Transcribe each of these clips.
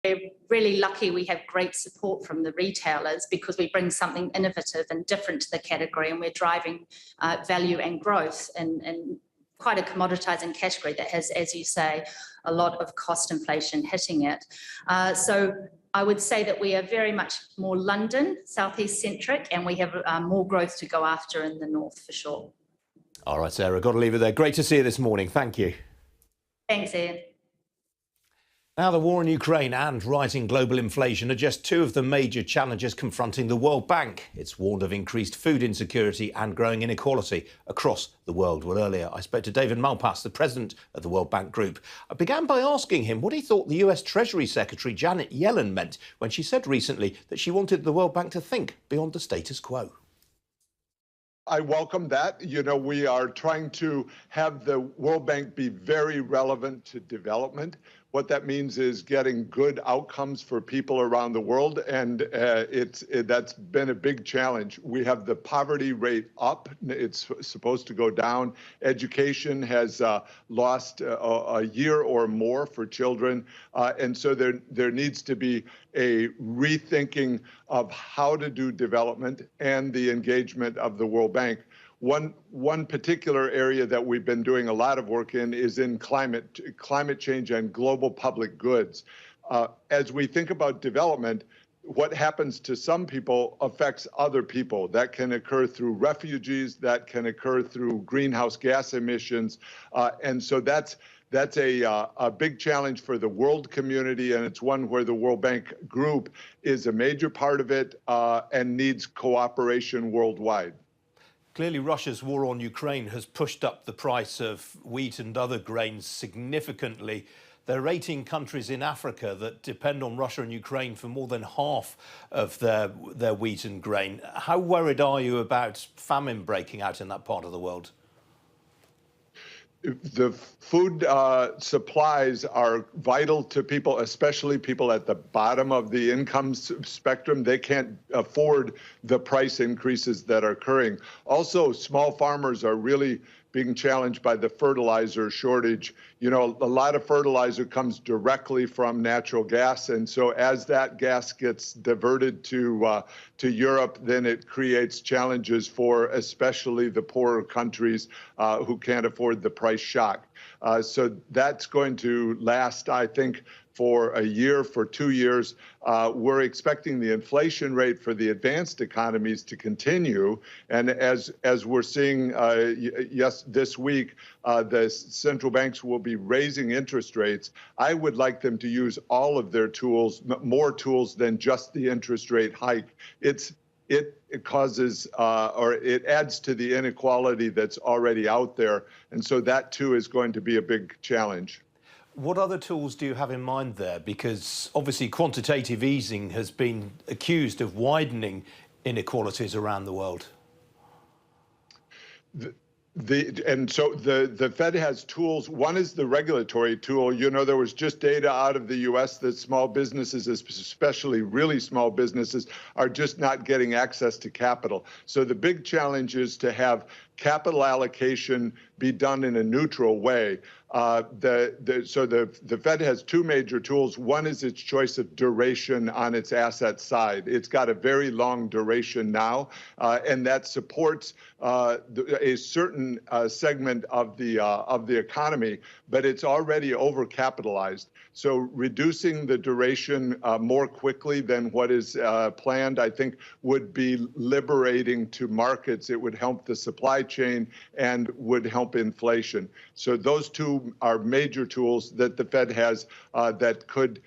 We're really lucky we have great support from the retailers because we bring something innovative and different to the category, and we're driving value and growth in quite a commoditizing category that has, as you say, a lot of cost inflation hitting it. So I would say that we are very much more London, Southeast centric, and we have more growth to go after in the north for sure. All right, Sarah, got to leave it there. Great to see you this morning. Thank you. Thanks, Ian. Now, the war in Ukraine and rising global inflation are just two of the major challenges confronting the World Bank. It's warned of increased food insecurity and growing inequality across the world. Well, earlier I spoke to David Malpass, the president of the World Bank Group. I began by asking him what he thought the US Treasury Secretary Janet Yellen meant when she said recently that she wanted the World Bank to think beyond the status quo. I welcome that. You know, we are trying to have the World Bank be very relevant to development. What that means is getting good outcomes for people around the world, and that's been a big challenge. We have the poverty rate up. It's supposed to go down. Education has lost a year or more for children, and so there needs to be a rethinking of how to do development and the engagement of the World Bank. One particular area that we've been doing a lot of work in is in climate change and global public goods. As we think about development, what happens to some people affects other people. That can occur through refugees, that can occur through greenhouse gas emissions, and so that's a big challenge for the world community, and it's one where the World Bank Group is a major part of it and needs cooperation worldwide. Clearly, Russia's war on Ukraine has pushed up the price of wheat and other grains significantly. There are 18 countries in Africa that depend on Russia and Ukraine for more than half of their wheat and grain. How worried are you about famine breaking out in that part of the world? The food supplies are vital to people, especially people at the bottom of the income spectrum. They can't afford the price increases that are occurring. Also, small farmers are really being challenged by the fertilizer shortage. You know, a lot of fertilizer comes directly from natural gas, and so as that gas gets diverted to Europe, then it creates challenges for especially the poorer countries who can't afford the price shock. So that's going to last, I think, for a year, for 2 years. We're expecting the inflation rate for the advanced economies to continue. And as we're seeing, this week, the central banks will be raising interest rates. I would like them to use all of their tools, more tools than just the interest rate hike. It causes or it adds to the inequality that's already out there. And so that, too, is going to be a big challenge. What other tools do you have in mind there? Because obviously quantitative easing has been accused of widening inequalities around the world. So the Fed has tools. One is the regulatory tool. You know, there was just data out of the U.S. that small businesses, especially really small businesses, are just not getting access to capital. So the big challenge is to have capital allocation be done in a neutral way. So the Fed has two major tools. One is its choice of duration on its asset side. It's got a very long duration now, and that supports a certain segment of the economy, but it's already overcapitalized. So reducing the duration more quickly than what is planned, I think, would be liberating to markets. It would help the supply chain and would help inflation. So those two are major tools that the Fed has that could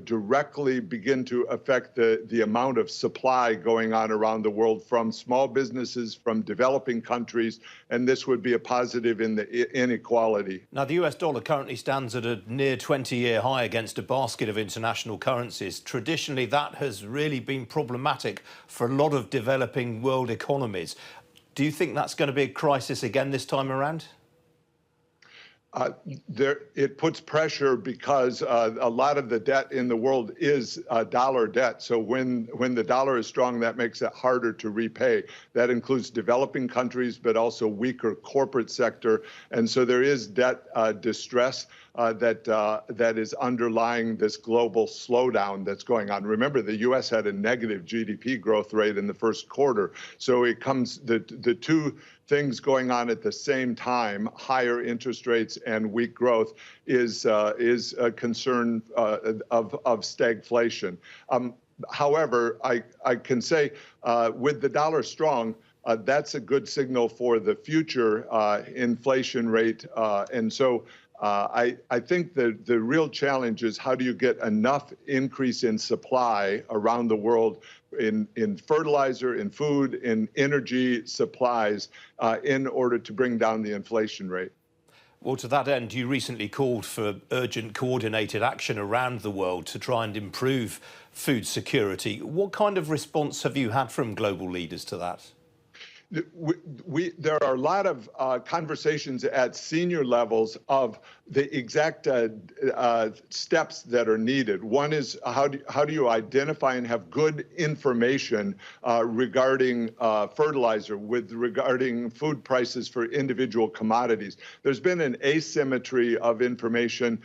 directly begin to affect the amount of supply going on around the world from small businesses, from developing countries, and this would be a positive in the inequality. Now, the US dollar currently stands at a near 20-year high against a basket of international currencies. Traditionally, that has really been problematic for a lot of developing world economies. Do you think that's going to be a crisis again this time around? It puts pressure because a lot of the debt in the world is dollar debt. So when the dollar is strong, that makes it harder to repay. That includes developing countries, but also weaker corporate sector. And so there is debt distress. that is underlying this global slowdown that's going on. Remember, the U.S. had a negative GDP growth rate in the first quarter. So it comes, the two things going on at the same time, higher interest rates and weak growth, is a concern of stagflation. However, I can say with the dollar strong, that's a good signal for the future inflation rate. And so I think the real challenge is how do you get enough increase in supply around the world in fertilizer, in food, in energy supplies in order to bring down the inflation rate. Well, to that end, you recently called for urgent coordinated action around the world to try and improve food security. What kind of response have you had from global leaders to that? There are a lot of conversations at senior levels of the exact steps that are needed. One is how do you identify and have good information regarding fertilizer, regarding food prices for individual commodities. There's been an asymmetry of information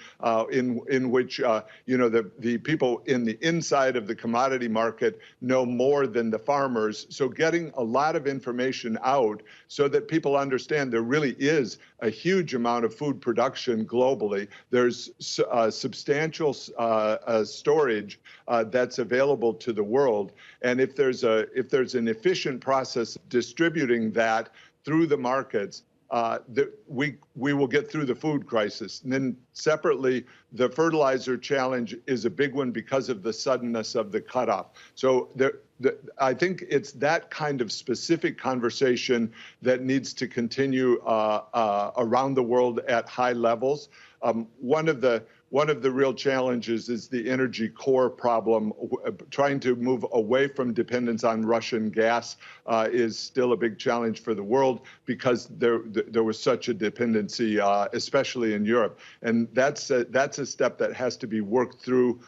in which the people in the inside of the commodity market know more than the farmers. So getting a lot of information out so that people understand there really is a huge amount of food production globally. There's substantial storage that's available to the world, and if there's an efficient process distributing that through the markets, we will get through the food crisis. And then separately, the fertilizer challenge is a big one because of the suddenness of the cutoff. So I think it's that kind of specific conversation that needs to continue around the world at high levels. One of the real challenges is the energy core problem. Trying to move away from dependence on Russian gas is still a big challenge for the world because there was such a dependency, especially in Europe. And that's a step that has to be worked through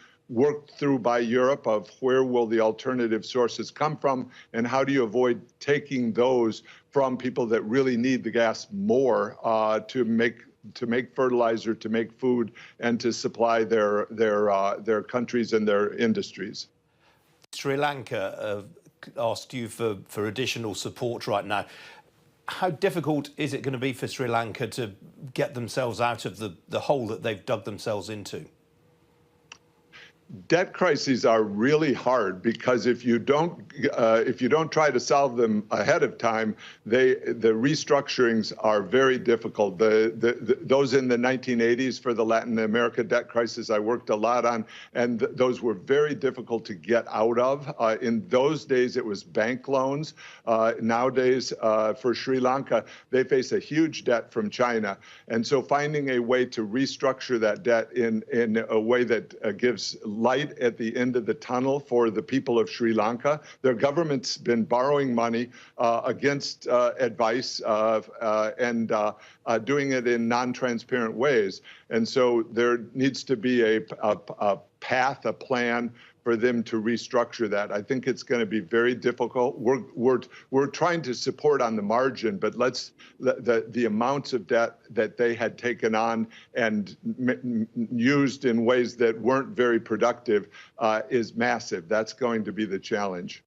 by Europe, of where will the alternative sources come from and how do you avoid taking those from people that really need the gas more to make fertilizer, to make food, and to supply their countries and their industries. Sri Lanka asked you for additional support right now. How difficult is it going to be for Sri Lanka to get themselves out of the hole that they've dug themselves into? Debt crises are really hard because if you don't try to solve them ahead of time, the restructurings are very difficult. Those in the 1980s for the Latin America debt crisis I worked a lot on, and those were very difficult to get out of. In those days, it was bank loans. Nowadays, for Sri Lanka, they face a huge debt from China, and so finding a way to restructure that debt in a way that gives light at the end of the tunnel for the people of Sri Lanka. Their government's been borrowing money against advice and doing it in non-transparent ways. And so there needs to be a path, a plan for them to restructure that. I think it's going to be very difficult. We're trying to support on the margin, but the amounts of debt that they had taken on and used in ways that weren't very productive is massive. That's going to be the challenge.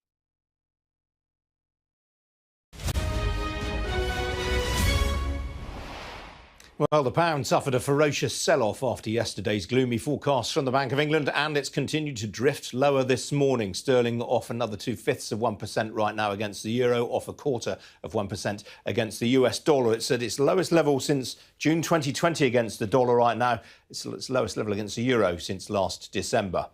Well, the pound suffered a ferocious sell-off after yesterday's gloomy forecasts from the Bank of England, and it's continued to drift lower this morning. Sterling off another 0.2% right now against the euro, off 0.25% against the US dollar. It's at its lowest level since June 2020 against the dollar right now. It's its lowest level against the euro since last December.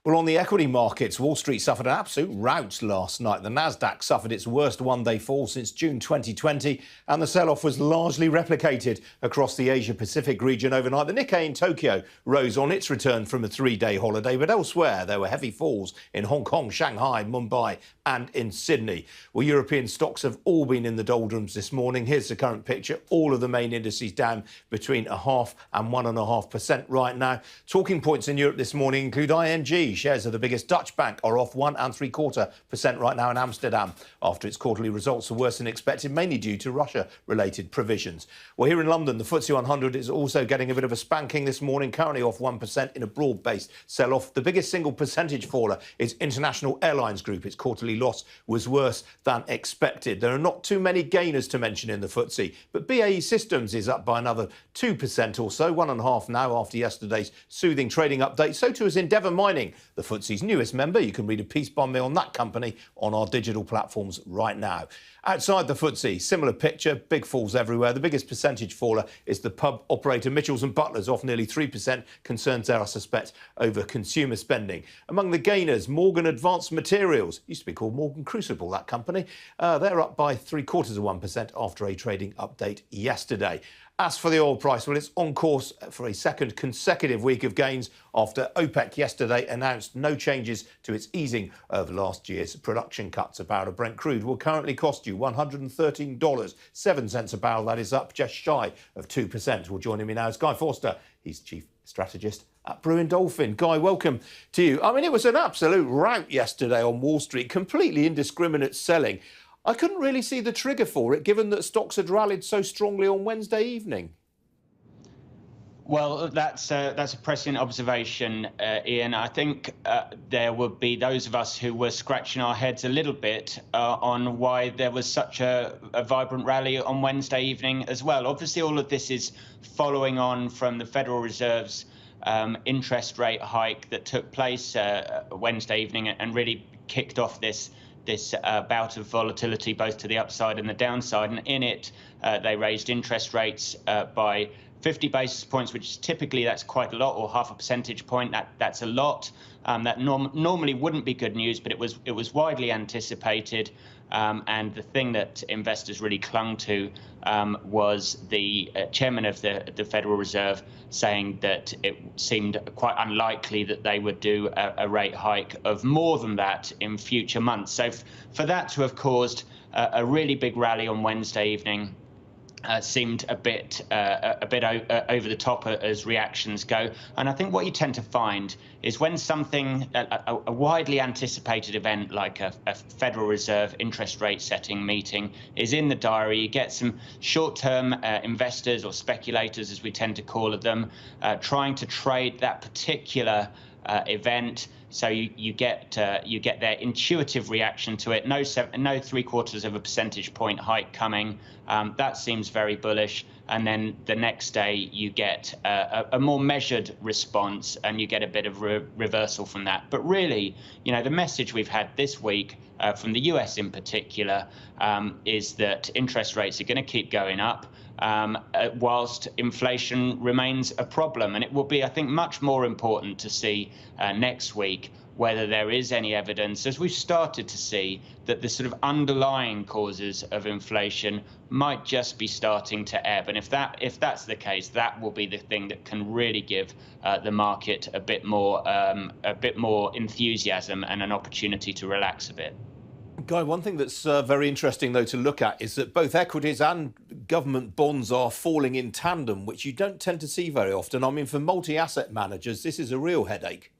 Well, on the equity markets, Wall Street suffered an absolute rout last night. The Nasdaq suffered its worst one-day fall since June 2020, and the sell-off was largely replicated across the Asia-Pacific region overnight. The Nikkei in Tokyo rose on its return from a three-day holiday, but elsewhere there were heavy falls in Hong Kong, Shanghai, Mumbai and in Sydney. Well, European stocks have all been in the doldrums this morning. Here's the current picture. All of the main indices down between 0.5% and 1.5% right now. Talking points in Europe this morning include ING FTSE. Shares of the biggest Dutch bank are off 1.75% right now in Amsterdam after its quarterly results are worse than expected, mainly due to Russia-related provisions. Well, here in London, the FTSE 100 is also getting a bit of a spanking this morning, currently off 1% in a broad-based sell-off. The biggest single percentage faller is International Airlines Group. Its quarterly loss was worse than expected. There are not too many gainers to mention in the FTSE, but BAE Systems is up by another 2% or so, 1.5% now after yesterday's soothing trading update. So too is Endeavour Mining, the FTSE's newest member. You can read a piece by me on that company on our digital platforms right now. Outside the FTSE, similar picture, big falls everywhere. The biggest percentage faller is the pub operator Mitchells and Butlers, off nearly 3%. Concerns there, I suspect, over consumer spending. Among the gainers, Morgan Advanced Materials, used to be called Morgan Crucible, that company. They're up by 0.75% after a trading update yesterday. As for the oil price, well, it's on course for a second consecutive week of gains after OPEC yesterday announced no changes to its easing of last year's production cuts. A barrel of Brent crude will currently cost you $113.07 a barrel. That is up just shy of 2%. Well, joining me now is Guy Forster. He's chief strategist at Brewin Dolphin. Guy, welcome to you. I mean, it was an absolute rout yesterday on Wall Street, completely indiscriminate selling. I couldn't really see the trigger for it, given that stocks had rallied so strongly on Wednesday evening. Well, that's a prescient observation, Ian. I think there would be those of us who were scratching our heads a little bit on why there was such a vibrant rally on Wednesday evening as well. Obviously, all of this is following on from the Federal Reserve's interest rate hike that took place Wednesday evening and really kicked off this bout of volatility, both to the upside and the downside. And in it, they raised interest rates by 50 basis points, which typically that's quite a lot, or half a percentage point. That's a lot. That normally wouldn't be good news, but it was widely anticipated. And the thing that investors really clung to was the chairman of the Federal Reserve saying that it seemed quite unlikely that they would do a rate hike of more than that in future months. So for that to have caused a really big rally on Wednesday evening seemed a bit over the top as reactions go. And I think what you tend to find is when something, a widely anticipated event like a Federal Reserve interest rate setting meeting is in the diary, you get some short-term investors or speculators, as we tend to call them, trying to trade that particular event. So you get their intuitive reaction to it. No 0.75 of a percentage point hike coming. That seems very bullish. And then the next day you get a more measured response, and you get a bit of reversal from that. But really, the message we've had this week from the US in particular is that interest rates are going to keep going up whilst inflation remains a problem. And it will be, I think, much more important to see next week whether there is any evidence, as we've started to see, that the sort of underlying causes of inflation might just be starting to ebb. And if that's the case, that will be the thing that can really give the market a bit more enthusiasm and an opportunity to relax a bit. Guy, one thing that's very interesting, though, to look at is that both equities and government bonds are falling in tandem, which you don't tend to see very often. I mean, for multi-asset managers, this is a real headache.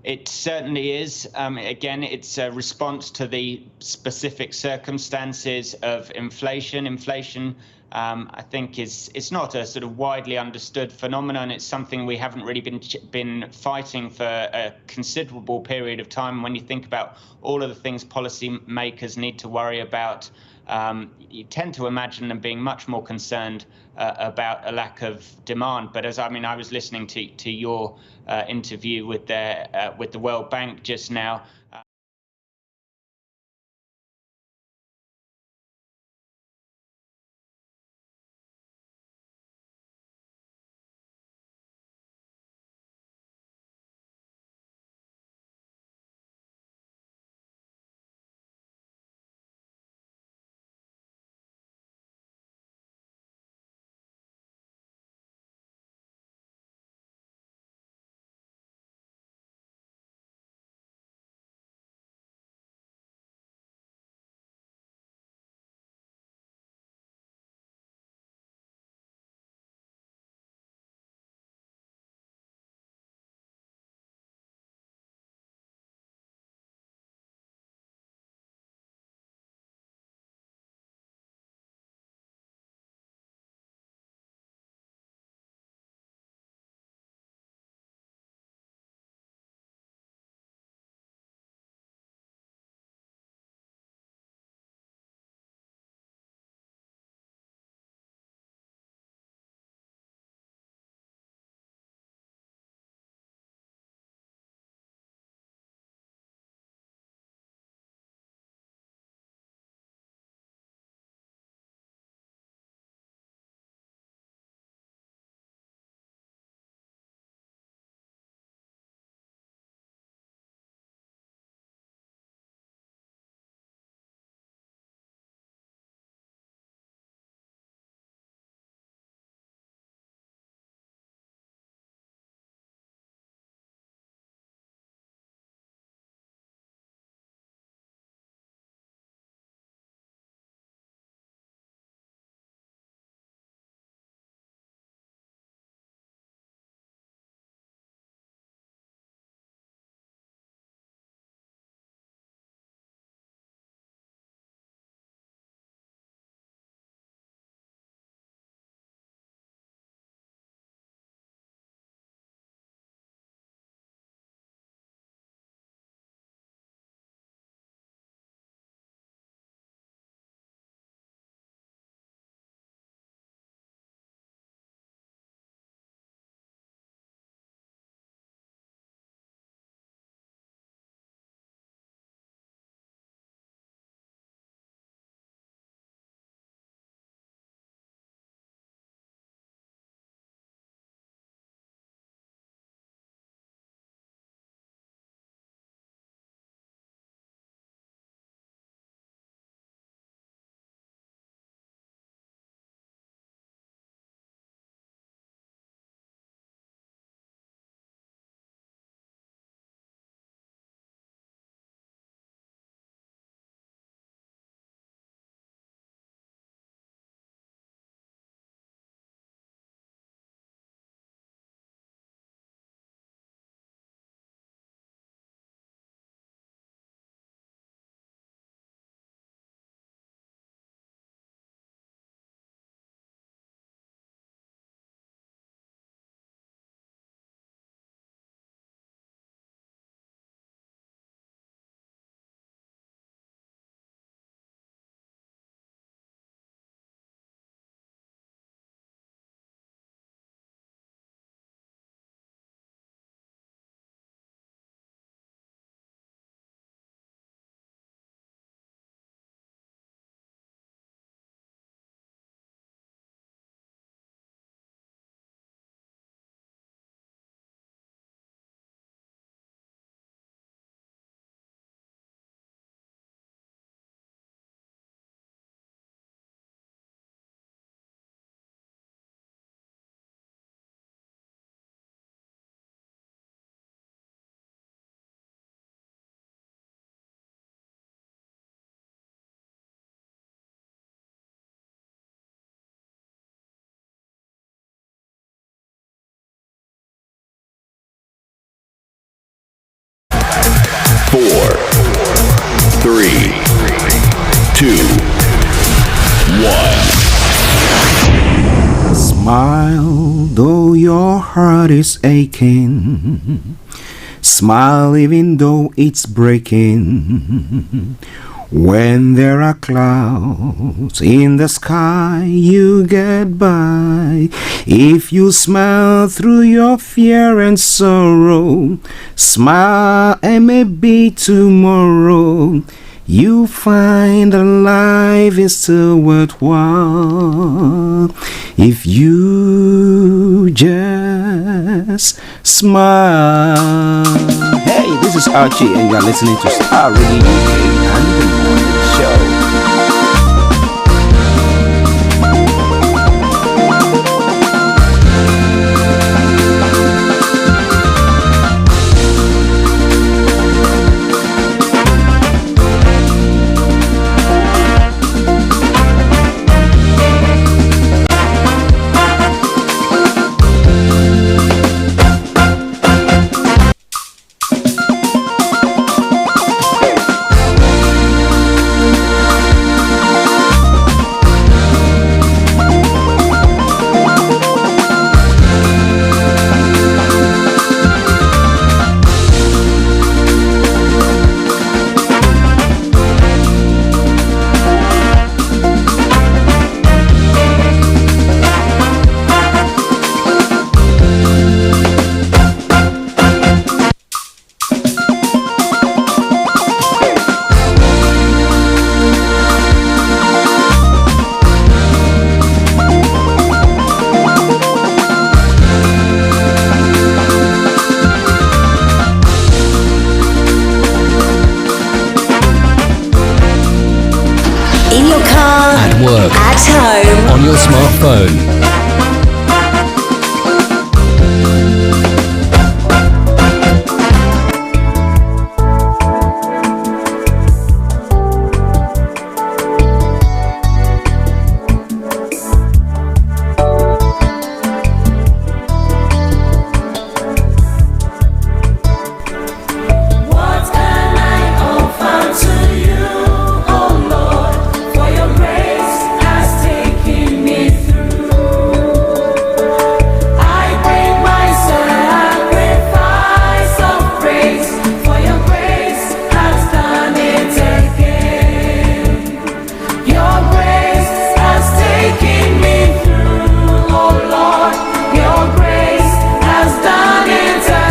It certainly is. Again, it's a response to the specific circumstances of inflation. Inflation, I think, it's not a sort of widely understood phenomenon. It's something we haven't really been fighting for a considerable period of time. When you think about all of the things policymakers need to worry about, you tend to imagine them being much more concerned about a lack of demand. But I was listening to your interview with the World Bank just now. 4, 3, 2, 1. Smile, though your heart is aching. Smile even though it's breaking. When there are clouds in the sky, you get by. If you smile through your fear and sorrow, smile and maybe tomorrow you find that life is still worthwhile if you just smile. Hey, this is Archie and you're listening to Starr Radio UK and the Morning Show. On your smartphone.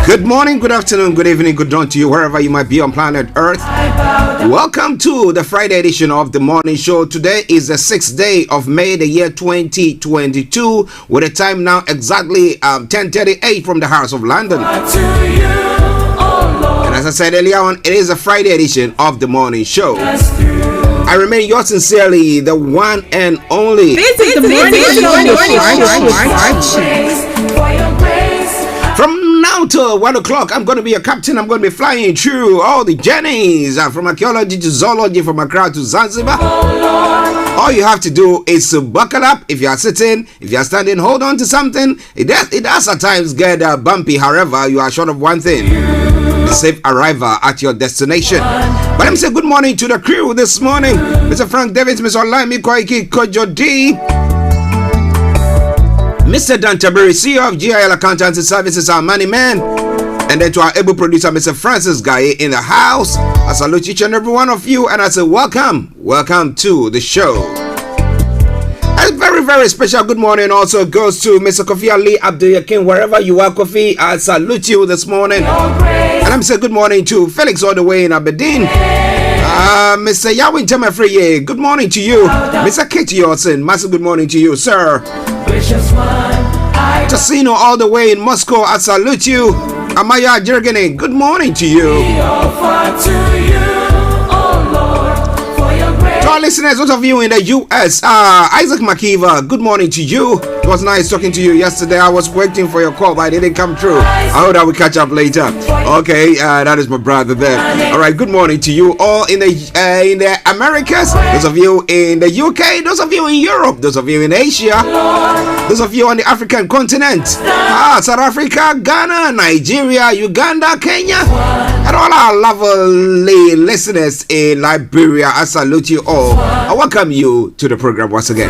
Good morning, good afternoon, good evening, good dawn to you, wherever you might be on planet Earth. Welcome to the Friday edition of the Morning Show. Today is the 6th day of May, the year 2022, with a time now exactly 10:38 from the House of London. And as I said earlier on, it is a Friday edition of the Morning Show. I remain yours sincerely, the one and only. This is the Morning Show. From now till 1 o'clock, I'm going to be a captain. I'm going to be flying through all the journeys from archaeology to zoology, from Accra to Zanzibar. All you have to do is to buckle up. If you are sitting, if you are standing, hold on to something. It does at times get bumpy. However, you are short of one thing: the safe arrival at your destination. But let me say good morning to the crew this morning. Mr. Frank Davis, Mr. Olayomi, Koiki, Kojo D, Mr. Dan Tabiri, CEO of GIL Accountancy Services, our money man, and then to our able producer, Mr. Francis Guy, in the house. I salute each and every one of you, and I say welcome to the show. A very, very special good morning also goes to Mr. Kofi Ali Abdul-Yakin, wherever you are, Kofi. I salute you this morning. And I'm saying good morning to Felix all the way in Aberdeen. Mr. Yawin Temafreye, good morning to you. Mr. Katie Yorson, massive good morning to you, sir. Tassino all the way in Moscow, I salute you. Amaya Jergene, good morning to you. To our listeners, those of you in the US, Isaac McKeever, good morning to you. It was nice talking to you yesterday. I was waiting for your call, but it didn't come through. I hope that we catch up later. Okay, that is my brother there. All right, good morning to you all in the Americas. Those of you in the UK, those of you in Europe, those of you in Asia, those of you on the African continent, South Africa, Ghana, Nigeria, Uganda, Kenya, and all our lovely listeners in Liberia, I salute you all. I welcome you to the program once again.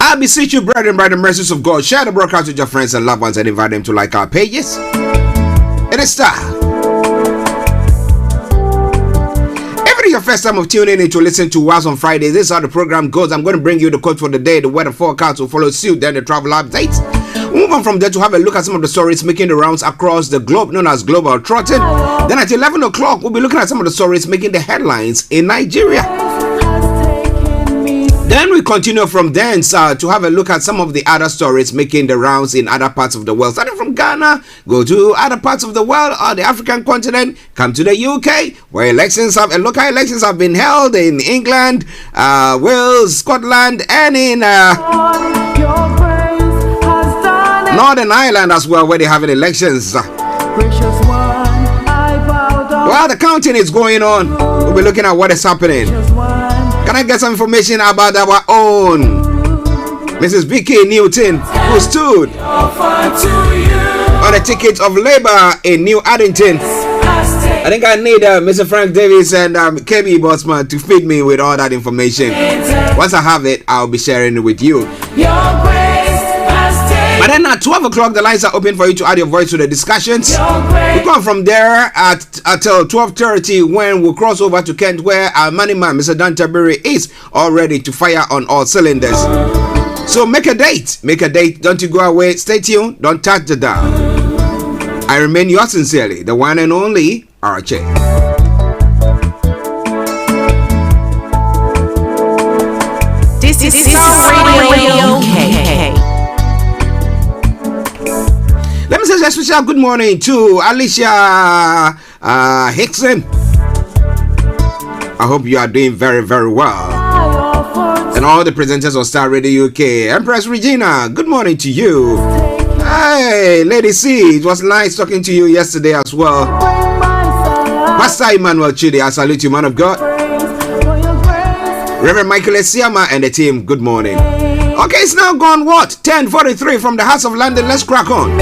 I beseech you, brethren, by the mercies of God, share the broadcast with your friends and loved ones and invite them to like our pages. It is Starr. If it is your first time of tuning in to listen to us on Friday, this is how the program goes. I'm going to bring you the quote for the day, the weather forecast will follow suit, then the travel updates. We'll move on from there to have a look at some of the stories making the rounds across the globe, known as Global Trotting. Then at 11 o'clock, we'll be looking at some of the stories making the headlines in Nigeria. Then we continue from there to have a look at some of the other stories making the rounds in other parts of the world. Starting from Ghana, go to other parts of the world or the African continent, come to the UK, where local elections have been held in England, Wales, Scotland, and in Northern Ireland as well, where they have elections. While the counting is going on, we'll be looking at what is happening. Can I get some information about our own Mrs. Vicky Newton, who stood on the ticket of Labour in New Addington? I think I need Mr. Frank Davis and KB Bossman to feed me with all that information. Once I have it, I'll be sharing it with you. But then at 12 o'clock, the lines are open for you to add your voice to the discussions. We come from there until 12:30 when we'll cross over to Kent, where our money man, Mr. Dan Tabiri, is all ready to fire on all cylinders. So make a date. Don't you go away. Stay tuned. Don't touch the dial. I remain yours sincerely, the one and only Archie. This is Radio UK. Let me say a special good morning to Alicia Hickson. I hope you are doing very, very well. And all the presenters on Starr Radio UK. Empress Regina, good morning to you. Hey, Lady C, it was nice talking to you yesterday as well. Pastor Emmanuel Chidi, I salute you, man of God. Reverend Michael Esiama and the team, good morning. Okay, it's now gone what? 10:43 from the House of London. Let's crack on.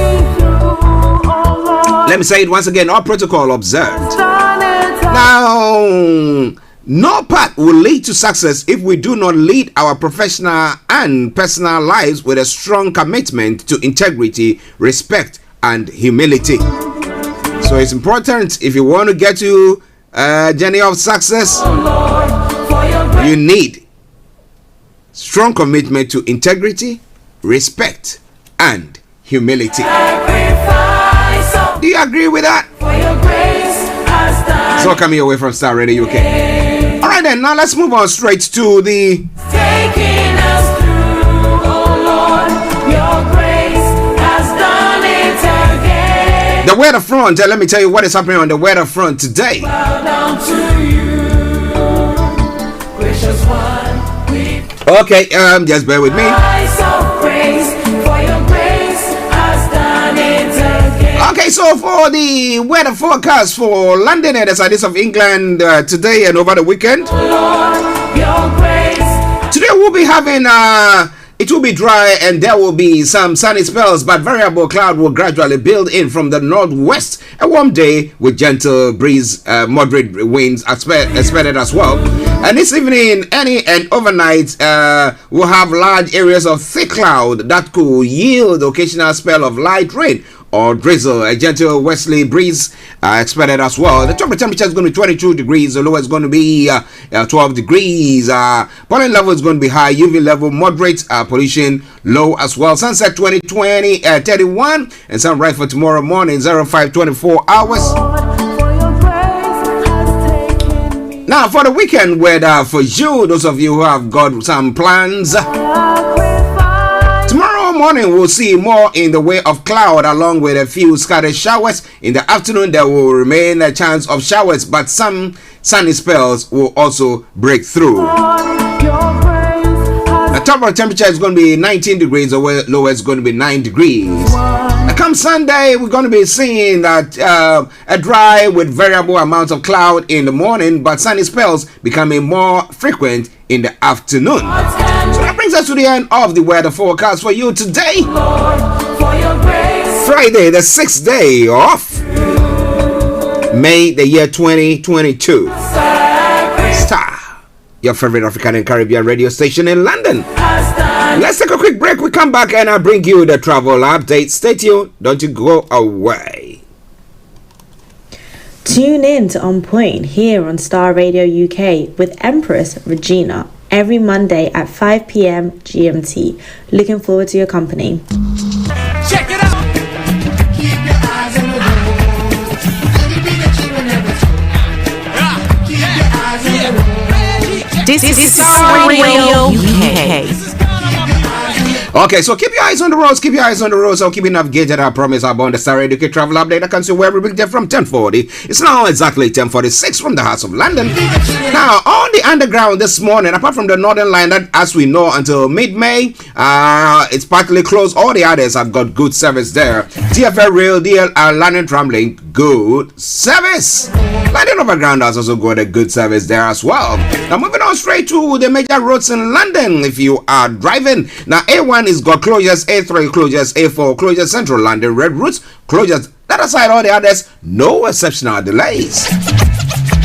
Let me say it once again, all protocol observed. Now, no path will lead to success if we do not lead our professional and personal lives with a strong commitment to integrity, respect, and humility. So it's important, if you want to get to a journey of success, you need strong commitment to integrity, respect, and humility. Do you agree with that? So coming away from Starr Radio UK. Alright then, now let's move on straight to the taking us through, oh Lord, your grace has done it again. The weather front, let me tell you what is happening on the weather front today. Bow down to you, gracious one. Okay, just bear with me. Okay, so for the weather forecast for London and the sides of England today and over the weekend, today we'll be having it will be dry and there will be some sunny spells, but variable cloud will gradually build in from the northwest. A warm day with gentle breeze, moderate winds expected as well. And this evening, and overnight, we'll have large areas of thick cloud that could yield occasional spell of light rain or drizzle. A gentle westerly breeze expected as well. The top temperature is going to be 22 degrees. The lower is going to be 12 degrees. Pollen level is going to be high. UV level moderate. Pollution low as well. Sunset 31. And sunrise for tomorrow morning 05:24 hours. Now for the weekend weather for you, those of you who have got some plans. Tomorrow morning we'll see more in the way of cloud along with a few scattered showers. In the afternoon there will remain a chance of showers, but some sunny spells will also break through. The top of temperature is going to be 19 degrees, the lower is going to be 9 degrees. Come Sunday, we're going to be seeing that a dry with variable amounts of cloud in the morning, but sunny spells becoming more frequent in the afternoon. So that brings us to the end of the weather forecast for you today. Friday, the 6th day of May the year 2022. Starr, your favorite African and Caribbean radio station in London. Let's take a quick break. We come back and I bring you the travel update. Stay tuned. Don't you go away. Tune in to On Point here on Starr Radio UK with Empress Regina every Monday at 5 p.m. GMT. Looking forward to your company. Check it out. Keep your eyes on the road. Keep your eyes on the road. This is Starr Radio UK. Okay, so keep your eyes on the roads, keep your eyes on the roads. I'll keep you navigated. I promise I'm on the Starr Radio travel update. I can see where we bring them from 10:40. It's now exactly 10:46 from the House of London. Now, on the underground this morning, apart from the Northern Line that, as we know, until mid-May, it's partly closed. All the others have got good service there. TFL Rail, DL, London Tramlink, good service. London Overground has also got a good service there as well. Now, moving on straight to the major roads in London. If you are driving, now A1 is got closures, A3 closures, A4 closures, Central London red routes closures. That aside, all the others, no exceptional delays.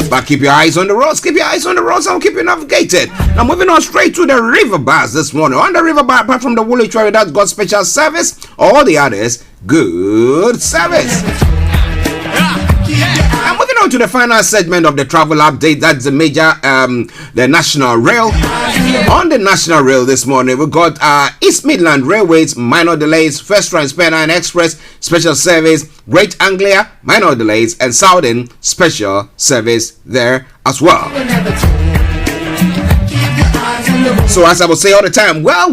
But keep your eyes on the roads, keep your eyes on the roads, and keep you navigated. Now moving on straight to the river bars this morning. On the river bar, apart from the Woolwich Ferry that's got special service, all the others, good service. And moving on to the final segment of the travel update, that's the major, the National Rail. On the National Rail this morning, we got East Midland Railways, minor delays, First Trans-Pennine Express, special service, Great Anglia, minor delays, and Southern, special service there as well. So as I will say all the time, well,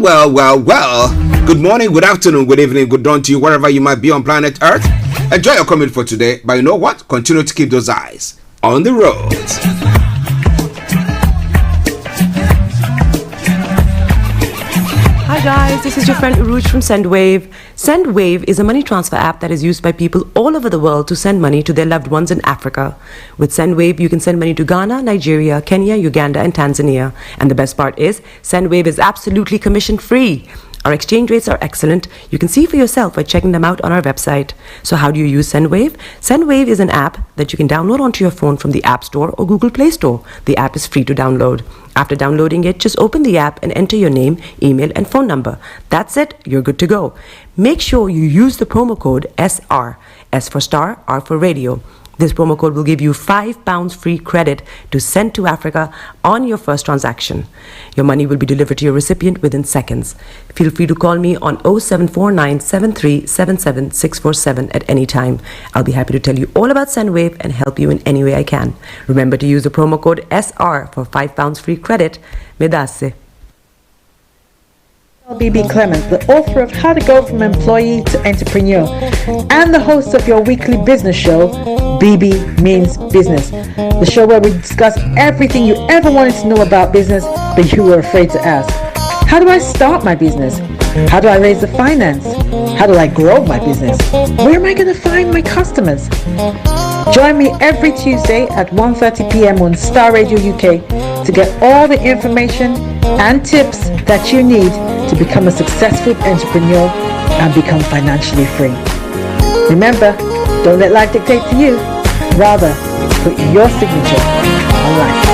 good morning, good afternoon, good evening, good dawn to you, wherever you might be on planet Earth. Enjoy your commute for today, but you know what? Continue to keep those eyes on the roads. Hi guys, this is your friend Uruj from SendWave. SendWave is a money transfer app that is used by people all over the world to send money to their loved ones in Africa. With SendWave, you can send money to Ghana, Nigeria, Kenya, Uganda, and Tanzania. And the best part is, SendWave is absolutely commission-free. Our exchange rates are excellent. You can see for yourself by checking them out on our website. So how do you use SendWave? SendWave is an app that you can download onto your phone from the App Store or Google Play Store. The app is free to download. After downloading it, just open the app and enter your name, email, and phone number. That's it. You're good to go. Make sure you use the promo code SR. S for Starr, R for Radio. This promo code will give you £5 free credit to send to Africa on your first transaction. Your money will be delivered to your recipient within seconds. Feel free to call me on 0749 7377 647 at any time. I'll be happy to tell you all about SendWave and help you in any way I can. Remember to use the promo code SR for £5 free credit. Medasse. BB Clement, the author of How to Go From Employee to Entrepreneur and the host of your weekly business show, BB Means Business, the show where we discuss everything you ever wanted to know about business but you were afraid to ask. How do I start my business? How do I raise the finance? How do I grow my business? Where am I going to find my customers? Join me every Tuesday at 1:30 p.m. on Starr Radio UK to get all the information and tips that you need to become a successful entrepreneur and become financially free. Remember, don't let life dictate to you. Rather, put your signature on life.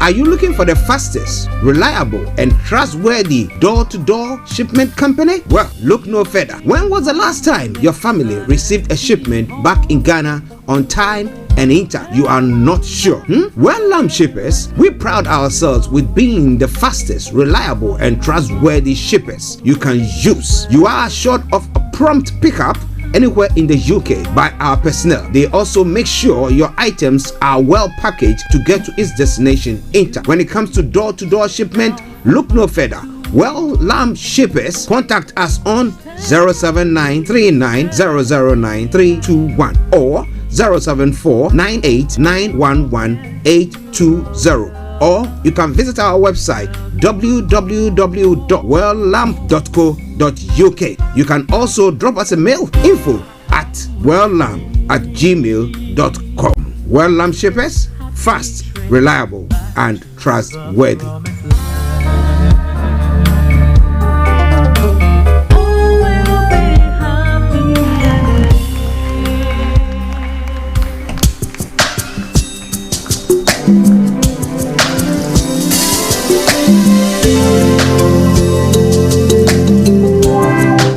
Are you looking for the fastest, reliable, and trustworthy door-to-door shipment company? Well, look no further. When was the last time your family received a shipment back in Ghana on time and in time? You are not sure? Well, Lamb Shippers, we pride ourselves with being the fastest, reliable, and trustworthy shippers you can use. You are assured of a prompt pickup anywhere in the UK by our personnel. They also make sure your items are well packaged to get to its destination in time. When it comes to door-to-door shipment, look no further. Well, Lamb Shippers, contact us on 07939009321 or 07498911820. Or you can visit our website www.welllamp.co.uk. You can also drop us a mail, info@welllamp@gmail.com. Well Lamp Shippers, fast, reliable, and trustworthy.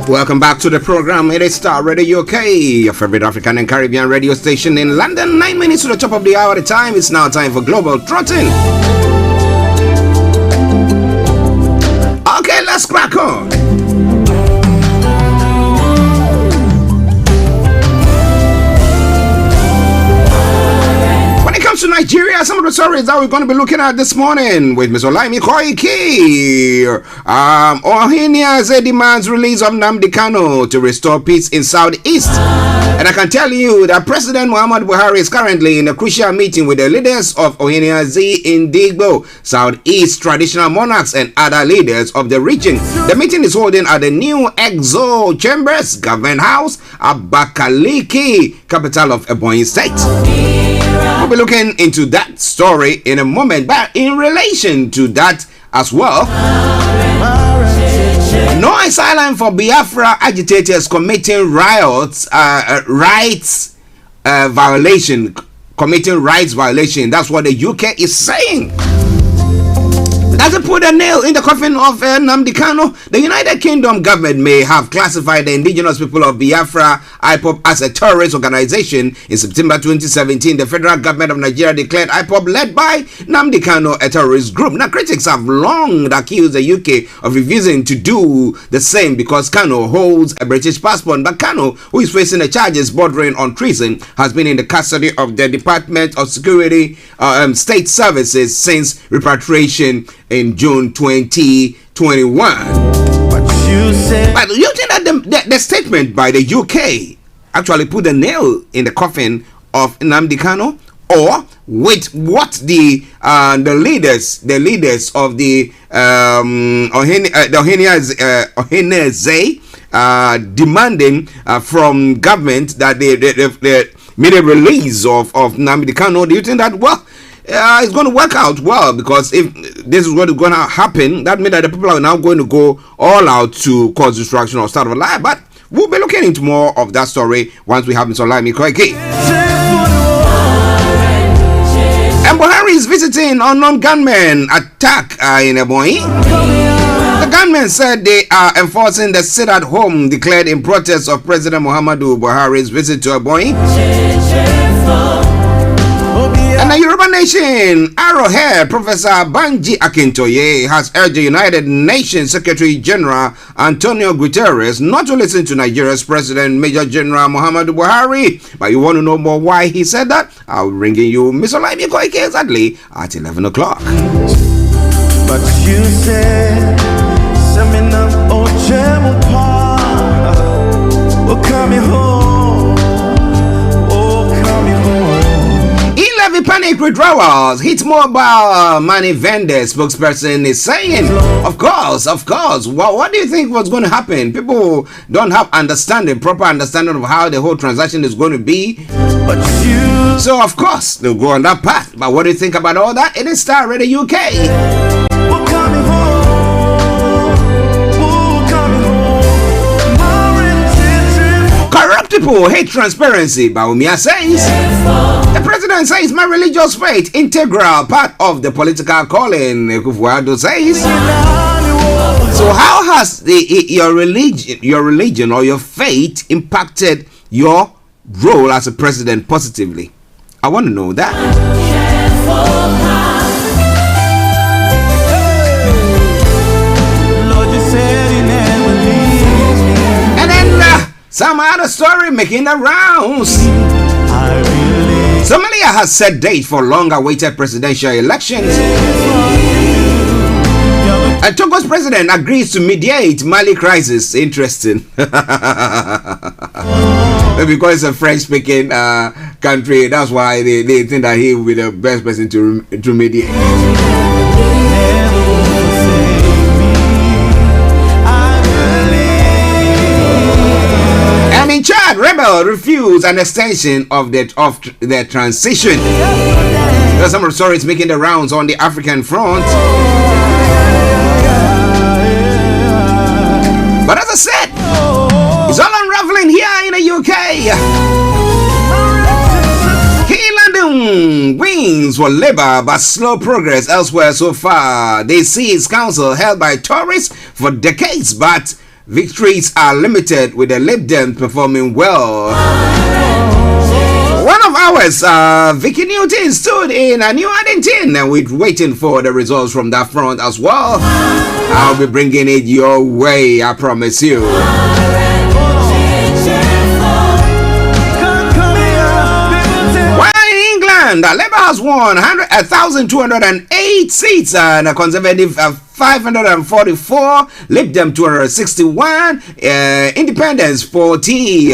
Welcome back to the program. It is Starr Radio UK, your favorite African and Caribbean radio station in London. 9 minutes to the top of the hour. The time is now time for Global Trotting. Okay, let's crack on. To Nigeria, some of the stories that we're going to be looking at this morning with Ms. Olayomi Koiki. Ohenia demands release of Nnamdi Kanu to restore peace in Southeast. And I can tell you that President Muhammadu Buhari is currently in a crucial meeting with the leaders of Ohenia in Digbo, Southeast traditional monarchs and other leaders of the region. The meeting is holding at the new Exo Chambers Government House, Abakaliki, capital of Ebonyi State. We'll be looking into that story in a moment, but in relation to that as well, no asylum for Biafra agitators committing rights violation. That's what the UK is saying. Does it put a nail in the coffin of Nnamdi Kanu? The United Kingdom government may have classified the indigenous people of Biafra, IPOB, as a terrorist organization. In September 2017, the federal government of Nigeria declared IPOB, led by Nnamdi Kanu, a terrorist group. Now, critics have long accused the UK of refusing to do the same because Kanu holds a British passport. But Kanu, who is facing the charges bordering on treason, has been in the custody of the Department of Security State Services since repatriation in June 2021. But you think that the statement by the UK actually put a nail in the coffin of Nnamdi Kanu, or with what the leaders of the Oheneze demanding from government that they made a release of Nnamdi Kanu? Do you think that it's going to work out well? Because if this is what is going to happen, that means that the people are now going to go all out to cause destruction or start a lie. But we'll be looking into more of that story once we have Ms. Olayomi Koiki. And Buhari is visiting unknown gunmen attack in Ebonyi. The gunmen said they are enforcing the sit-at-home declared in protest of President Muhammadu Buhari's visit to Ebonyi. And the Yoruba Nation Arrowhead Professor Banji Akintoye has urged the United Nations Secretary General Antonio Guterres not to listen to Nigeria's President Major General Muhammadu Buhari. But you want to know more why he said that? I'll bring you Ms. Olayomi Koiki exactly at 11 o'clock. But you said, oh, coming home. E-levy panic withdrawals hit mobile money vendors, spokesperson is saying. Of course. Well, what do you think was going to happen? People don't have proper understanding of how the whole transaction is going to be. So, of course, they'll go on that path. But what do you think about all that? It is Starr Radio UK. People hate transparency, Baumia says. The president says my religious faith integral part of the political calling, Kufuado says. So how has your religion or your faith impacted your role as a president positively? I want to know that. Some other story making the rounds. Somalia has set date for long-awaited presidential elections. And Togo's president agrees to mediate Mali crisis. Interesting. Because it's a French-speaking country, that's why they think that he will be the best person to mediate. In Chad, rebel refused an extension of their transition. There are some stories making the rounds on the African front. But as I said, it's all unraveling here in the UK. Key London wins for Labour, but slow progress elsewhere so far. They see its council held by Tories for decades, but victories are limited, with the Lib Dems performing well. One of ours, Vicky Newton, stood in a New Addington, and we're waiting for the results from that front as well. I'll be bringing it your way, I promise you. Labour has won 1,208 seats and a Conservative 544, Lib Dem 261, Independents 40,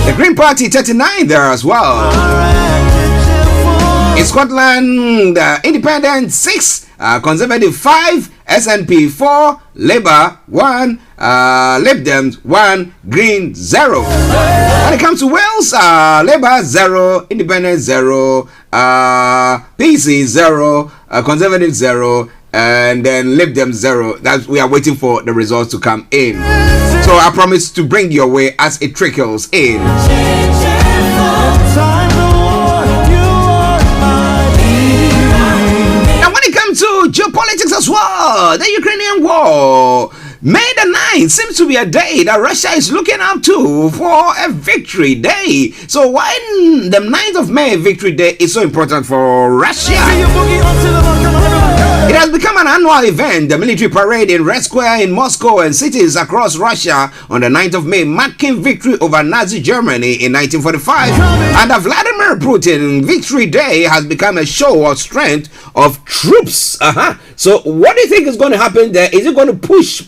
the Green Party 39 there as well. In Scotland, Independent 6, Conservative 5, SNP 4, Labour 1, Lib Dems 1, Green 0. When it comes to Wales, Labour 0, Independent 0, PC 0, Conservative 0, and then Lib Dems 0. That we are waiting for the results to come in. So I promise to bring your way as it trickles in. To geopolitics as well, the Ukrainian war. May the 9th seems to be a day that Russia is looking up to for a victory day. So why the 9th of May victory day is so important for Russia? It has become an annual event, the military parade in Red Square in Moscow and cities across Russia on the 9th of May, marking victory over Nazi Germany in 1945. And the Vladimir Putin Victory Day has become a show of strength of troops. So what do you think is going to happen there? Is it going to push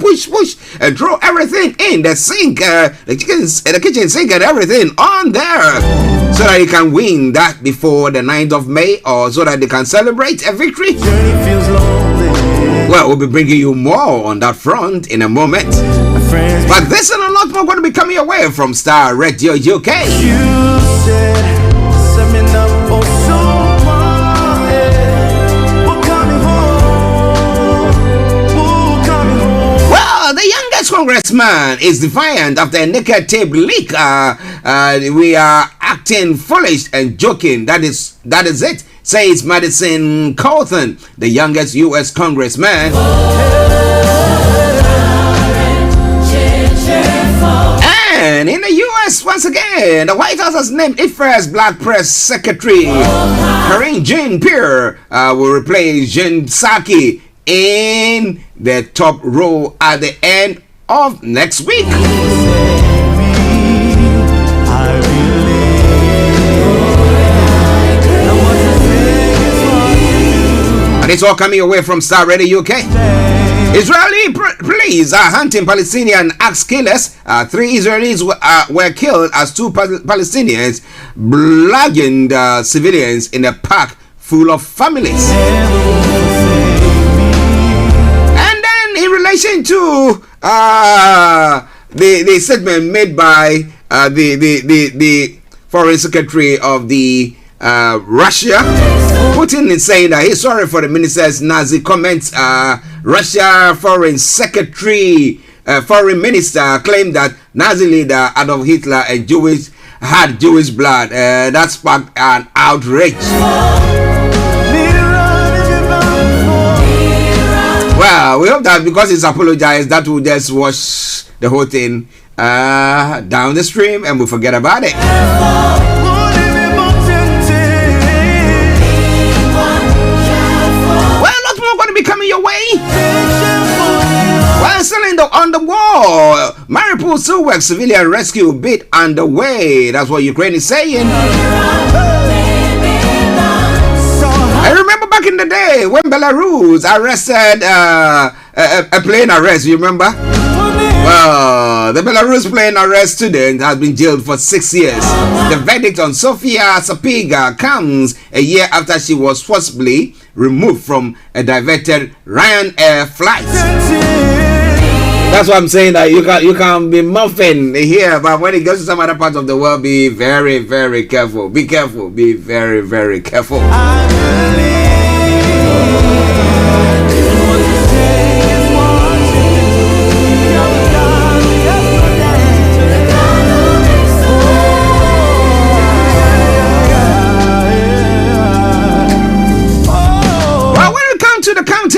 and throw everything in the sink, the kitchen sink and everything on there, so that you can win that before the 9th of May, or so that they can celebrate a victory? Well, we'll be bringing you more on that front in a moment. But this and a lot more going to be coming your way from Starr Radio UK. Well, the youngest congressman is defiant after a naked tape leak. We are acting foolish and joking. That is it, says Madison Cawthon, the youngest U.S. congressman. And in the U.S., once again, the White House has named its first black press secretary. Karine Jean-Pierre will replace Jen Psaki in the top role at the end of next week. And it's all coming away from Starr Radio UK. Israeli police are hunting Palestinian axe killers. 3 Israelis were killed as 2 Palestinians bludgeoned civilians in a park full of families. And then in relation to the statement made by the foreign secretary of the Russia, Putin is saying that he's sorry for the minister's Nazi comments. Russia foreign minister claimed that Nazi leader Adolf Hitler and had Jewish blood. That sparked an outrage. Well, we hope that because he's apologized, that will just wash the whole thing down the stream and we'll forget about it. Coming your way. While still on the wall, Mariupol still works civilian rescue bid underway. That's what Ukraine is saying. I remember back in the day when Belarus arrested a plane arrest. You remember? Well, the Belarus plane arrest student has been jailed for 6 years. The verdict on Sofia Sapiga comes a year after she was forcibly removed from a diverted Ryanair flight. That's what I'm saying, that you can be muffin here, but when it goes to some other parts of the world, be very, very careful. Be careful. Be very, very careful.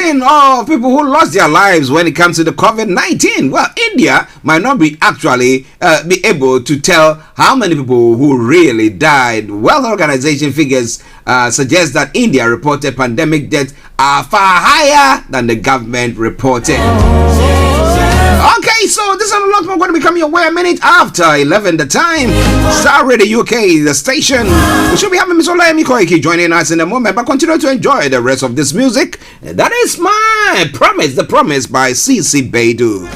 Speaking of people who lost their lives when it comes to the COVID-19, well, India might not be actually be able to tell how many people who really died. World Organization figures suggest that India reported pandemic deaths are far higher than the government reported. Okay, so this and a lot more going to be coming your way a minute after 11 the time. Starr Radio UK, the station. We should be having Miss Olayomi joining us in a moment, but continue to enjoy the rest of this music. That is my promise, the promise by CC Beidou.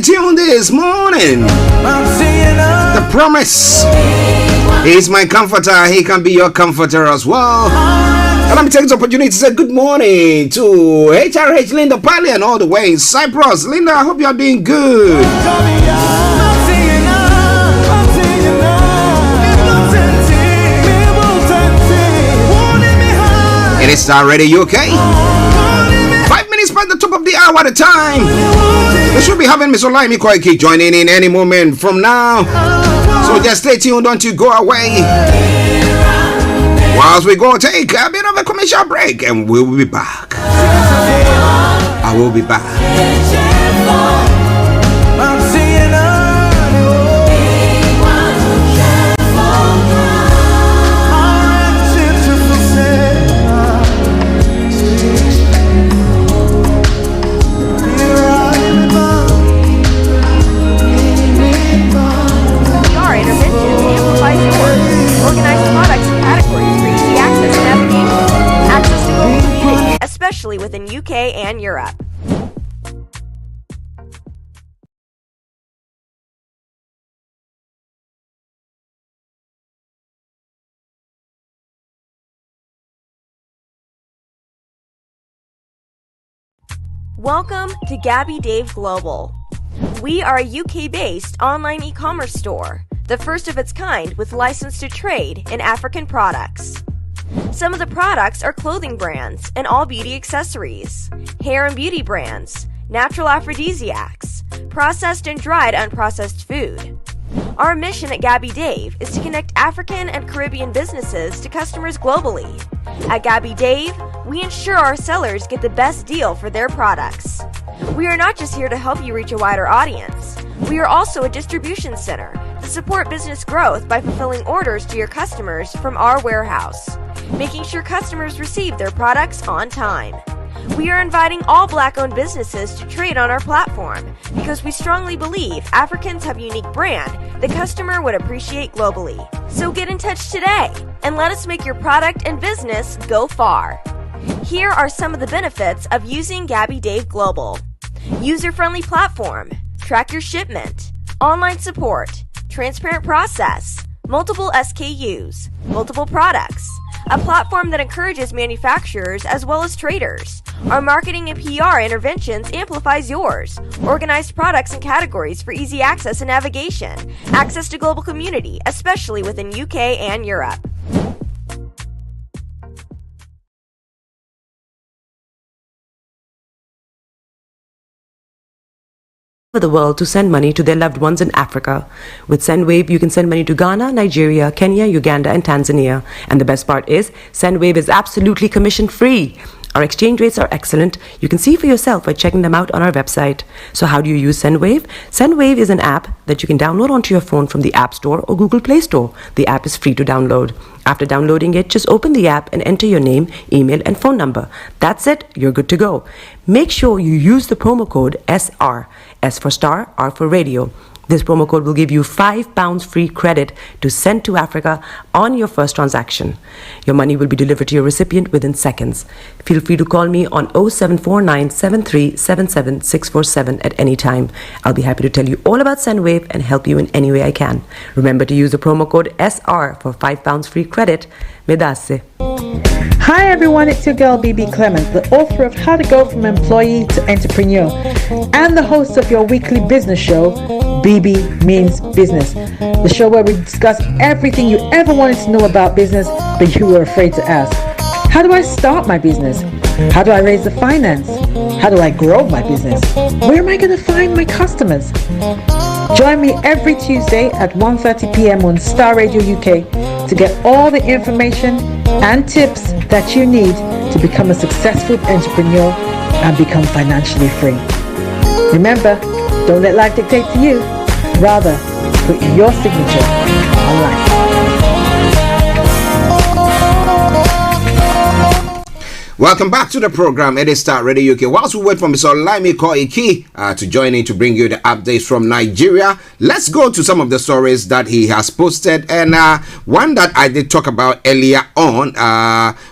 Tune this morning. The promise. He's my comforter. He can be your comforter as well. And let me take this opportunity to say good morning to HRH Linda Palian all the way in Cyprus. Linda, I hope you're doing good. It is Starr Radio UK. 5 minutes past the top of the hour at a time. We should be having Miss Olayomi joining in any moment from now. So just stay tuned, don't you go away. Whilst we go take a bit of a commercial break, and we'll be back. I will be back. UK and Europe. Welcome to Gabby Dave Global. We are a UK-based online e-commerce store, the first of its kind with license to trade in African products. Some of the products are clothing brands and all beauty accessories, hair and beauty brands, natural aphrodisiacs, processed and dried unprocessed food. Our mission at Gabby Dave is to connect African and Caribbean businesses to customers globally. At Gabby Dave, we ensure our sellers get the best deal for their products. We are not just here to help you reach a wider audience. We are also a distribution center to support business growth by fulfilling orders to your customers from our warehouse, making sure customers receive their products on time. We are inviting all Black-owned businesses to trade on our platform because we strongly believe Africans have a unique brand the customer would appreciate globally. So get in touch today and let us make your product and business go far. Here are some of the benefits of using Gabby Dave Global. User-friendly platform, track your shipment, online support, transparent process, multiple SKUs, multiple products, a platform that encourages manufacturers as well as traders. Our marketing and PR interventions amplifies yours. Organized products and categories for easy access and navigation. Access to global community, especially within UK and Europe. Over the world to send money to their loved ones in Africa. With SendWave, you can send money to Ghana, Nigeria, Kenya, Uganda, and Tanzania. And the best part is, SendWave is absolutely commission-free. Our exchange rates are excellent. You can see for yourself by checking them out on our website. So how do you use SendWave? SendWave is an app that you can download onto your phone from the App Store or Google Play Store. The app is free to download. After downloading it, just open the app and enter your name, email, and phone number. That's it. You're good to go. Make sure you use the promo code SR. S for Starr, R for Radio. This promo code will give you £5 free credit to send to Africa on your first transaction. Your money will be delivered to your recipient within seconds. Feel free to call me on 0749 7377 647 at any time. I'll be happy to tell you all about SendWave and help you in any way I can. Remember to use the promo code SR for £5 free credit. Medasse. Hi everyone, it's your girl BB Clement, the author of How to Go From Employee to Entrepreneur and the host of your weekly business show, BB Means Business, the show where we discuss everything you ever wanted to know about business but you were afraid to ask. How do I start my business? How do I raise the finance? How do I grow my business? Where am I going to find my customers? Join me every Tuesday at 1:30 p.m. on Starr Radio UK to get all the information and tips that you need to become a successful entrepreneur and become financially free. Remember, don't let life dictate to you. Rather, put your signature on life. Welcome back to the program. It is Starr Radio UK. Whilst we wait for Mr. Olayomi Koiki to join in to bring you the updates from Nigeria, let's go to some of the stories that he has posted. And one that I did talk about earlier on,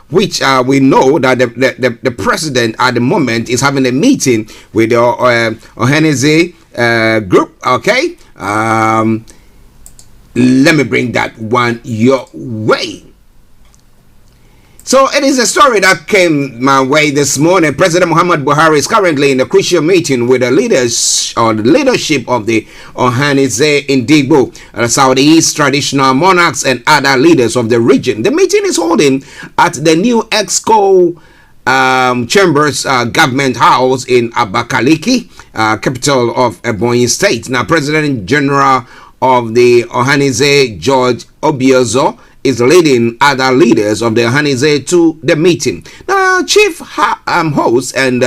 which we know that the president at the moment is having a meeting with the Ohaneze group. Okay, let me bring that one your way. So it is a story that came my way this morning. President Muhammad Buhari is currently in a crucial meeting with the leaders or the leadership of the Ohaneze Indigbo, Southeast traditional monarchs and other leaders of the region. The meeting is holding at the new Exco Chambers Government House in Abakaliki, capital of Ebonyi State. Now, President General of the Ohaneze, George Obiozo, is leading other leaders of the Ohaneze to the meeting. Now, Chief Host and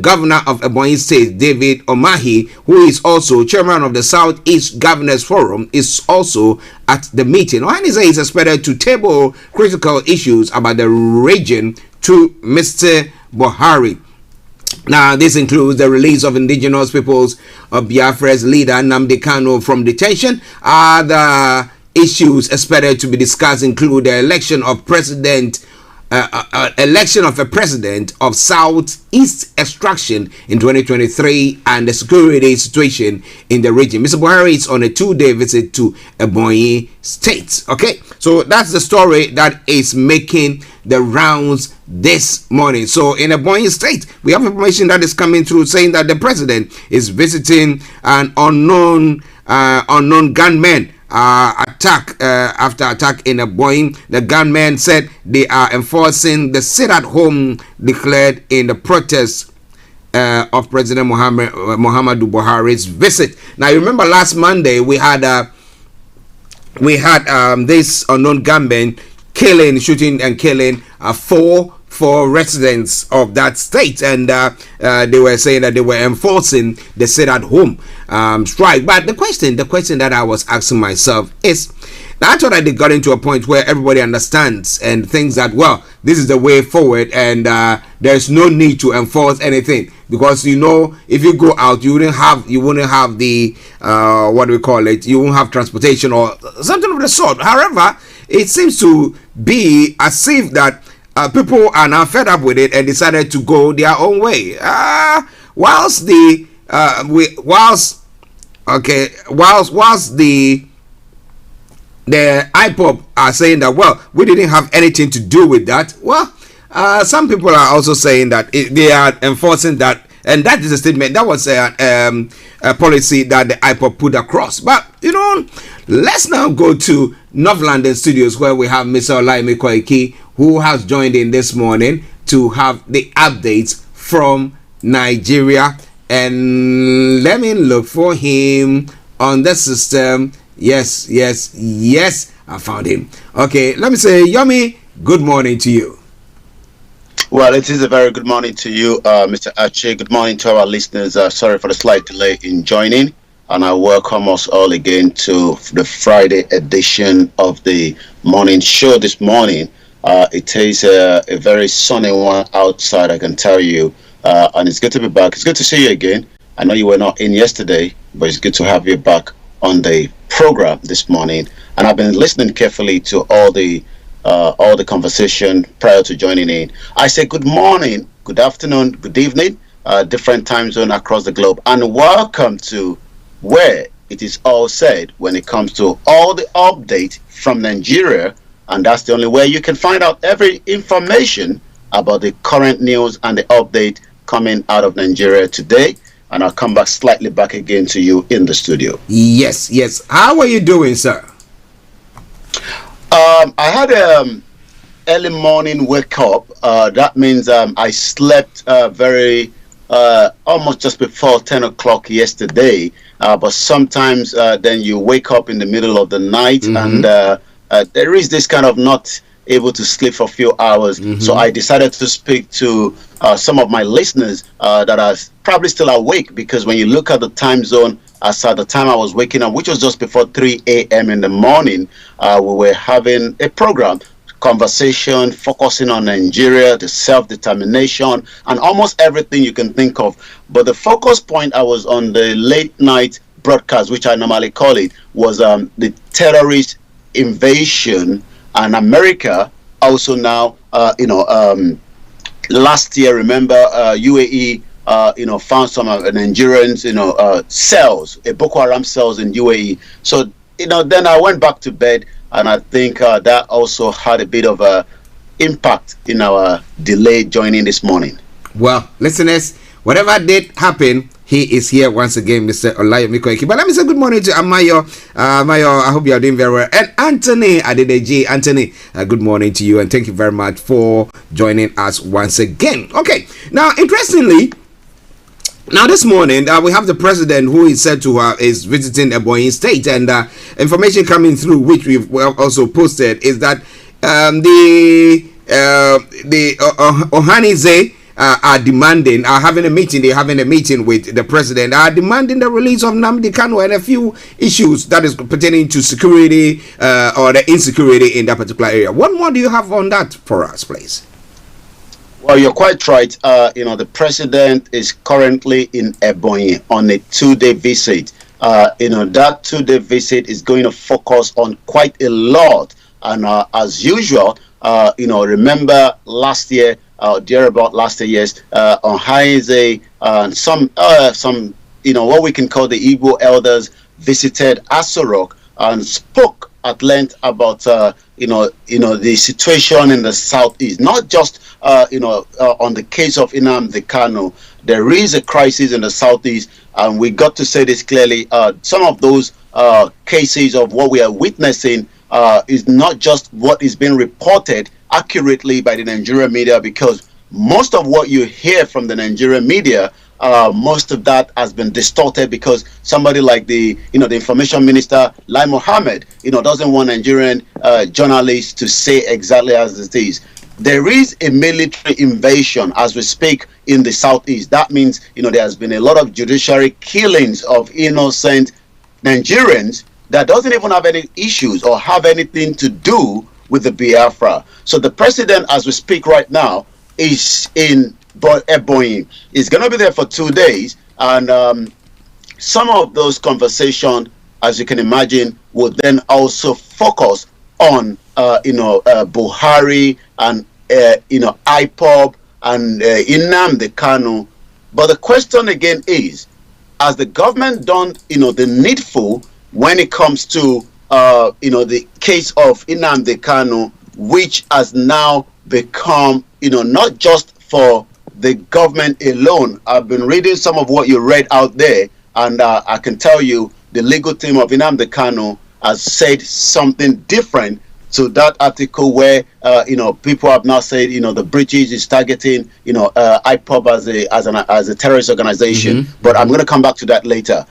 Governor of Ebonyi State, David Omahi, who is also Chairman of the Southeast Governors Forum, is also at the meeting. Ohaneze is expected to table critical issues about the region to Mr. Buhari. Now, this includes the release of indigenous peoples of Biafra's leader, Nnamdi Kanu, from detention. Other issues expected to be discussed include the election of President election of a president of Southeast extraction in 2023 and the security situation in the region. Mr. Buhari is on a 2-day visit to Ebonyi State. Okay, so that's the story that is making the rounds this morning. So in Ebonyi State, we have information that is coming through saying that the president is visiting an unknown gunman. After attack in Ebonyi. The gunmen said they are enforcing the sit-at-home declared in the protest of President Muhammadu Buhari's visit. Now, you remember last Monday we had this unknown gunman shooting and killing four residents of that state, and they were saying that they were enforcing the sit-at-home strike. But the question that I was asking myself is, now I thought that they got into a point where everybody understands and thinks that, well, this is the way forward, and there's no need to enforce anything, because if you go out, you wouldn't have the what do we call it? You won't have transportation or something of the sort. However, it seems to be as if that people are now fed up with it and decided to go their own way. Whilst the IPOB are saying that, well, we didn't have anything to do with that. Well, some people are also saying that they are enforcing that, and that is a statement. That was a policy that the IPOB put across. But let's now go to North London Studios, where we have Mr. Olayomi, who has joined in this morning to have the updates from Nigeria. And let me look for him on the system. Yes, I found him. Okay, let me say, Yomi, good morning to you. Well, it is a very good morning to you, Mr. Archie. Good morning to our listeners. Sorry for the slight delay in joining. And I welcome us all again to the Friday edition of the morning show this morning. It is a very sunny one outside, I can tell you. And it's good to be back. It's good to see you again. I know you were not in yesterday, but it's good to have you back on the program this morning. And I've been listening carefully to all the conversation prior to joining in. I say good morning, good afternoon, good evening, different time zone across the globe, and welcome to where it is all said when it comes to all the update from Nigeria. And that's the only way you can find out every information about the current news and the update coming out of Nigeria today. And I'll come slightly back again to you in the studio. Yes. How are you doing, sir? I had early morning wake up. That means I slept very almost just before 10 o'clock yesterday. But sometimes then you wake up in the middle of the night, and there is this kind of not able to sleep for a few hours. So I decided to speak to some of my listeners that are probably still awake, because when you look at the time zone, as at the time I was waking up, which was just before 3 a.m. in the morning, we were having a program, conversation focusing on Nigeria, the self-determination, and almost everything you can think of. But the focus point I was on the late night broadcast, which I normally call it, was the terrorist invasion. And America also now, last year, remember, UAE, found some Nigerians, cells, Boko Haram cells in UAE. So, then I went back to bed, and I think that also had a bit of a impact in our delay joining this morning. Well, listeners, whatever did happen, he is here once again, Mr. Olayomi. But let me say good morning to Amayo. Amayo, I hope you are doing very well. And Anthony Adedeji. Anthony, good morning to you, and thank you very much for joining us once again. Okay, now interestingly, now this morning we have the president who is said to is visiting Ebonyi State, and information coming through, which we've also posted, is that the Ohanize are having a meeting with the president, are demanding the release of Nnamdi Kanu and a few issues that is pertaining to security or the insecurity in that particular area. What more do you have on that for us, please? Well, you're quite right. The president is currently in Ebonyi on a 2-day visit. That 2-day visit is going to focus on quite a lot And as usual, remember last year, thereabout last year, yes, on Haize, some what we can call the Igbo elders visited Aso Rock and spoke at length about the situation in the southeast, not just on the case of Nnamdi Kanu. There is a crisis in the southeast, and we got to say this clearly. Some of those cases of what we are witnessing is not just what is being reported accurately by the Nigerian media, because most of what you hear from the Nigerian media, most of that has been distorted, because somebody like the information minister, Lai Mohammed, doesn't want Nigerian journalists to say exactly as it is. There is a military invasion as we speak in the southeast. That means, there has been a lot of judiciary killings of innocent Nigerians that doesn't even have any issues or have anything to do with the Biafra. So the president, as we speak right now, is in Ebonyi. He's going to be there for 2 days, and some of those conversations, as you can imagine, will then also focus on Buhari and IPOB and Nnamdi Kanu. But the question again is, has the government done the needful when it comes to the case of Nnamdi Kanu, which has now become not just for the government alone? I've been reading some of what you read out there, and I can tell you the legal team of Nnamdi Kanu has said something different to that article, where people have now said the British is targeting IPOB as a terrorist organization. Mm-hmm. But I'm going to come back to that later.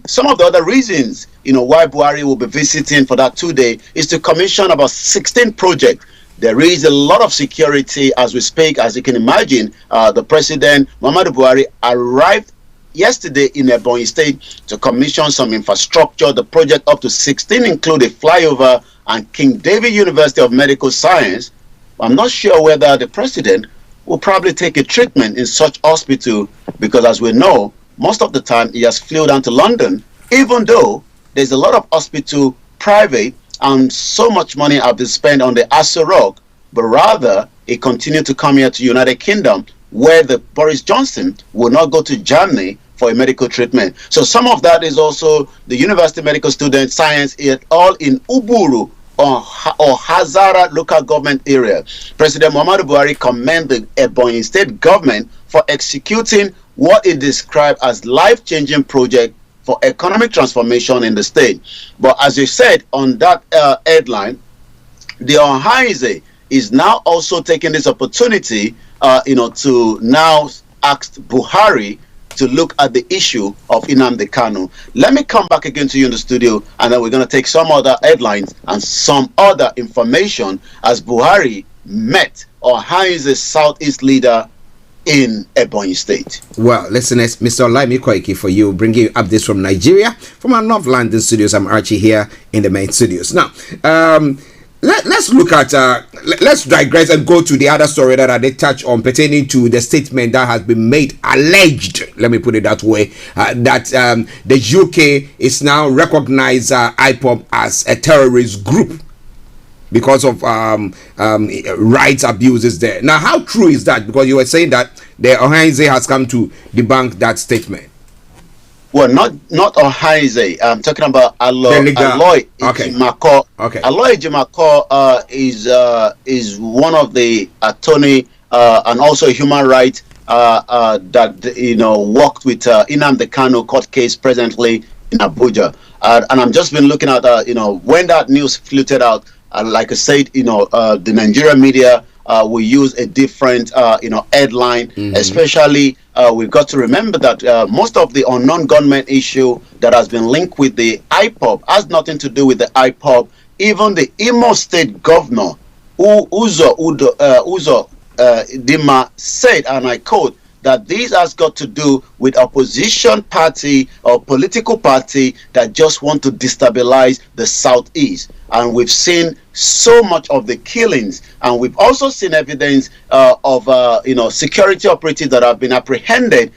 Some of the other reasons why Buhari will be visiting for that 2 day is to commission about 16 projects. There is a lot of security as we speak. As you can imagine, the president, Muhammadu Buhari, arrived yesterday in Ebonyi State to commission some infrastructure. The project up to 16 include a flyover and King David University of Medical Science. I'm not sure whether the president will probably take a treatment in such hospital, because as we know, most of the time he has flew down to London, even though there's a lot of hospital private and so much money have been spent on the Aso Rock, but rather he continued to come here to United Kingdom, where the Boris Johnson will not go to Germany for a medical treatment. So some of that is also the University Medical Student Science, all in Uburu or Hazara local government area. President Muhammadu Buhari commended the Ebonyi State government for executing what it described as life-changing project for economic transformation in the state. But as you said on that headline, the Ohaize is now also taking this opportunity, to now ask Buhari to look at the issue of Nnamdi Kanu. Let me come back again to you in the studio, and then we're going to take some other headlines and some other information as Buhari met Ohaize's Southeast leader in Ebonyi State. Well, listeners, Mr. Olayomi Koiki for you, bringing you updates from Nigeria. From our North London studios, I'm Archie here in the main studios. Now, let's look at, let's digress and go to the other story that I did touch on pertaining to the statement that has been made, alleged, let me put it that way, that the UK is now recognized IPOB as a terrorist group because of rights abuses there. Now, how true is that? Because you were saying that the Ohaize has come to debunk that statement. Well, not Ohaize. I'm talking about Aloy Ejimako. Okay. Aloy Ejimako is one of the attorney and also human rights that worked with Nnamdi Kanu court case presently in Abuja. And I'm just been looking at when that news floated out. Like I said, the Nigerian media will use a different, headline. Mm-hmm. Especially, we've got to remember that most of the unknown gunmen issue that has been linked with the IPOB has nothing to do with the IPOB. Even the Imo State governor, Uzo Dima, said, and I quote, that this has got to do with opposition party or political party that just want to destabilize the Southeast. and we've seen so much of the killings, and we've also seen evidence of security operatives that have been apprehended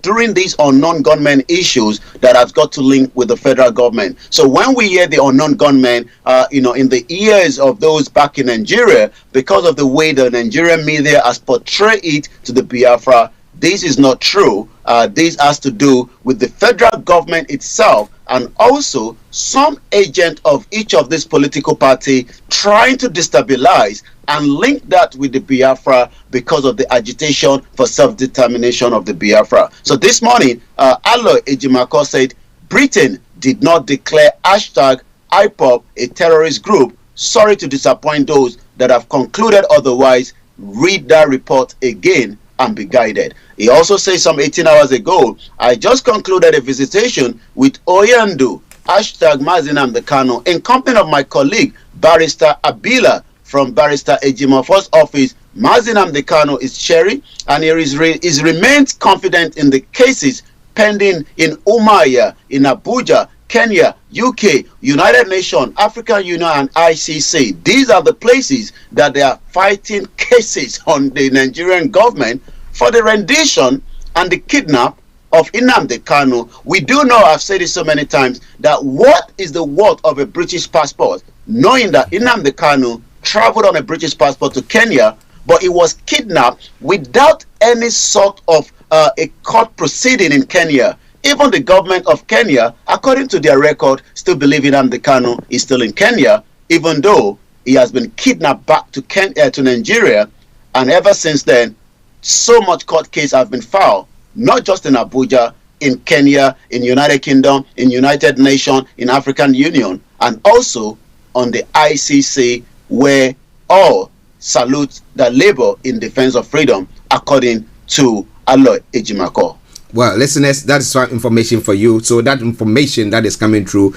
during these unknown gunmen issues that have got to link with the federal government. So when we hear the unknown gunmen, in the ears of those back in Nigeria, because of the way the Nigerian media has portrayed it to the Biafra, this is not true. This has to do with the federal government itself, and also some agent of each of these political party trying to destabilize and link that with the Biafra because of the agitation for self-determination of the Biafra. So this morning, Aloy Ejimako said Britain did not declare #IPOB a terrorist group. Sorry to disappoint those that have concluded otherwise. Read that report again and be guided. He also says some 18 hours ago, I just concluded a visitation with Oyandu, #Mazinam Kano, in company of my colleague, Barrister Abila from Barrister Ejimofo's office. Mazinam Kano is Cherry, and he remains confident in the cases pending in Umaya, in Abuja, Kenya, UK, United Nations, African Union, and ICC. These are the places that they are fighting cases on the Nigerian government for the rendition and the kidnap of Nnamdi Kanu. We do know, I've said it so many times, that what is the worth of a British passport, knowing that Nnamdi Kanu traveled on a British passport to Kenya, but he was kidnapped without any sort of a court proceeding in Kenya. Even the government of Kenya, according to their record, still believe Nnamdi Kanu is still in Kenya, even though he has been kidnapped back to Nigeria. And ever since then, so much court case have been filed, not just in Abuja, in Kenya, in United Kingdom, in United Nations, in African Union, and also on the ICC, where all salute the labor in defense of freedom, according to Aloy Ejimako. Well, listeners, that is some information for you. So that information that is coming through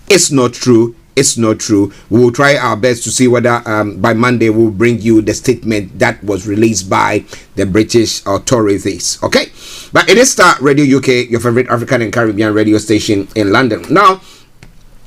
is not true. It's not true. We will try our best to see whether by Monday we'll bring you the statement that was released by the British authorities. Okay? But it is Starr Radio UK, your favorite African and Caribbean radio station in London. Now,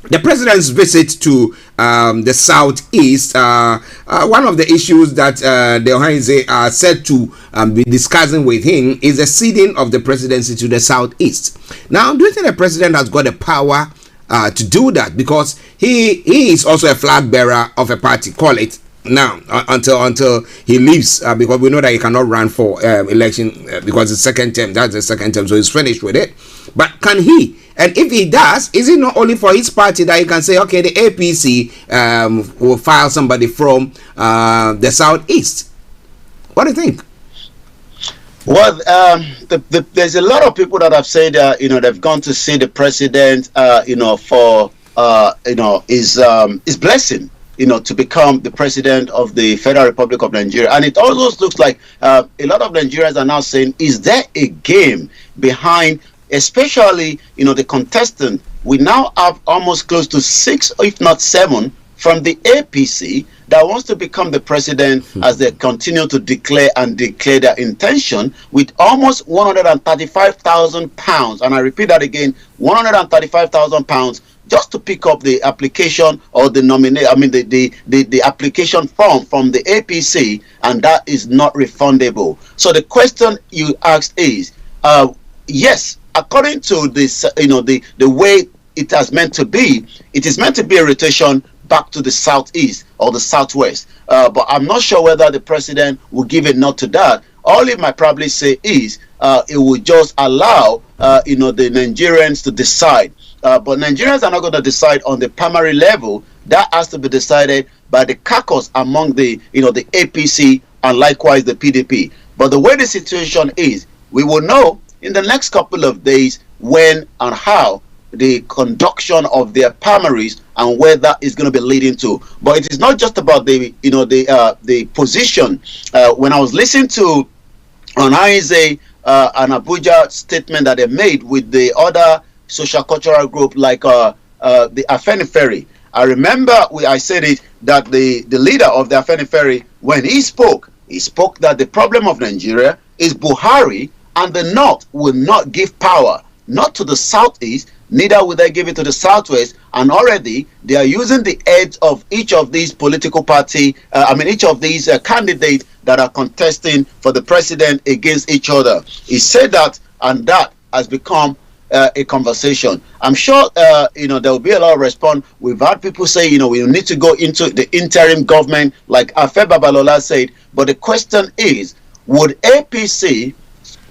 the president's visit to the southeast, one of the issues that the Ohanze are said to be discussing with him is the ceding of the presidency to the southeast. Now, do you think the president has got the power to do that? Because he is also a flag bearer of a party, call it now, until he leaves, because we know that he cannot run for election because it's second term. That's the second term, so he's finished with it. But can he? And if he does, is it not only for his party that he can say, okay, the APC will file somebody from the southeast? What do you think? Well, there's a lot of people that have said, they've gone to see the president, for, his blessing, to become the president of the Federal Republic of Nigeria. And it almost looks like a lot of Nigerians are now saying, is there a game behind, especially, the contestant? We now have almost close to 6, if not 7, from the APC that wants to become the president as they continue to declare their intention with almost £135,000. And I repeat that again, £135,000 just to pick up the application or the the application form from the APC, and that is not refundable. So the question you asked is, yes, according to this, the way it has meant to be, it is meant to be a rotation back to the southeast or the southwest. But I'm not sure whether the president will give a nod to that. All he might probably say is it will just allow the Nigerians to decide. But Nigerians are not going to decide on the primary level. That has to be decided by the caucus among the the APC and likewise the PDP. But the way the situation is, we will know in the next couple of days when and how the conduction of their primaries and where that is going to be leading to. But it is not just about the the position. When I was listening to Ohanze an Abuja statement that they made with the other social cultural group like the Afenifere, I remember I said it that the leader of the Afenifere, when he spoke that the problem of Nigeria is Buhari, and the North will not give power not to the southeast neither will they give it to the Southwest. And already they are using the heads of each of these political party, each of these candidates that are contesting for the president against each other. He said that, and that has become a conversation. I'm sure, there will be a lot of response. We've had people say, we need to go into the interim government, like Afe Babalola said. But the question is, would APC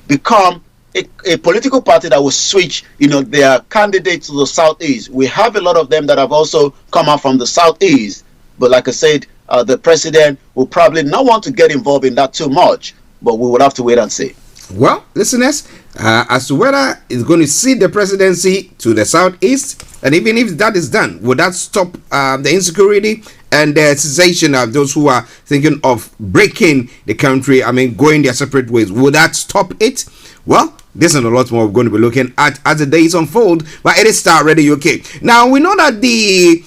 become a political party that will switch, their candidates to the Southeast? We have a lot of them that have also come out from the Southeast. But like I said, the president will probably not want to get involved in that too much. But we will have to wait and see. Well, listeners, as to whether it's going to cede the presidency to the Southeast, and even if that is done, would that stop the insecurity and the cessation of those who are thinking of breaking the country, going their separate ways? Would that stop it? Well, this and a lot more we're going to be looking at as the days unfold. But it is Starr Radio UK. Now, we know that the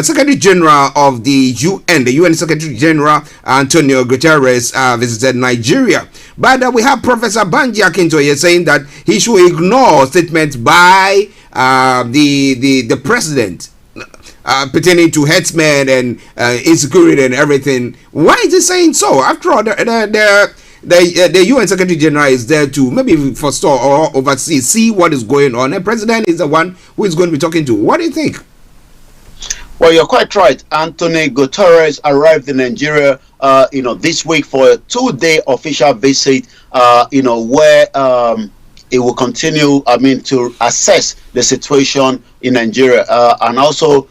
Secretary General of the UN Secretary General Antonio Guterres visited Nigeria. But we have Professor Banji Akintoye saying that he should ignore statements by the president pertaining to herdsmen and insecurity and everything. Why is he saying so? After all, the UN Secretary General is there to maybe forestall or oversee, see what is going on. The president is the one who is going to be talking to. What do you think? Well, you're quite right. Antonio Guterres arrived in Nigeria, this week for a 2-day official visit, where it will continue, to assess the situation in Nigeria, and also,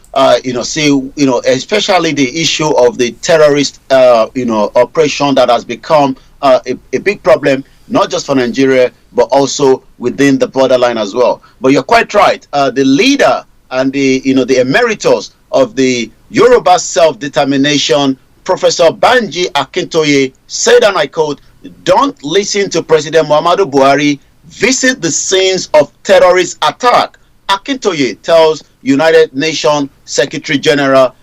see, especially the issue of the terrorist, operation that has become a big problem, not just for Nigeria, but also within the borderline as well. But you're quite right. The leader and the emeritus of the Yoruba self-determination, Professor Banji Akintoye, said, and I quote, "Don't listen to President Muhammadu Buhari. Visit the scenes of terrorist attack." Akintoye tells United Nations Secretary General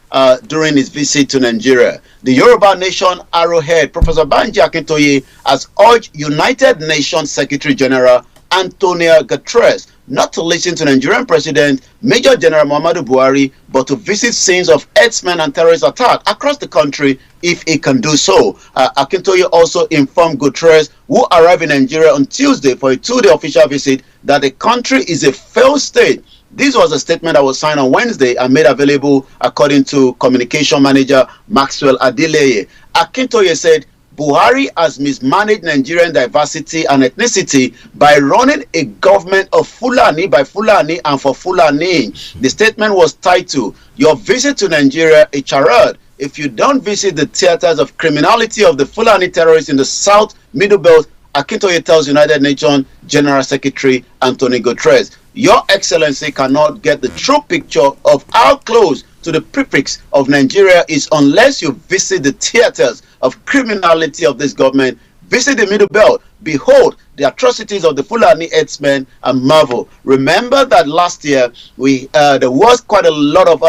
during his visit to Nigeria. The Yoruba Nation arrowhead, Professor Banji Akintoye, has urged United Nations Secretary General Antonio Guterres not to listen to Nigerian President Major General Muhammadu Buhari, but to visit scenes of herdsmen and terrorist attack across the country if he can do so. Akintoye also informed Guterres, who arrived in Nigeria on Tuesday for a 2-day official visit, that the country is a failed state. This was a statement that was signed on Wednesday and made available according to communication manager Maxwell Adeleye. Akintoye said, Buhari has mismanaged Nigerian diversity and ethnicity by running a government of Fulani by Fulani and for Fulani. The statement was titled, "Your visit to Nigeria, a charade. If you don't visit the theaters of criminality of the Fulani terrorists in the South Middle Belt," Akintoye tells United Nations General Secretary Antonio Guterres. Your Excellency cannot get the true picture of how close to the prefix of Nigeria is unless you visit the theaters of criminality of this government. Visit the Middle Belt. Behold the atrocities of the Fulani herdsmen and marvel. Remember that last year there was quite a lot of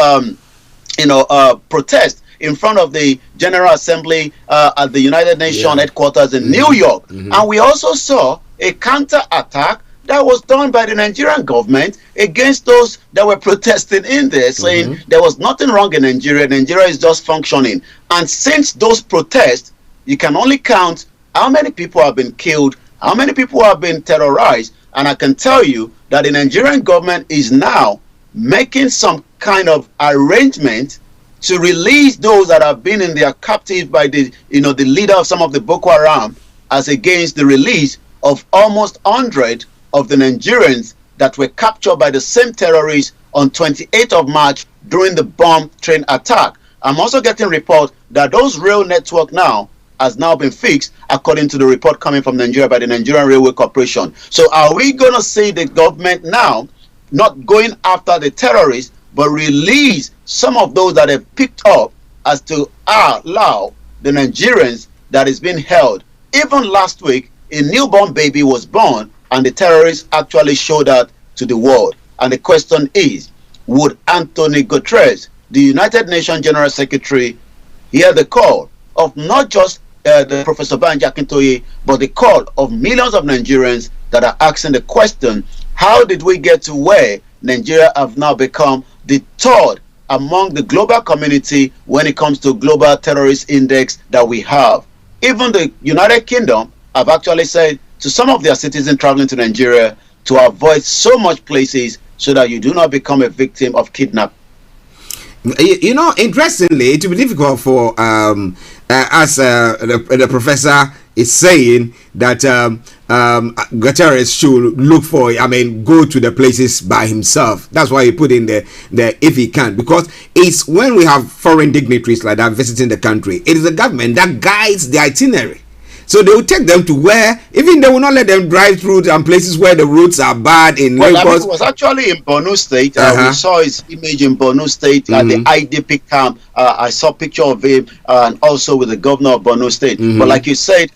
protest in front of the General Assembly at the United Nations headquarters in New York. And we also saw a counter-attack that was done by the Nigerian government against those that were protesting in there, saying there was nothing wrong in Nigeria. Nigeria is just functioning. And since those protests, you can only count how many people have been killed, how many people have been terrorized. And I can tell you that the Nigerian government is now making some kind of arrangement to release those that have been in their captive by the leader of some of the Boko Haram, as against the release of almost 100 of the Nigerians that were captured by the same terrorists on 28th of March during the bomb train attack. I'm also getting reports that those rail network now has now been fixed, according to the report coming from Nigeria by the Nigerian Railway Corporation. So are we going to see the government now not going after the terrorists, but release some of those that have picked up as to allow the Nigerians that is being held? Even last week, a newborn baby was born, and the terrorists actually showed that to the world. And the question is, would Antonio Guterres, the United Nations General Secretary, hear the call of not just the Professor Banji Akintoye, but the call of millions of Nigerians that are asking the question, how did we get to where Nigeria have now become the third among the global community when it comes to global terrorist index that we have. Even the United Kingdom have actually said to some of their citizens traveling to Nigeria to avoid so much places so that you do not become a victim of kidnapping. Interestingly, it will be difficult for as the professor is saying that Guterres should look for, go to the places by himself. That's why he put in the if he can, because it's when we have foreign dignitaries like that visiting the country, it is the government that guides the itinerary. So they will take them to where, even they will not let them drive through and places where the roads are bad in Lagos. It was actually in Borno State. We saw his image in Borno State at the IDP camp. I saw a picture of him and also with the governor of Borno State. But like you said,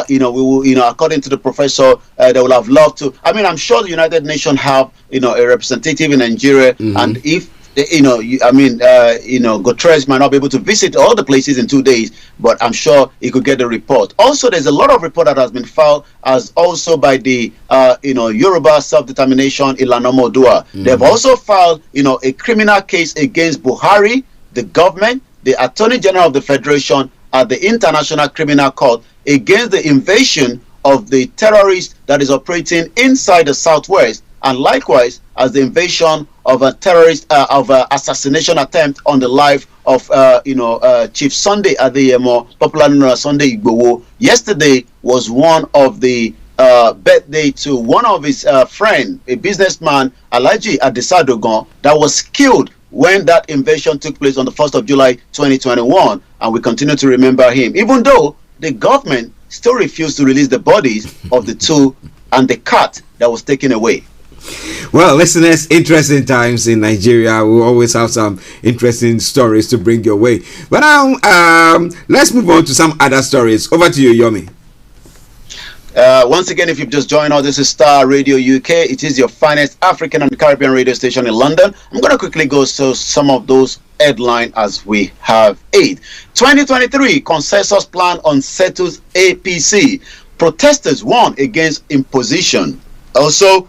we will, according to the professor, they will have loved to. I'm sure the United Nations have, a representative in Nigeria, and if Guterres might not be able to visit all the places in 2 days, but I'm sure he could get the report. Also, there's a lot of report that has been filed as also by the, Yoruba Self-Determination Ilana Modua. They've also filed, a criminal case against Buhari, the government, the Attorney General of the Federation, at the International Criminal Court against the invasion of the terrorist that is operating inside the Southwest, and likewise as the invasion of a terrorist assassination attempt on the life of Chief Sunday Adeyemo, popularly known as Sunday Igboho. Yesterday was one of the birthday to one of his friend, a businessman, Alhaji Adesadogan, that was killed when that invasion took place on the 1st of July 2021, and we continue to remember him, even though the government still refused to release the bodies of the two and the cat that was taken away. Well, listeners, interesting times in Nigeria. We always have some interesting stories to bring your way. But now, let's move on to some other stories. Over to you, Yomi. Once again, if you've just joined us, this is Starr Radio UK. It is your finest African and Caribbean radio station in London. I'm going to quickly go to some of those headlines as we have 8. 2023 consensus plan on settles APC. Protesters warn against imposition. Also,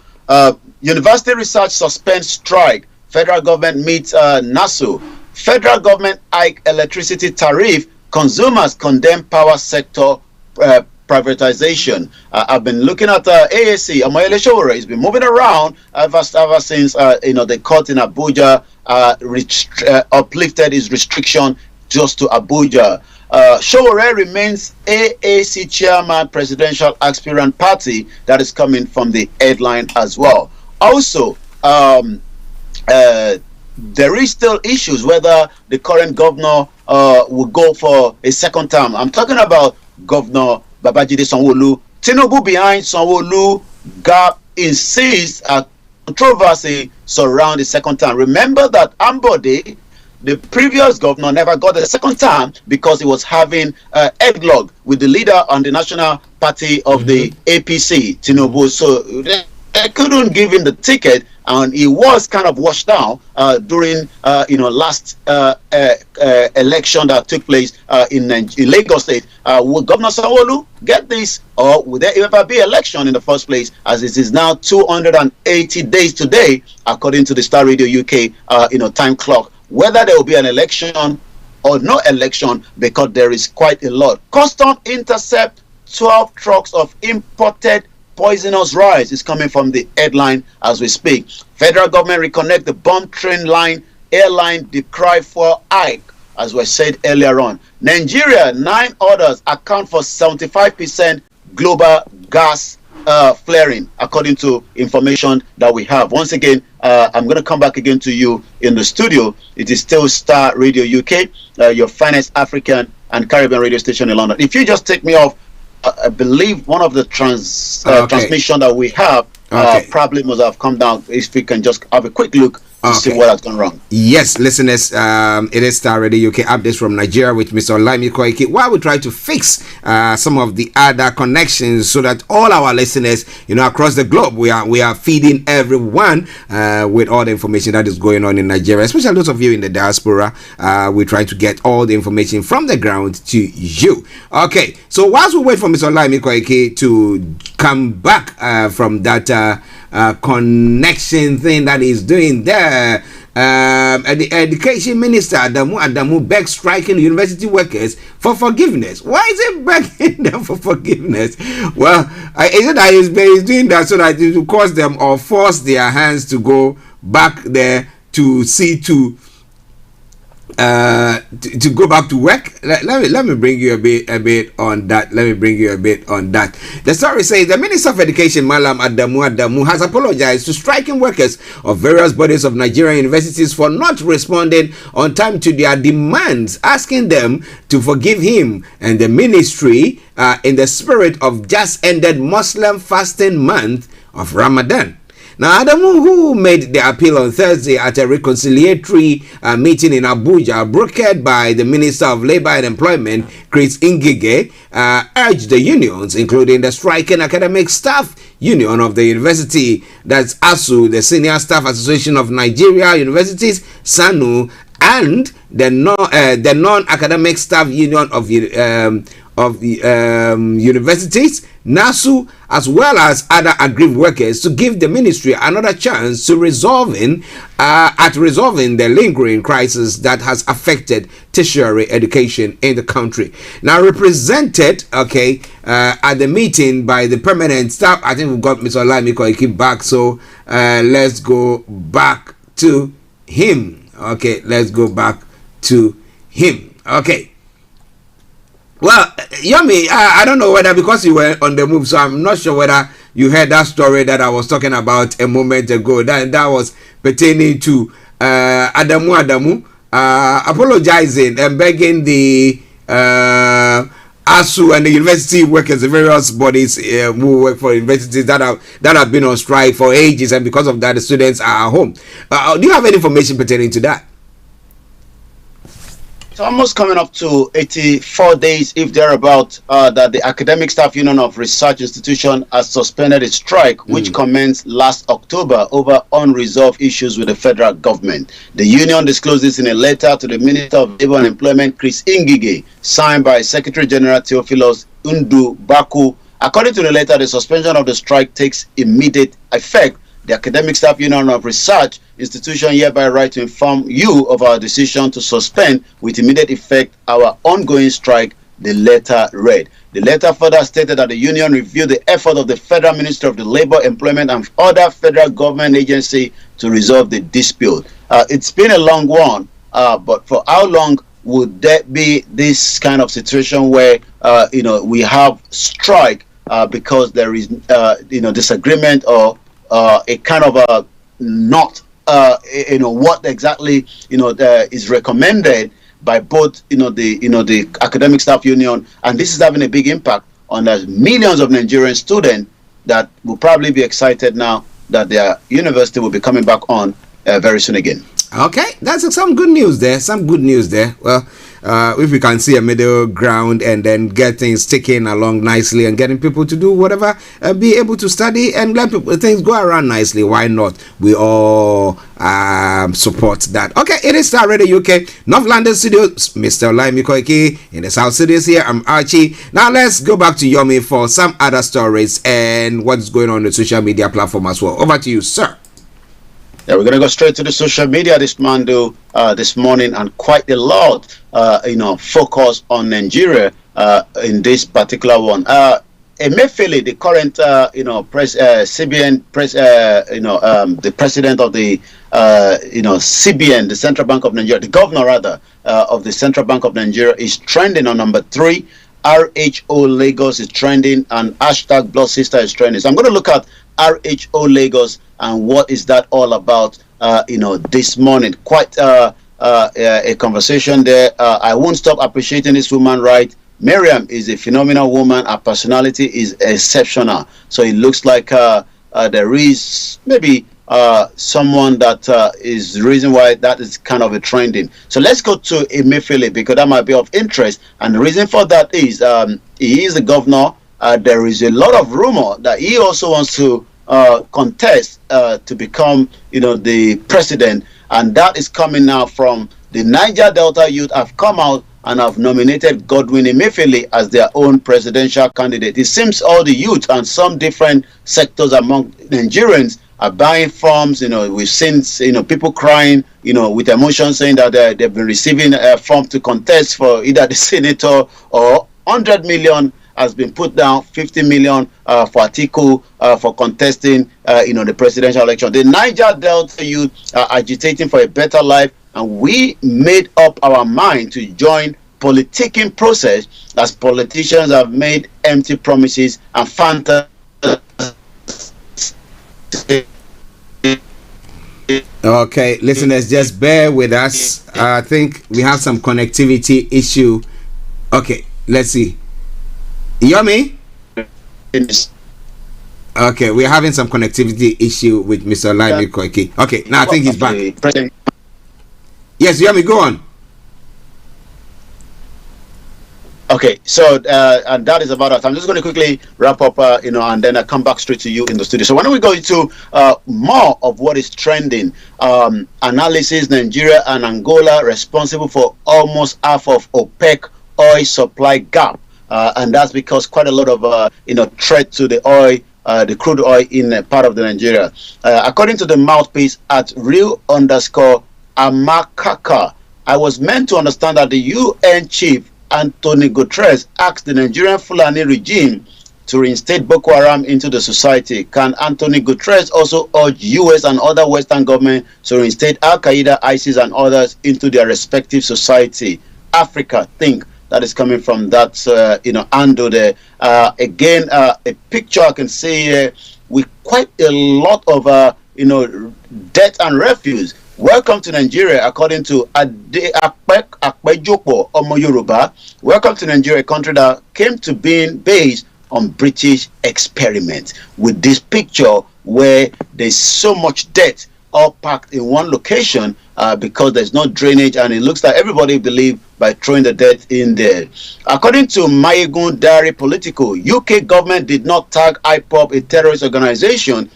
University research suspends strike. Federal government meets NASU. Federal government hike electricity tariff. Consumers condemn power sector privatization. I've been looking at AAC. Amoyele Sowore has been moving around ever since the court in Abuja uplifted his restriction just to Abuja. Sowore remains AAC chairman, presidential aspirant party. That is coming from the headline as well. Also, there is still issues whether the current governor will go for a second term. I'm talking about Governor Babajide Sanwo-Olu. Tinubu behind Sanwo-Olu gap insists a controversy surround the second term. Remember that Ambode, the previous governor, never got a second term because he was having headlock with the leader on the national party of the APC, Tinubu. So they couldn't give him the ticket, and he was kind of washed down during last election that took place in Lagos State. Will Governor Sanwo-Olu get this, or will there ever be election in the first place, as it is now 280 days today, according to the Starr Radio UK time clock? Whether there will be an election or no election, because there is quite a lot. Custom intercept 12 trucks of imported poisonous rice is coming from the headline as we speak. Federal government reconnect the bomb train line, airline decry for hike, as we said earlier on. Nigeria, 9 others account for 75% global gas flaring, according to information that we have. Once again, I'm going to come back again to you in the studio. It is still Starr Radio UK, your finest African and Caribbean radio station in London. If you just take me off, I believe one of the transmission that we have probably must have come down. If we can just have a quick look to see what has gone wrong. Yes, listeners, it is Starr Radio UK updates from Nigeria with Mr. Olayomi Koiki, while we try to fix some of the other connections so that all our listeners, across the globe, we are feeding everyone with all the information that is going on in Nigeria, especially those of you in the diaspora. We try to get all the information from the ground to you. Okay, so whilst we wait for Mr. Olayomi Koiki to come back from that connection thing that he's doing there. The Education Minister Adamu begs striking university workers for forgiveness. Why is he begging them for forgiveness? Well, is it that he's doing that so that it will cause them or force their hands to go back there to see to go back to work? Let me bring you a bit on that. The story says the Minister of Education, Malam Adamu, has apologized to striking workers of various bodies of Nigerian universities for not responding on time to their demands, asking them to forgive him and the ministry in the spirit of just ended Muslim fasting month of Ramadan. Now, Adamu, who made the appeal on Thursday at a reconciliatory meeting in Abuja, brokered by the Minister of Labour and Employment, Chris Ngige, urged the unions, including the striking academic staff union of the university, that's ASU, the Senior Staff Association of Nigeria Universities, SANU, and the non-academic staff union of universities, NASU, as well as other aggrieved workers, to give the ministry another chance to resolving the lingering crisis that has affected tertiary education in the country. Now, represented at the meeting by the permanent staff, I think we've got Mr. Olayomi back, so let's go back to him. Well, Yomi, I don't know whether, because you were on the move, so I'm not sure whether you heard that story that I was talking about a moment ago. That was pertaining to Adamu apologizing and begging the ASU and the university workers, the various bodies who work for universities that have been on strike for ages, and because of that, the students are at home. Do you have any information pertaining to that? It's almost coming up to 84 days, if thereabout, that the Academic Staff Union of Research Institution has suspended its strike, which commenced last October over unresolved issues with the federal government. The union disclosed this in a letter to the Minister of Labour and Employment, Chris Ngige, signed by Secretary General Theophilus Undu Baku. According to the letter, the suspension of the strike takes immediate effect. The Academic Staff Union of Research Institution hereby write to inform you of our decision to suspend with immediate effect our ongoing strike, the letter read. The letter further stated that the union reviewed the effort of the Federal Ministry of the Labour, Employment and other federal government agency to resolve the dispute. It's been a long one, but for how long would there be this kind of situation where we have strike because there is disagreement or a kind of a not what exactly is recommended by both the Academic Staff Union, and this is having a big impact on the millions of Nigerian students that will probably be excited now that their university will be coming back on very soon again. Okay, that's some good news there. Well, if we can see a middle ground and then get things ticking along nicely and getting people to do whatever, be able to study and let things go around nicely, why not? We all support that. Okay, it is Starr Radio UK, North London Studios. Mr. Olayomi in the South Studios here. I'm Archie. Now let's go back to Yomi for some other stories and what's going on the social media platform as well. Over to you, sir. Yeah, we're going to go straight to the social media this morning, and quite a lot, focus on Nigeria in this particular one. Emefiele, the current, CBN, the president of the, CBN, the Central Bank of Nigeria, the governor rather of the Central Bank of Nigeria, is trending on number 3. RHO Lagos is trending, and hashtag Blood Sister is trending. So I'm going to look at RHO Lagos and what is that all about, this morning. Quite a conversation there. I won't stop appreciating this woman, right? Miriam is a phenomenal woman. Her personality is exceptional. So it looks like there is maybe someone that is the reason why that is kind of a trending. So let's go to Emefiele because that might be of interest. And the reason for that is he is the governor. There is a lot of rumor that he also wants to contest to become, the president, and that is coming now from the Niger Delta youth have come out and have nominated Godwin Emefiele as their own presidential candidate. It seems all the youth and some different sectors among Nigerians are buying forms. We've seen, people crying, with emotion, saying that they've been receiving a form to contest for either the senator, or 100 million has been put down, 50 million for Atiku for contesting, the presidential election. The Niger Delta youth are agitating for a better life, and we made up our mind to join politicking process as politicians have made empty promises and fantasies. Okay, listeners, just bear with us. I think we have some connectivity issue. Okay, let's see. You hear me? Okay, we're having some connectivity issue with Mr. Olayomi Koiki. Okay, now I think he's back. Yes, you hear me? Go on. Okay, so and that is about us. I'm just going to quickly wrap up, and then I come back straight to you in the studio. So why don't we go into more of what is trending? Analysis: Nigeria and Angola responsible for almost half of OPEC oil supply gap, and that's because quite a lot of threat to the oil, the crude oil in part of the Nigeria. According to the mouthpiece at real_Amakaka, I was meant to understand that the UN chief Anthony Guterres asked the Nigerian Fulani regime to reinstate Boko Haram into the society. Can Anthony Guterres also urge US and other Western governments to reinstate Al Qaeda, ISIS, and others into their respective society? Africa, think that is coming from that, Ando there. Again, a picture I can see here with quite a lot of, death and refuse. Welcome to Nigeria, according to Akpejopo Omo Yoruba. Welcome to Nigeria, a country that came to being based on British experiment. With this picture where there's so much debt all packed in one location because there's no drainage, and it looks like everybody believed by throwing the debt in there. According to Mayegun Diary Political, UK government did not tag IPOB a terrorist organization.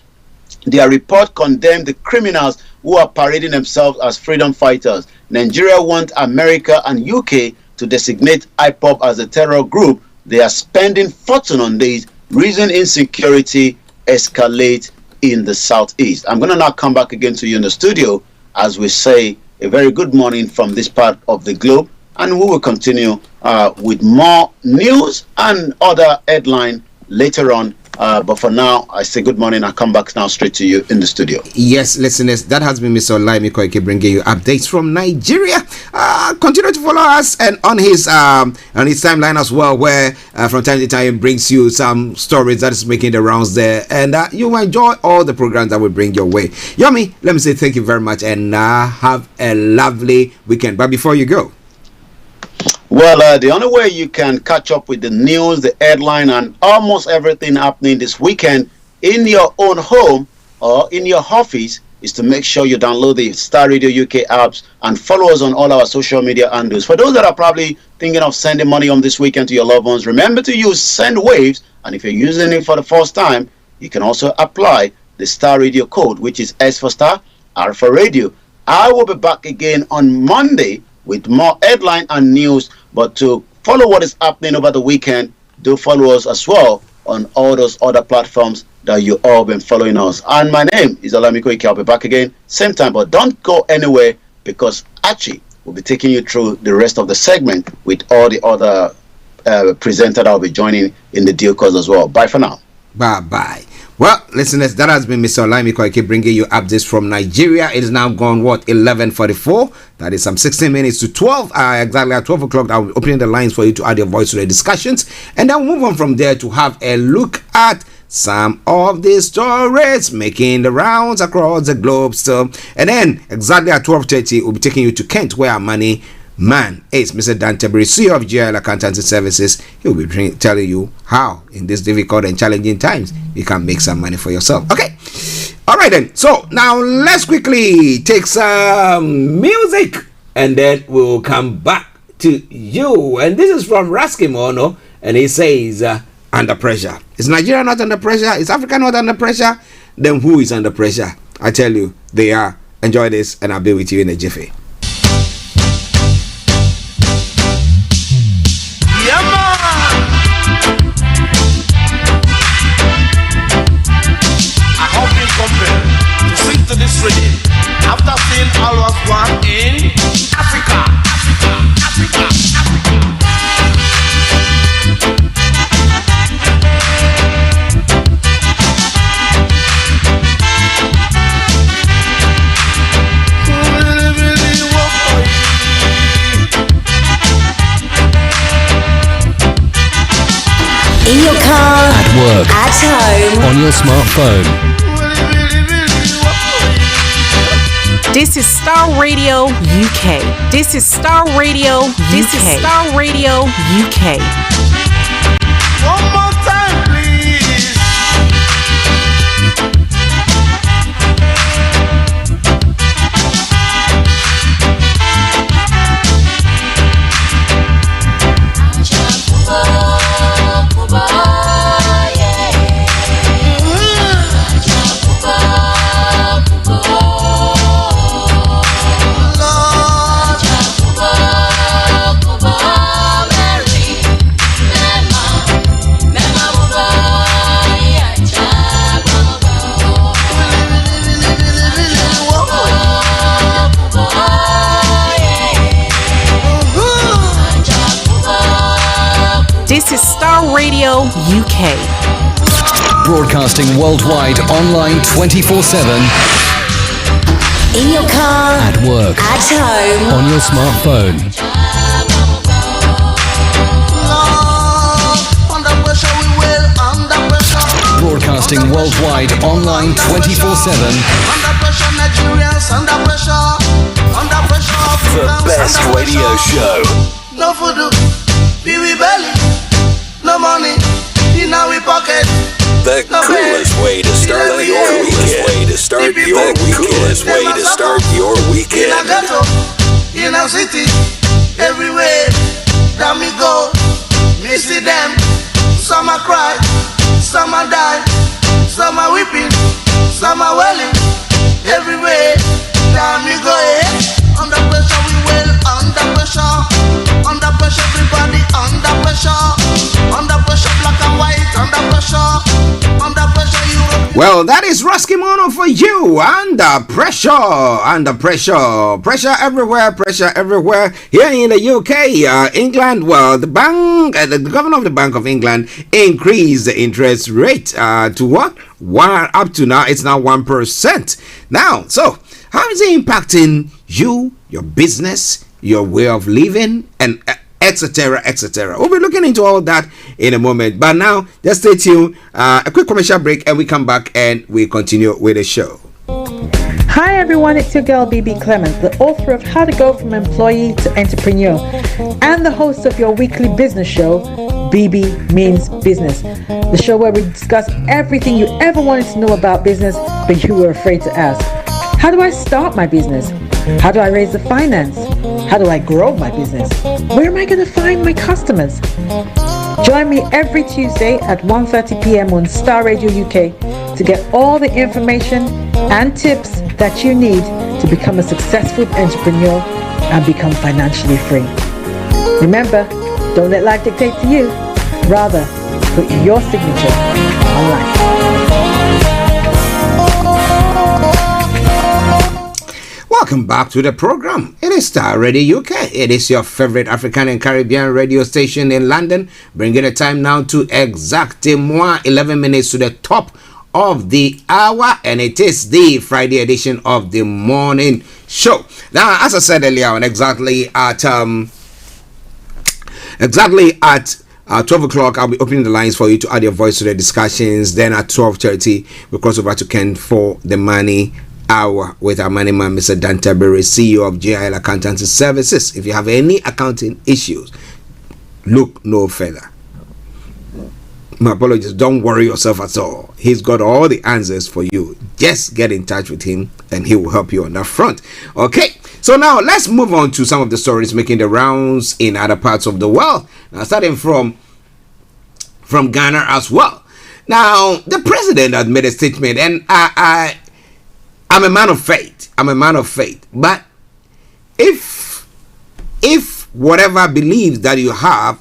Their report condemned the criminals who are parading themselves as freedom fighters. Nigeria wants America and UK to designate IPOB as a terror group. They are spending fortune on this. Reason insecurity escalate in the southeast. I'm going to now come back again to you in the studio as we say a very good morning from this part of the globe, and we will continue with more news and other headline later on. But for now, I say good morning. I come back now straight to you in the studio. Yes, listeners, that has been Mr. Olayomi Koiki bringing you updates from Nigeria. Continue to follow us and on his timeline as well, where from time to time he brings you some stories that is making the rounds there, and you will enjoy all the programs that we bring your way. Yomi, let me say thank you very much, and have a lovely weekend. But before you go, well, the only way you can catch up with the news, the headline, and almost everything happening this weekend in your own home or in your office is to make sure you download the Star Radio UK apps and follow us on all our social media handles. For those that are probably thinking of sending money on this weekend to your loved ones, remember to use Send Waves, and if you're using it for the first time, you can also apply the Star Radio code, which is S for Star, R for Radio. I will be back again on Monday with more headline and news. But to follow what is happening over the weekend, do follow us as well on all those other platforms that you all been following us. And my name is Olayomi Koiki. I'll be back again same time, but don't go anywhere, because Archie will be taking you through the rest of the segment with all the other presenters that will be joining in the deal calls as well. Bye for now. Bye. Well, listeners, that has been Mr. Olayomi Koiki bringing you updates from Nigeria. It is now gone, 11:44? That is some 16 minutes to 12. Exactly at 12 o'clock, I'll be opening the lines for you to add your voice to the discussions. And then we'll move on from there to have a look at some of the stories making the rounds across the globe still. And then, exactly at 12:30, we'll be taking you to Kent, where our money man is Mr. Tabiri, CEO of GIL Accountancy Services. He'll be telling you how in these difficult and challenging times you can make some money for yourself. Okay, all right then. So now let's quickly take some music, and then we'll come back to you. And this is from Raskimono, and he says under pressure. Is Nigeria not under pressure? Is Africa not under pressure? Then who is under pressure? I tell you, they are. Enjoy this, and I'll be with you in a jiffy. In your car. At work. At home. On your smartphone. This is Starr Radio UK. This is Starr Radio UK. This is Starr Radio UK. One more time, please. This is Starr Radio UK. Broadcasting worldwide online 24/7. In your car. At work. At home. On your smartphone. Broadcasting worldwide online 24/7. The best radio show. No food, we belly. No money in our pocket. The coolest way to start your weekend. The coolest way to start your weekend. In a ghetto, in a city, everywhere that me go, me see them. Some are cry, some are die, some are weeping, some are wailing. Everywhere that me go, under pressure we will, under pressure, everybody under pressure, black and white, under pressure, Europe. Well, that is Raskimono for you. Under pressure, pressure everywhere. Here in the UK, England, well, the governor of the Bank of England increased the interest rate to what? Up to now, it's now 1%. Now, so how is it impacting you, your business, your way of living, and etc. We'll be looking into all that in a moment. But now, just stay tuned. A quick commercial break, and we come back and we continue with the show. Hi everyone, it's your girl BB Clement, the author of How to Go From Employee to Entrepreneur, and the host of your weekly business show, BB Means Business. The show where we discuss everything you ever wanted to know about business, but you were afraid to ask. How do I start my business? How do I raise the finance? How do I grow my business? Where am I going to find my customers? Join me every Tuesday at 1:30 p.m. on Starr Radio UK to get all the information and tips that you need to become a successful entrepreneur and become financially free. Remember, don't let life dictate to you. Rather, put your signature on life. Welcome back to the program. It is Starr Radio UK. It is your favorite African and Caribbean radio station in London, bringing the time now to exactly 11 minutes to the top of the hour, and it is the Friday edition of the morning show. Now, as I said earlier on, exactly at 12 o'clock, I'll be opening the lines for you to add your voice to the discussions. Then at 12:30, we'll cross over to Ken for the money hour with our money man, Mr. Dan Tabiri, CEO of GIL Accountancy Services. If you have any accounting issues, look no further. My apologies, don't worry yourself at all. He's got all the answers for you. Just get in touch with him and he will help you on that front. Okay, so now let's move on to some of the stories making the rounds in other parts of the world. Now, starting from Ghana as well. Now, the president had made a statement, and I'm a man of faith. But if whatever beliefs that you have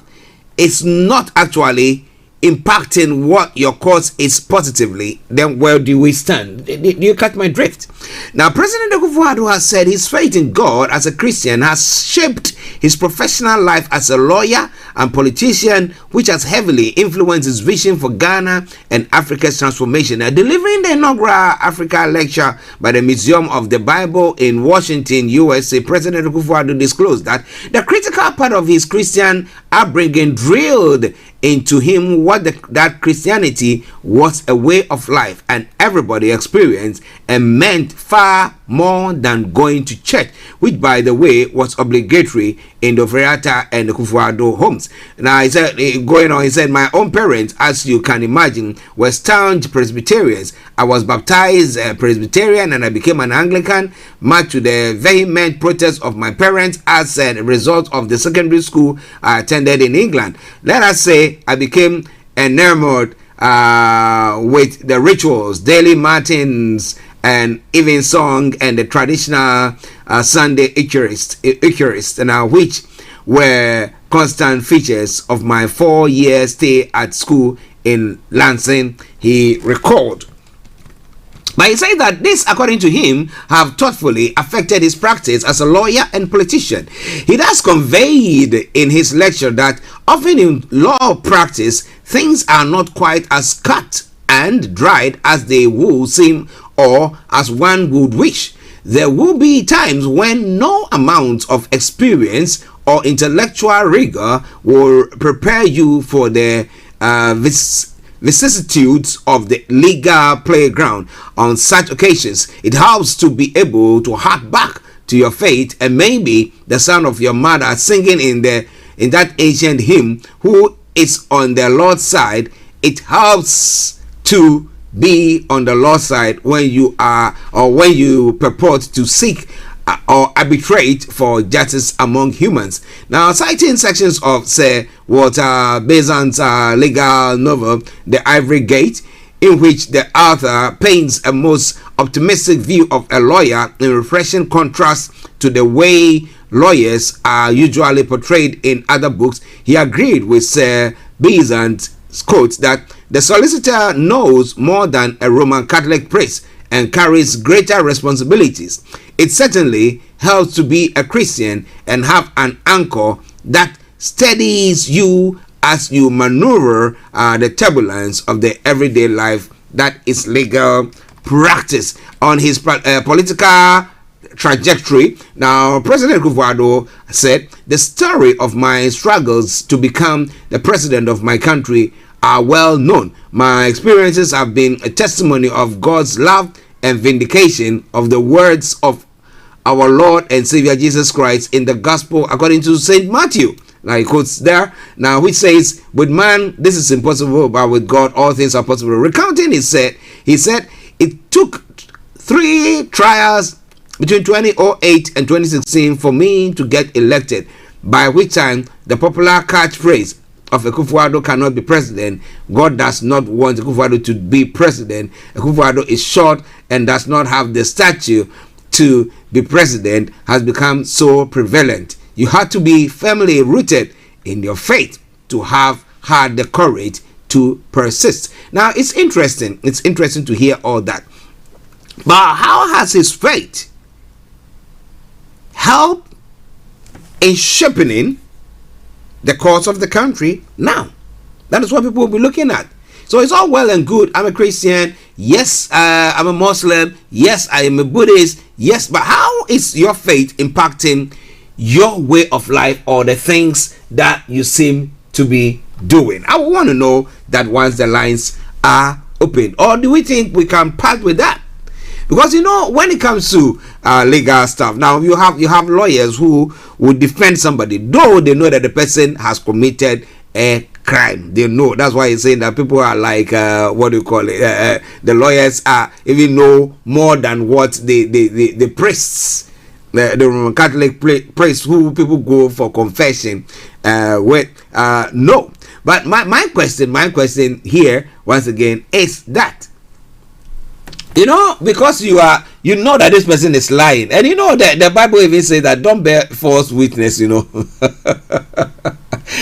is not actually impacting what your cause is positively, then where do we stand? Do you catch my drift? Now, President Akufo-Addo has said his faith in God as a Christian has shaped his professional life as a lawyer, and politician which has heavily influenced his vision for Ghana and Africa's transformation. Delivering the inaugural Africa lecture by the Museum of the Bible in Washington, USA, President Akufo-Addo disclosed that the critical part of his Christian upbringing drilled into him that Christianity was a way of life and everybody experienced and meant far more than going to church, which by the way was obligatory in the Ofori-Atta and the Akufo-Addo homes. Now he said, he said, my own parents, as you can imagine, were staunch Presbyterians. I was baptized Presbyterian and I became an Anglican, much to the vehement protest of my parents as a result of the secondary school I attended in England. Let us say I became enamored with the rituals, daily matins, and even song and the traditional Sunday Eucharist, which were constant features of my 4-year stay at school in Lansing, he recalled. But he said that this, according to him, have thoughtfully affected his practice as a lawyer and politician. He thus conveyed in his lecture that often in law practice, things are not quite as cut and dried as they would seem or as one would wish. There will be times when no amount of experience or intellectual rigor will prepare you for the vicissitudes of the legal playground. On such occasions, it helps to be able to hark back to your faith and maybe the sound of your mother singing in that ancient hymn, who is on the Lord's side. It helps to be on the Lord's side when you are or when you purport to seek or arbitrate for justice among humans. Now, citing sections of Sir Walter Besant's legal novel, The Ivory Gate, in which the author paints a most optimistic view of a lawyer in refreshing contrast to the way lawyers are usually portrayed in other books, he agreed with Sir Besant's quote that the solicitor knows more than a Roman Catholic priest and carries greater responsibilities. It certainly helps to be a Christian and have an anchor that steadies you as you maneuver the turbulence of the everyday life that is legal practice. On his political trajectory, now President Akufo-Addo said, the story of my struggles to become the president of my country are well known. My experiences have been a testimony of God's love and vindication of the words of our Lord and Savior Jesus Christ in the gospel according to St. Matthew. Now he quotes there, now which says, with man this is impossible, but with God all things are possible. Recounting he said it took 3 trials between 2008 and 2016 for me to get elected, by which time the popular catchphrase of Akufo-Addo cannot be president, God does not want Akufo-Addo to be president, Akufo-Addo is short and does not have the stature to be president, has become so prevalent. You have to be firmly rooted in your faith to have had the courage to persist. Now it's interesting to hear all that, but how has his faith helped in shaping the course of the country now? That is what people will be looking at. So it's all well and good. I'm a Christian. Yes, I'm a Muslim. Yes, I am a Buddhist. Yes, but how is your faith impacting your way of life or the things that you seem to be doing? I want to know that once the lines are open. Or do we think we can part with that? Because when it comes to legal stuff, now you have lawyers who would defend somebody, though they know that the person has committed a crime. They know. That's why he's saying that people are like the lawyers are even know more than what the priests, the Roman Catholic priests who people go for confession with know. But my question here once again is that, because you know that this person is lying, and that the Bible even says that don't bear false witness.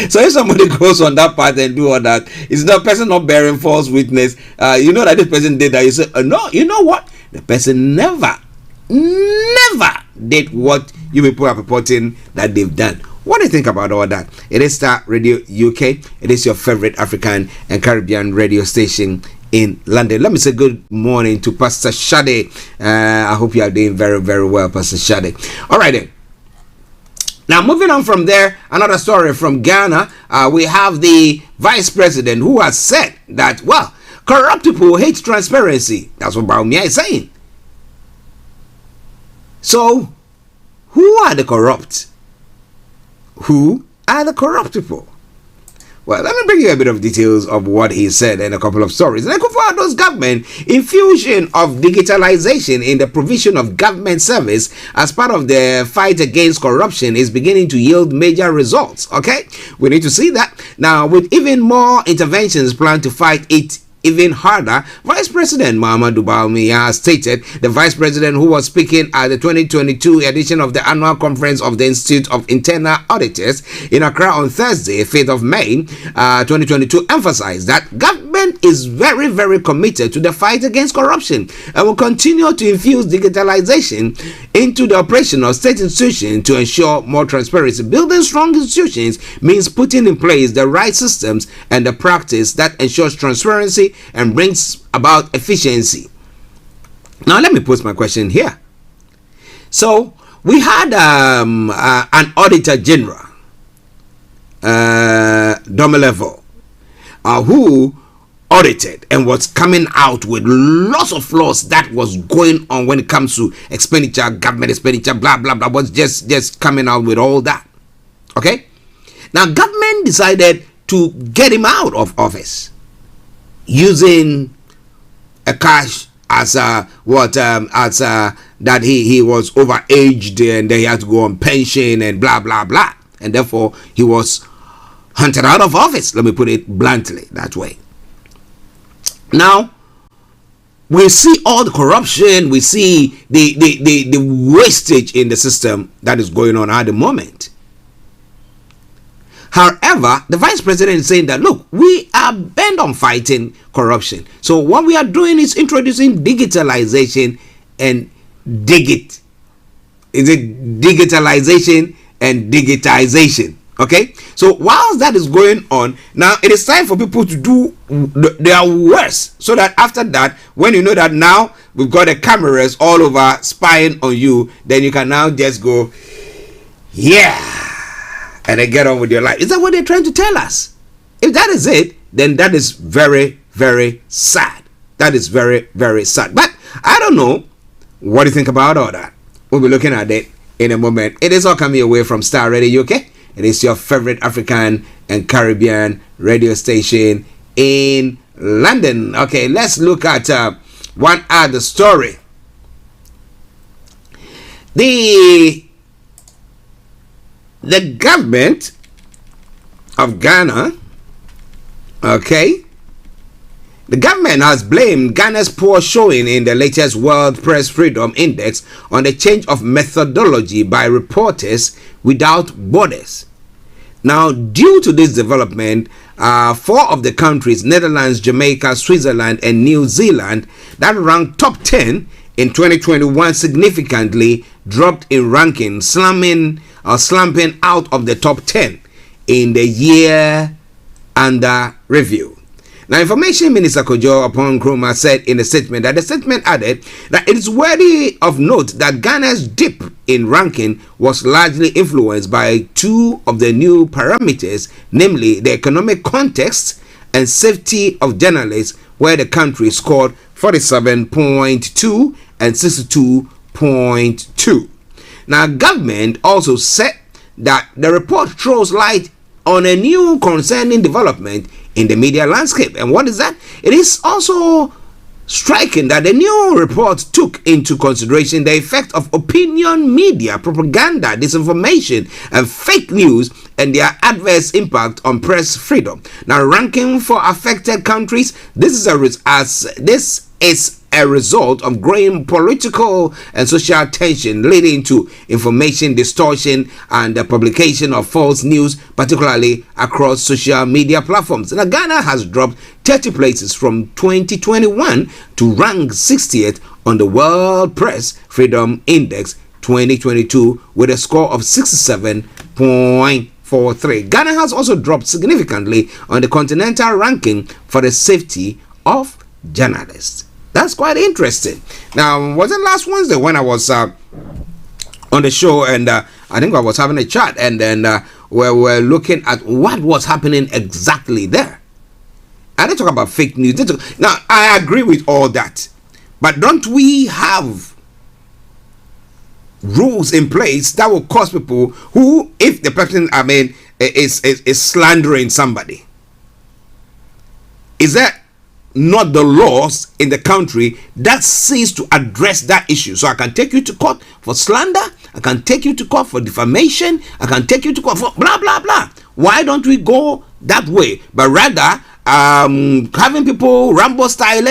So if somebody goes on that path and do all that, it's the person not bearing false witness. That this person did that. You say, no, you know what? The person never did what you people are purporting that they've done. What do you think about all that? It is Star Radio UK. It is your favorite African and Caribbean radio station in London. Let me say good morning to Pastor Shade. I hope you are doing very, very well, Pastor Shade. All right then. Now, moving on from there, another story from Ghana. We have the vice president who has said that, well, corrupt people hate transparency. That's what Baumia is saying. So, who are the corrupt? Who are the corrupt people? Well, let me bring you a bit of details of what he said and a couple of stories. Nekufuado's government infusion of digitalization in the provision of government service as part of the fight against corruption is beginning to yield major results. Okay, we need to see that. Now, with even more interventions planned to fight it even harder, Vice President Muhammadu Bawumia stated. The Vice President, who was speaking at the 2022 edition of the annual conference of the Institute of Internal Auditors in Accra on Thursday, 5th of May, 2022, emphasized that government is very, very committed to the fight against corruption and will continue to infuse digitalization into the operation of state institutions to ensure more transparency. Building strong institutions means putting in place the right systems and the practice that ensures transparency and brings about efficiency. Now, let me pose my question here. So, we had an Auditor General, Domelevo, who audited and was coming out with lots of flaws that was going on when it comes to expenditure, government expenditure, blah, blah, blah, was just coming out with all that. Okay? Now, government decided to get him out of office using a cash as that he was overaged and they had to go on pension and blah blah blah, and therefore he was hunted out of office. Let me put it bluntly that way. Now we see all the corruption, we see the wastage in the system that is going on at the moment. However, the vice president is saying that, look, we are bent on fighting corruption. So what we are doing is introducing digitalization and digitalization and digitization. Okay? So whilst that is going on, now it is time for people to do their worst. So that after that, when you know that now we've got the cameras all over spying on you, then you can now just go, yeah, and then get on with your life. Is that what they're trying to tell us? If that is it, then that is very, very sad. That is very, very sad. But I don't know. What do you think about all that? We'll be looking at it in a moment. It is all coming away from Star Radio UK. It is your favorite African and Caribbean radio station in London. Okay, let's look at one other story. The government of Ghana, okay, the government has blamed Ghana's poor showing in the latest World Press Freedom Index on the change of methodology by Reporters Without Borders. Now, due to this development, 4 of the countries, Netherlands, Jamaica, Switzerland, and New Zealand, that ranked top 10 in 2021 significantly dropped in ranking, slumping out of the top 10 in the year under review. Now, Information Minister Kojo Upon Nkrumah said in a statement that the statement added that it is worthy of note that Ghana's dip in ranking was largely influenced by 2 of the new parameters, namely the economic context and safety of journalists, where the country scored 47.2 and 62.2. Now, government also said that the report throws light on a new concerning development in the media landscape. And what is that? It is also striking that the new report took into consideration the effect of opinion media, propaganda, disinformation, and fake news and their adverse impact on press freedom. Now, ranking for affected countries, this is a result of growing political and social tension leading to information distortion and the publication of false news, particularly across social media platforms. Now, Ghana has dropped 30 places from 2021 to rank 60th on the World Press Freedom Index 2022 with a score of 67.43. Ghana has also dropped significantly on the continental ranking for the safety of journalists. That's quite interesting. Now, was it last Wednesday when I was on the show, and I think I was having a chat, and then we were looking at what was happening exactly there. I didn't talk about fake news. Now, I agree with all that, but don't we have rules in place that will cause people who, if the person, is slandering somebody, is that not the laws in the country that seeks to address that issue? So I can take you to court for slander, I can take you to court for defamation, I can take you to court for blah blah blah. Why don't we go that way, but rather having people Rambo style,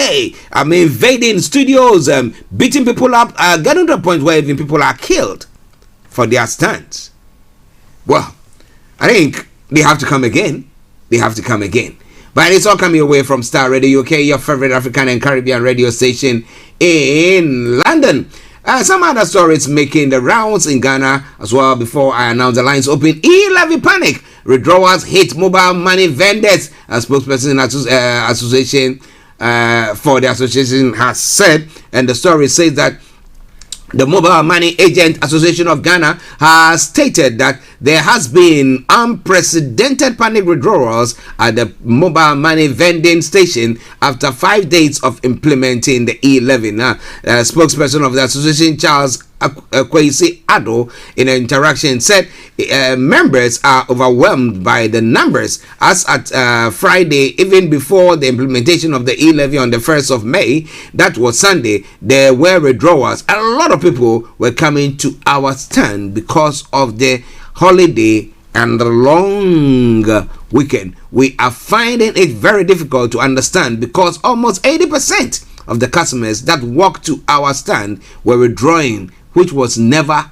invading studios, beating people up, getting to the point where even people are killed for their stands? Well, I think they have to come again. But it's all coming away from Starr Radio UK, your favorite African and Caribbean radio station in London. Some other stories making the rounds in Ghana as well. Before I announce the lines open, e-levy panic. Withdrawals hit mobile money vendors. A spokesperson in association for the association has said, and the story says that the Mobile Money Agent Association of Ghana has stated that there has been unprecedented panic withdrawals at the mobile money vending station after 5 days of implementing the e-levy. Spokesperson of the association, Charles Kwesi Ado, in an interaction said members are overwhelmed by the numbers. As at Friday, even before the implementation of the e-levy on the 1st of May, that was Sunday, there were withdrawals. A lot of people were coming to our stand because of the holiday and the long weekend. We are finding it very difficult to understand because almost 80% of the customers that walked to our stand were withdrawing, which has never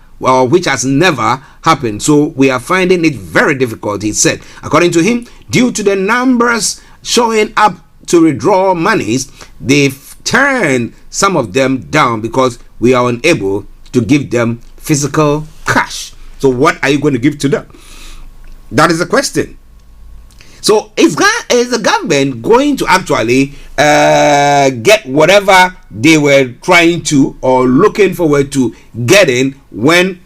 happened. So we are finding it very difficult, he said. According to him, due to the numbers showing up to withdraw monies, they've turned some of them down because we are unable to give them physical cash. So what are you going to give to them? That is the question. So is the government going to actually get whatever they were trying to or looking forward to getting when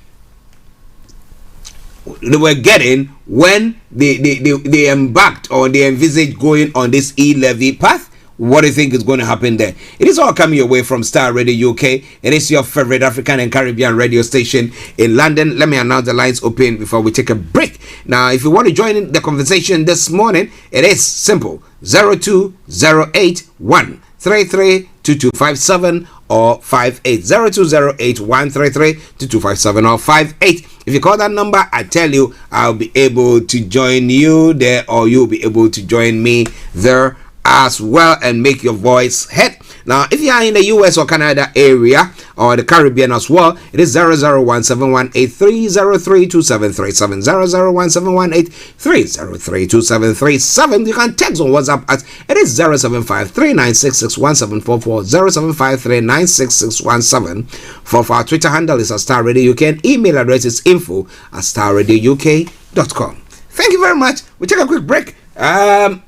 they embarked or they envisaged going on this e-levy path? What do you think is going to happen there? It is all coming away from Starr Radio UK. It is your favorite African and Caribbean radio station in London. Let me announce the lines open before we take a break. Now, if you want to join in the conversation this morning, it is simple. 02081332257 or 58. 02081332257 or 58. If you call that number, I tell you, I'll be able to join you there, or you'll be able to join me there as well and make your voice heard. Now, if you are in the US or Canada area or the Caribbean as well, it is 0017183032737. 0017183032737. You can text on WhatsApp at it is 07539661744. 07539661744. Our Twitter handle is Starr Radio UK and email address is info@starradiouk.com. Thank you very much. We take a quick break.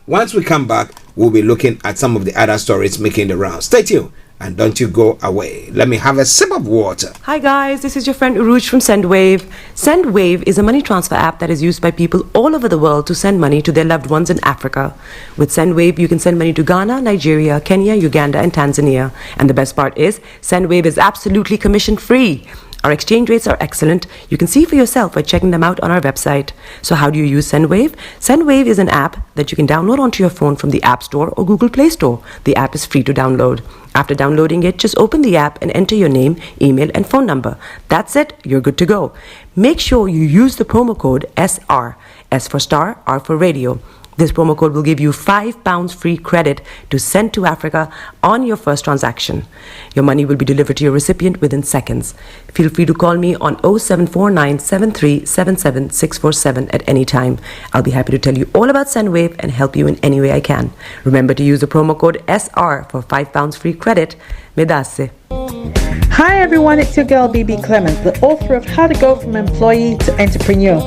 Once we come back, we'll be looking at some of the other stories making the rounds. Stay tuned and don't you go away. Let me have a sip of water. Hi guys, this is your friend Uruj from SendWave. SendWave is a money transfer app that is used by people all over the world to send money to their loved ones in Africa. With SendWave, you can send money to Ghana, Nigeria, Kenya, Uganda, and Tanzania. And the best part is, SendWave is absolutely commission-free. Our exchange rates are excellent. You can see for yourself by checking them out on our website. So how do you use SendWave? SendWave is an app that you can download onto your phone from the App Store or Google Play Store. The app is free to download. After downloading it, just open the app and enter your name, email, and phone number. That's it. You're good to go. Make sure you use the promo code SR. S for Starr, R for Radio. This promo code will give you £5 free credit to send to Africa on your first transaction. Your money will be delivered to your recipient within seconds. Feel free to call me on 0749 7377 647 at any time. I'll be happy to tell you all about SendWave and help you in any way I can. Remember to use the promo code SR for £5 free credit. Medasse. Hi everyone, it's your girl BB Clement, the author of How to Go From Employee to Entrepreneur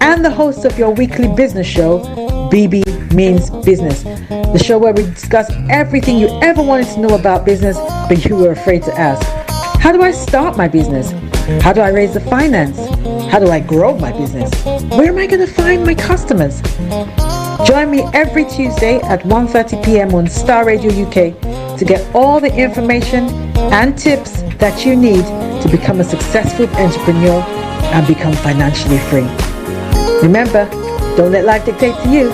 and the host of your weekly business show, BB Means Business, the show where we discuss everything you ever wanted to know about business but you were afraid to ask. How do I start my business? How do I raise the finance? How do I grow my business? Where am I going to find my customers? Join me every Tuesday at 1:30 p.m. on Starr Radio UK to get all the information and tips that you need to become a successful entrepreneur and become financially free. Remember, don't let life dictate to you.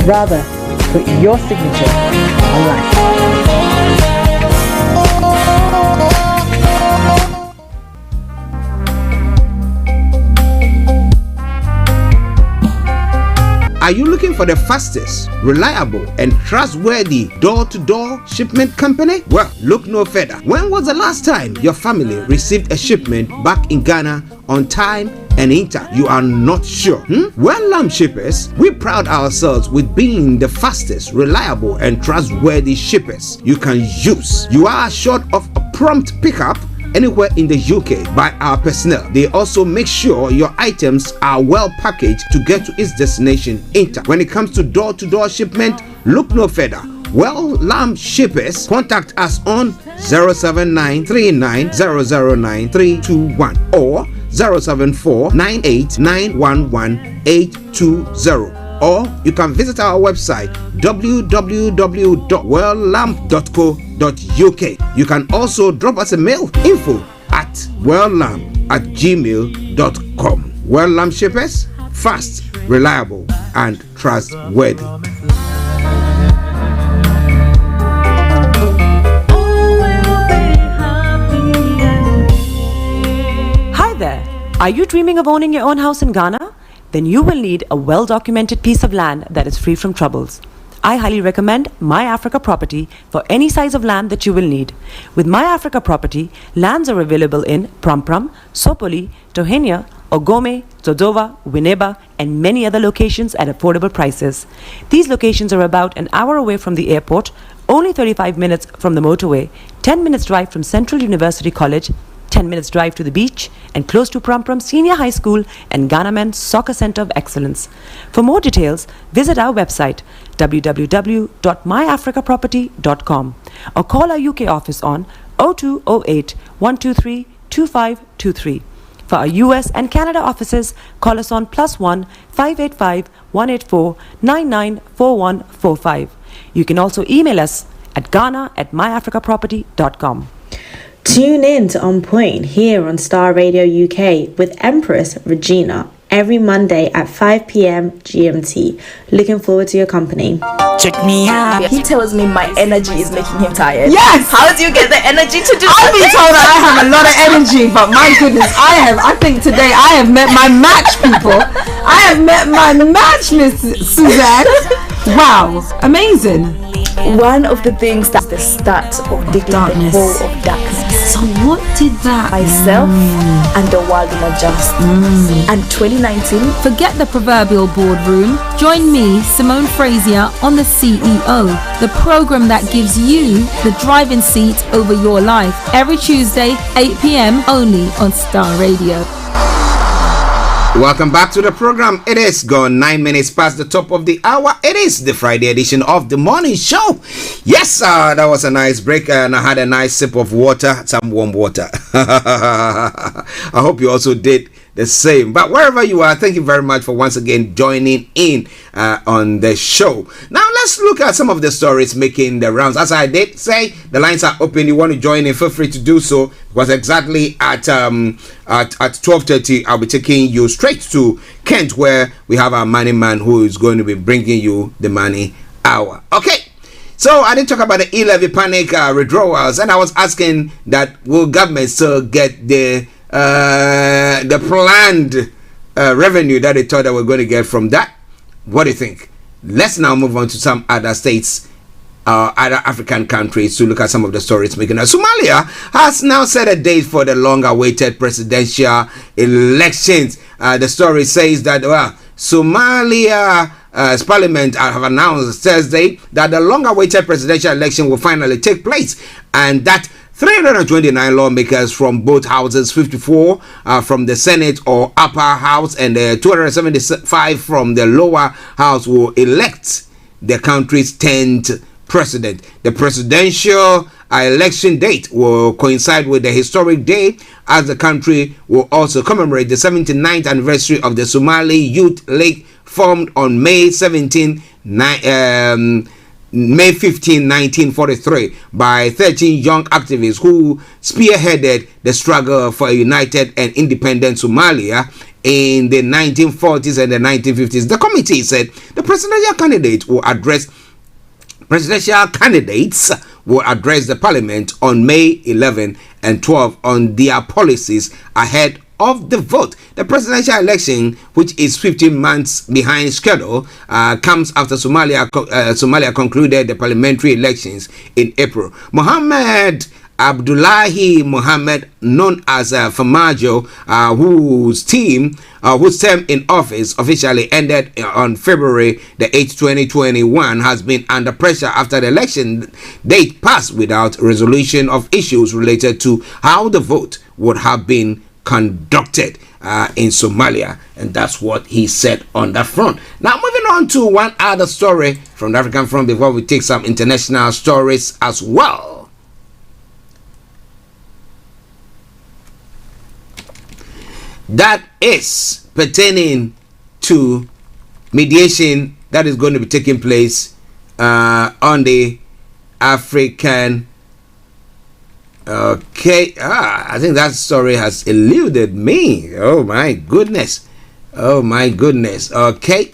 Rather, put your signature on life. Are you looking for the fastest, reliable, and trustworthy door-to-door shipment company? Well, look no further. When was the last time your family received a shipment back in Ghana on time and in time? You are not sure? Well, Lamb Shippers, we pride ourselves with being the fastest, reliable, and trustworthy shippers you can use. You are assured of a prompt pickup anywhere in the UK by our personnel. They also make sure your items are well packaged to get to its destination in time. When it comes to door-to-door shipment, look no further. Well, Lamb Shippers, contact us on 07939009321 or 07498911820. Or you can visit our website www.welllamp.co.uk. You can also drop us a mail, info@welllamp@gmail.com. Well Lamp Shippers, fast, reliable, and trustworthy. Hi there. Are you dreaming of owning your own house in Ghana? Then you will need a well-documented piece of land that is free from troubles. I highly recommend My Africa Property for any size of land that you will need. With My Africa Property, lands are available in Pram, Sopoli, Tohenia, Ogome, Dodova, Winneba, and many other locations at affordable prices. These locations are about an hour away from the airport, only 35 minutes from the motorway, 10 minutes drive from Central University College, 10 minutes drive to the beach, and close to Pram Senior High School and Ghana Men's Soccer Center of Excellence. For more details, visit our website www.myafricaproperty.com or call our UK office on 0208 123 2523. For our US and Canada offices, call us on +1 585 184 994145. You can also email us at ghana@myafricaproperty.com. Tune in to On Point here on Starr Radio UK with Empress Regina every Monday at 5 p.m. GMT. Looking forward to your company. Check me out. He tells me my energy is making him tired. Yes! How do you get the energy to do I've been told that I have a lot of energy, but my goodness, I think today I have met my match, people. I have met my match, Miss Suzanne. Wow, amazing. One of the things that's the start of digging the hole of darkness. So what did that? Myself and the world will adjust. And 2019. Forget the proverbial boardroom. Join me, Simone Frazier, on The CEO, the program that gives you the driving seat over your life. Every Tuesday, 8 p.m. only on Starr Radio. Welcome back to the program. It is gone 9 minutes past the top of the hour. It is the Friday edition of the morning show. Yes, that was a nice break, and I had a nice sip of water, some warm water. I hope you also did the same. But wherever you are, thank you very much for once again joining in on the show. Now let's look at some of the stories making the rounds. As I did say, the lines are open. You want to join in, feel free to do so, because exactly at 12:30 I'll be taking you straight to Kent, where we have our money man who is going to be bringing you the money hour. Okay, so I did talk about the e-levy panic withdrawals, and I was asking that will government still get the planned revenue that they thought they were going to get from that. What do you think? Let's now move on to some other states, other African countries, to look at some of the stories making us. Somalia has now set a date for the long-awaited presidential elections. The story says that Somalia's parliament have announced Thursday that the long-awaited presidential election will finally take place, and that 329 lawmakers from both houses, 54 from the Senate or upper house, and 275 from the lower house will elect the country's 10th president. The presidential election date will coincide with the historic day, as the country will also commemorate the 79th anniversary of the Somali Youth League, formed on May 15, 1943 by 13 young activists who spearheaded the struggle for a united and independent Somalia in the 1940s and the 1950s. The committee said the presidential candidates will address the parliament on May 11 and 12 on their policies ahead of the vote. The presidential election, which is 15 months behind schedule, comes after Somalia concluded the parliamentary elections in April. Mohammed Abdullahi Mohammed, known as Farmajo, whose term in office officially ended on February the 8th, 2021, has been under pressure after the election date passed without resolution of issues related to how the vote would have been conducted in Somalia, and that's what he said on that front. Now, moving on to one other story from the African front before we take some international stories as well. That is pertaining to mediation that is going to be taking place on the African. Okay, I think that story has eluded me. Oh my goodness. Okay.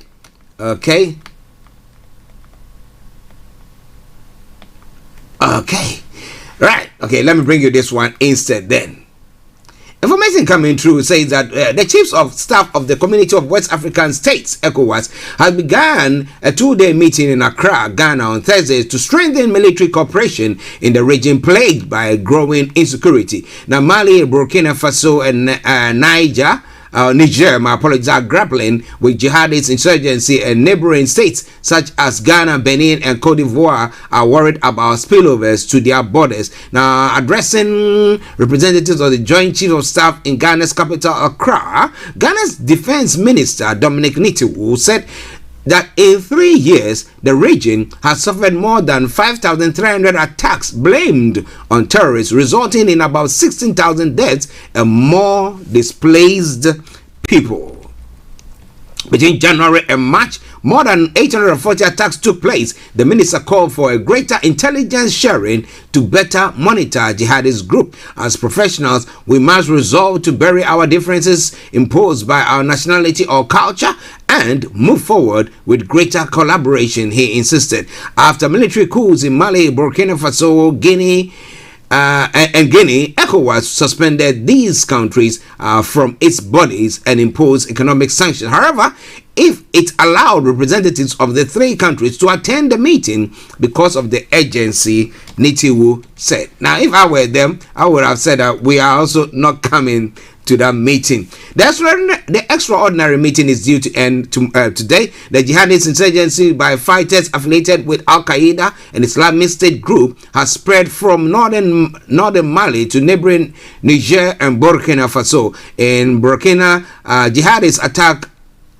Right. Okay, let me bring you this one instead then. Information coming through says that the chiefs of staff of the Community of West African States, ECOWAS, has begun a 2-day meeting in Accra, Ghana on Thursday to strengthen military cooperation in the region plagued by growing insecurity. Now, Mali, Burkina Faso, and Niger, are grappling with jihadist insurgency, and neighboring states such as Ghana, Benin, and Cote d'Ivoire are worried about spillovers to their borders. Now, addressing representatives of the Joint Chiefs of Staff in Ghana's capital, Accra, Ghana's Defense Minister Dominic Nitiwu said that in 3 years, the region has suffered more than 5,300 attacks blamed on terrorists, resulting in about 16,000 deaths and more displaced people. Between January and March, more than 840 attacks took place. The minister called for a greater intelligence sharing to better monitor jihadist group. As professionals, we must resolve to bury our differences imposed by our nationality or culture and move forward with greater collaboration, he insisted. After military coups in Mali, Burkina Faso, Guinea, ECOWAS suspended these countries from its bodies and imposed economic sanctions. However, if it allowed representatives of the 3 countries to attend the meeting because of the urgency, Nitiwu said. Now, if I were them, I would have said that we are also not coming to that meeting. The extraordinary meeting is due to end today. The jihadist insurgency by fighters affiliated with Al Qaeda and Islamic State group has spread from northern Mali to neighboring Niger and Burkina Faso. In Burkina, jihadist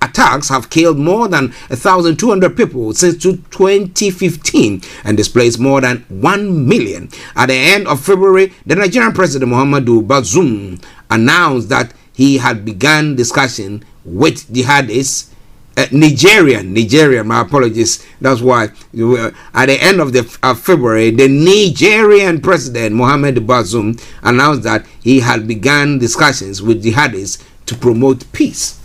attacks have killed more than 1,200 people since 2015 and displaced more than 1 million. At the end of February, the Nigerian President Muhammadu Bazoum announced that he had begun discussion with jihadists. Nigerian, my apologies. That's why at the end of February, the Nigerian President Muhammadu Bazoum announced that he had begun discussions with jihadists to promote peace.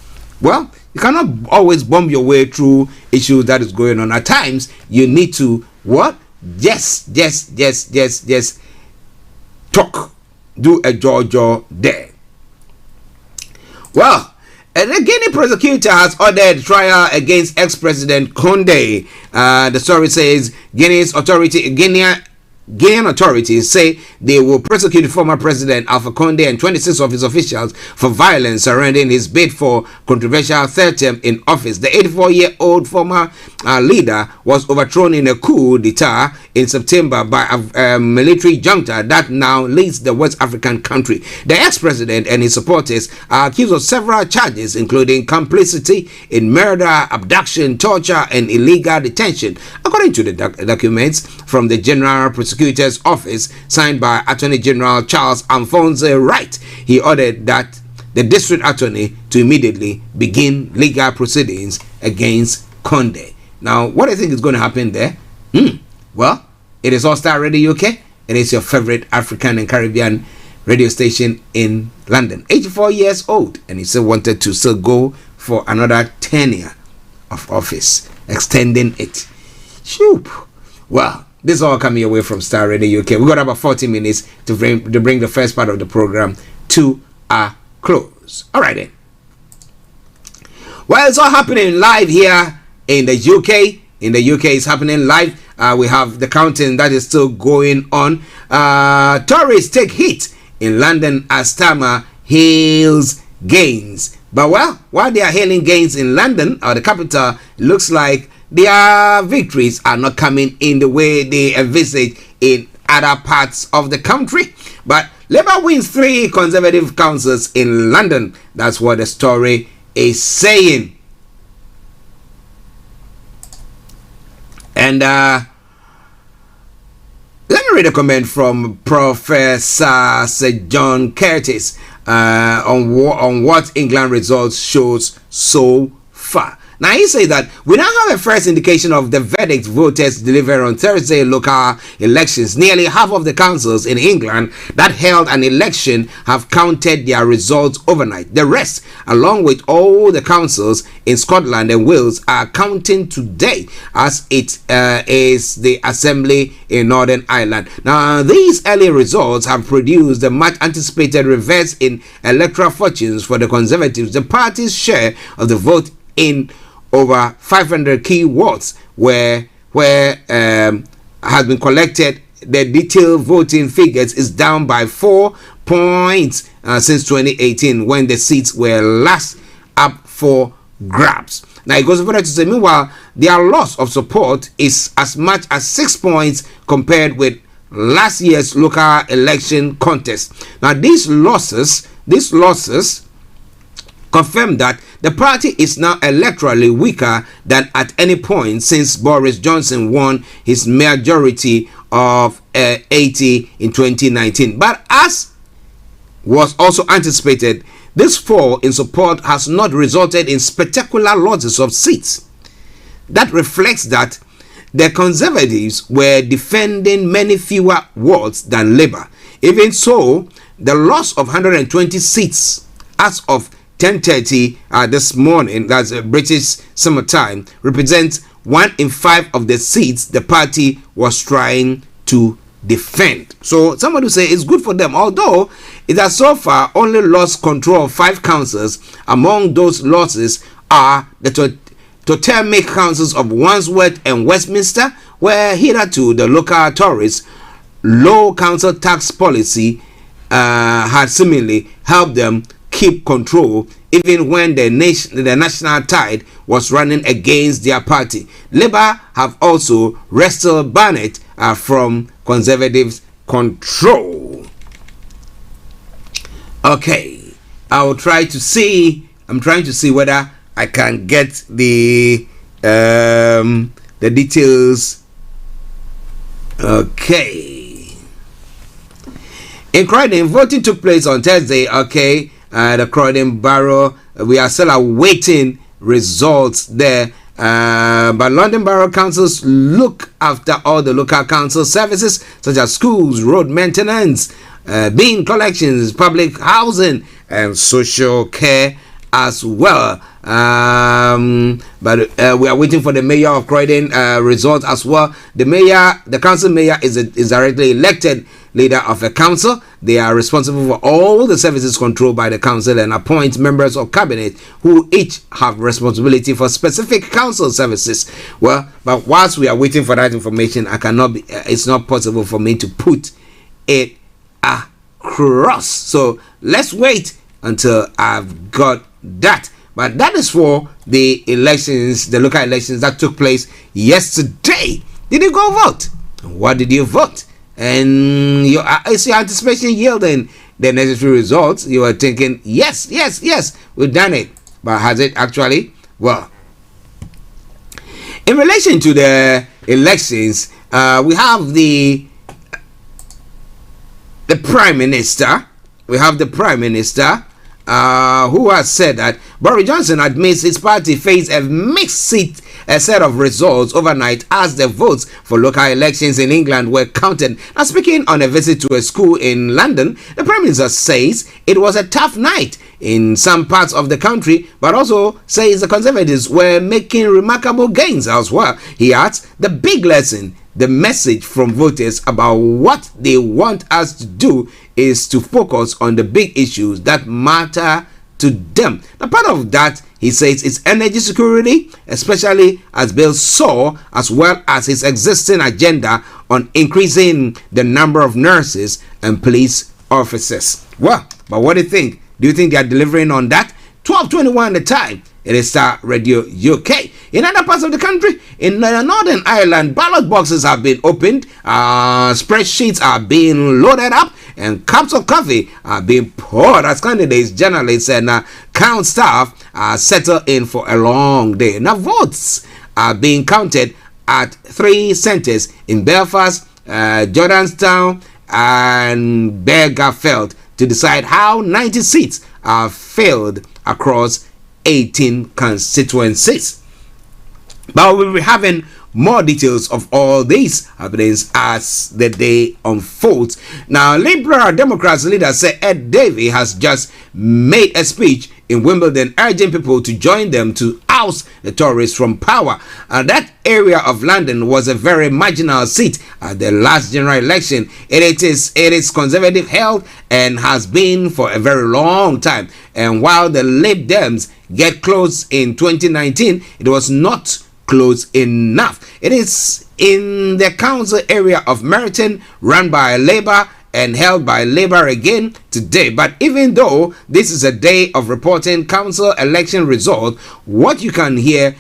Well, you cannot always bomb your way through issues that is going on. At times, you need to what? Yes. Talk. Do a jaw there. Well, and the Guinea prosecutor has ordered trial against ex-president Condé. The story says Guinea Guinean authorities say they will prosecute former President Alpha Condé and 26 of his officials for violence surrounding his bid for controversial third term in office. The 84-year-old former leader was overthrown in a coup d'etat in September by a military junta that now leads the West African country. The ex-president and his supporters are accused of several charges, including complicity in murder, abduction, torture, and illegal detention. According to the documents from the General Prosecutor's Office, signed by Attorney General Charles Alphonse Wright, he ordered that the district attorney to immediately begin legal proceedings against Condé. Now, what do you think is going to happen there? Well, it is All Star Radio UK. It is your favorite African and Caribbean radio station in London. 84 years old, and he still wanted to still go for another tenure of office, extending it. Shoop. Well, this is all coming away from Starr Radio UK. We got about 40 minutes to bring the first part of the program to a close. All right then. Well, it's all happening live here in the UK. In the UK, it's happening live. We have the counting that is still going on. Tories take hit in London as Starmer hails gains. But well, while they are hailing gains in London, or the capital, looks like their victories are not coming in the way they envisage in other parts of the country. But Labour wins 3 Conservative councils in London. That's what the story is saying. And let me read a comment from Professor Sir John Curtis on what England results shows so far. Now, he says that we now have a first indication of the verdict voters delivered on Thursday local elections. Nearly half of the councils in England that held an election have counted their results overnight. The rest, along with all the councils in Scotland and Wales, are counting today, as it is the Assembly in Northern Ireland. Now, these early results have produced the much anticipated reverse in electoral fortunes for the Conservatives. The party's share of the vote in over 500 key wards where has been collected. The detailed voting figures is down by 4 points since 2018, when the seats were last up for grabs. Now it goes further to say, meanwhile, their loss of support is as much as 6 points compared with last year's local election contest. Now these losses confirm that the party is now electorally weaker than at any point since Boris Johnson won his majority of 80 in 2019. But as was also anticipated, this fall in support has not resulted in spectacular losses of seats. That reflects that the Conservatives were defending many fewer wards than Labour. Even so, the loss of 120 seats as of 10:30 this morning, that's British summer time, represents 1 in 5 of the seats the party was trying to defend. So somebody will say it's good for them, although it has so far only lost control of 5 councils. Among those losses are the totemic councils of Wandsworth and Westminster, where hitherto the local Tories' low council tax policy had seemingly helped them keep control even when the national tide was running against their party. Labour have also wrestled Barnet from Conservatives' control. Okay, I'm trying to see whether I can get the details. Okay. In Croydon, voting took place on Thursday. Okay. The Croydon Borough, we are still awaiting results there. But London Borough Councils look after all the local council services such as schools, road maintenance, bin collections, public housing, and social care as well. But we are waiting for the mayor of Croydon results as well. The council mayor is directly elected leader of a council. They are responsible for all the services controlled by the council and appoint members of cabinet who each have responsibility for specific council services. Well, but whilst we are waiting for that information, it's not possible for me to put it across. So let's wait until I've got that. But that is for the elections, the local elections that took place yesterday. Did you go vote? What did you vote? And is your anticipation yielding the necessary results? You are thinking, yes, we've done it. But has it actually? Well, in relation to the elections, we have the Prime Minister. We have the Prime Minister who has said that Boris Johnson admits his party faced a mixed set of results overnight as the votes for local elections in England were counted. Now, speaking on a visit to a school in London, the Prime Minister says it was a tough night in some parts of the country, but also says the Conservatives were making remarkable gains elsewhere. He adds the big lesson, the message from voters about what they want us to do is to focus on the big issues that matter to them. Now, part of that, he says, is energy security, especially as Bill saw, as well as his existing agenda on increasing the number of nurses and police officers. Well, but what do you think? Do you think they are delivering on that? 12:21 the time. It is Starr Radio UK. In other parts of the country, in Northern Ireland, ballot boxes have been opened, spreadsheets are being loaded up, and cups of coffee are being poured as candidates, journalists, and count staff are settled in for a long day. Now, votes are being counted at 3 centres in Belfast, Jordanstown, and Bergafeld to decide how 90 seats are filled across 18 constituencies. But we'll be having more details of all these happenings as the day unfolds. Now, Liberal Democrats leader Sir Ed Davey has just made a speech in Wimbledon urging people to join them to oust the Tories from power. That area of London was a very marginal seat at the last general election. It is Conservative held and has been for a very long time. And while the Lib Dems get close in 2019, it was not close enough. It is in the council area of Merton, run by Labour and held by Labour again today. But even though this is a day of reporting council election results, what you can hear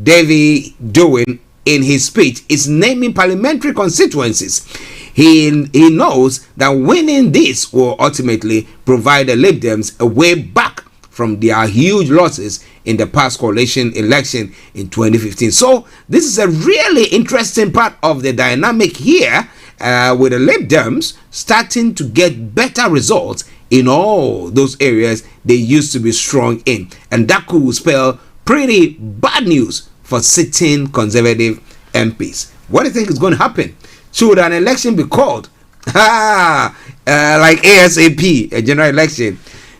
Davey doing in his speech is naming parliamentary constituencies. He knows that winning this will ultimately provide the Lib Dems a way back from their huge losses in the past coalition election in 2015. So this is a really interesting part of the dynamic here, with the Lib Dems starting to get better results in all those areas they used to be strong in. And that could spell pretty bad news for sitting Conservative MPs. What do you think is going to happen? Should an election be called? Like ASAP, a general election.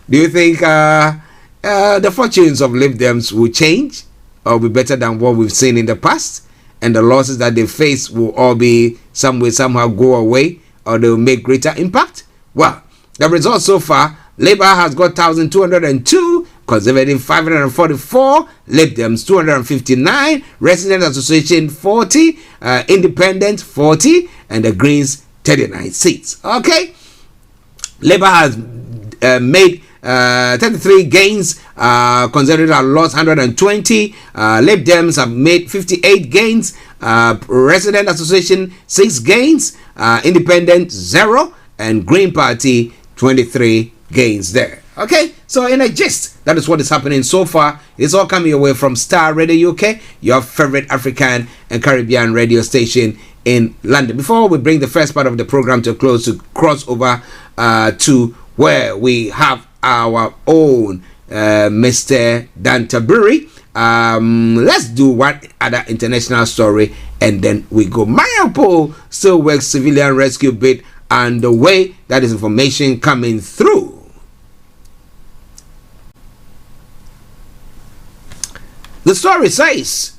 Do you think the fortunes of Lib Dems will change or be better than what we've seen in the past? And the losses that they face will all be somehow go away, or they will make greater impact? Well, the results so far, Labour has got 1,202, Conservative 544, Lib Dems 259, Resident Association 40, Independent 40, and the Greens 39 seats. Okay, Labour has made 33 gains, Conservative have lost 120, Lib Dems have made 58 gains, Resident Association 6 gains, Independent 0, and Green Party 23 gains there. Okay, so in a gist, that is what is happening so far. It's all coming away from Starr Radio UK, your favorite African and Caribbean radio station in London. Before we bring the first part of the program to a close, to cross over to where we have our own Mr. Dan Tabiri, let's do one other international story and then we go. Mariupol still works civilian rescue bid, and the way that is information coming through. The story says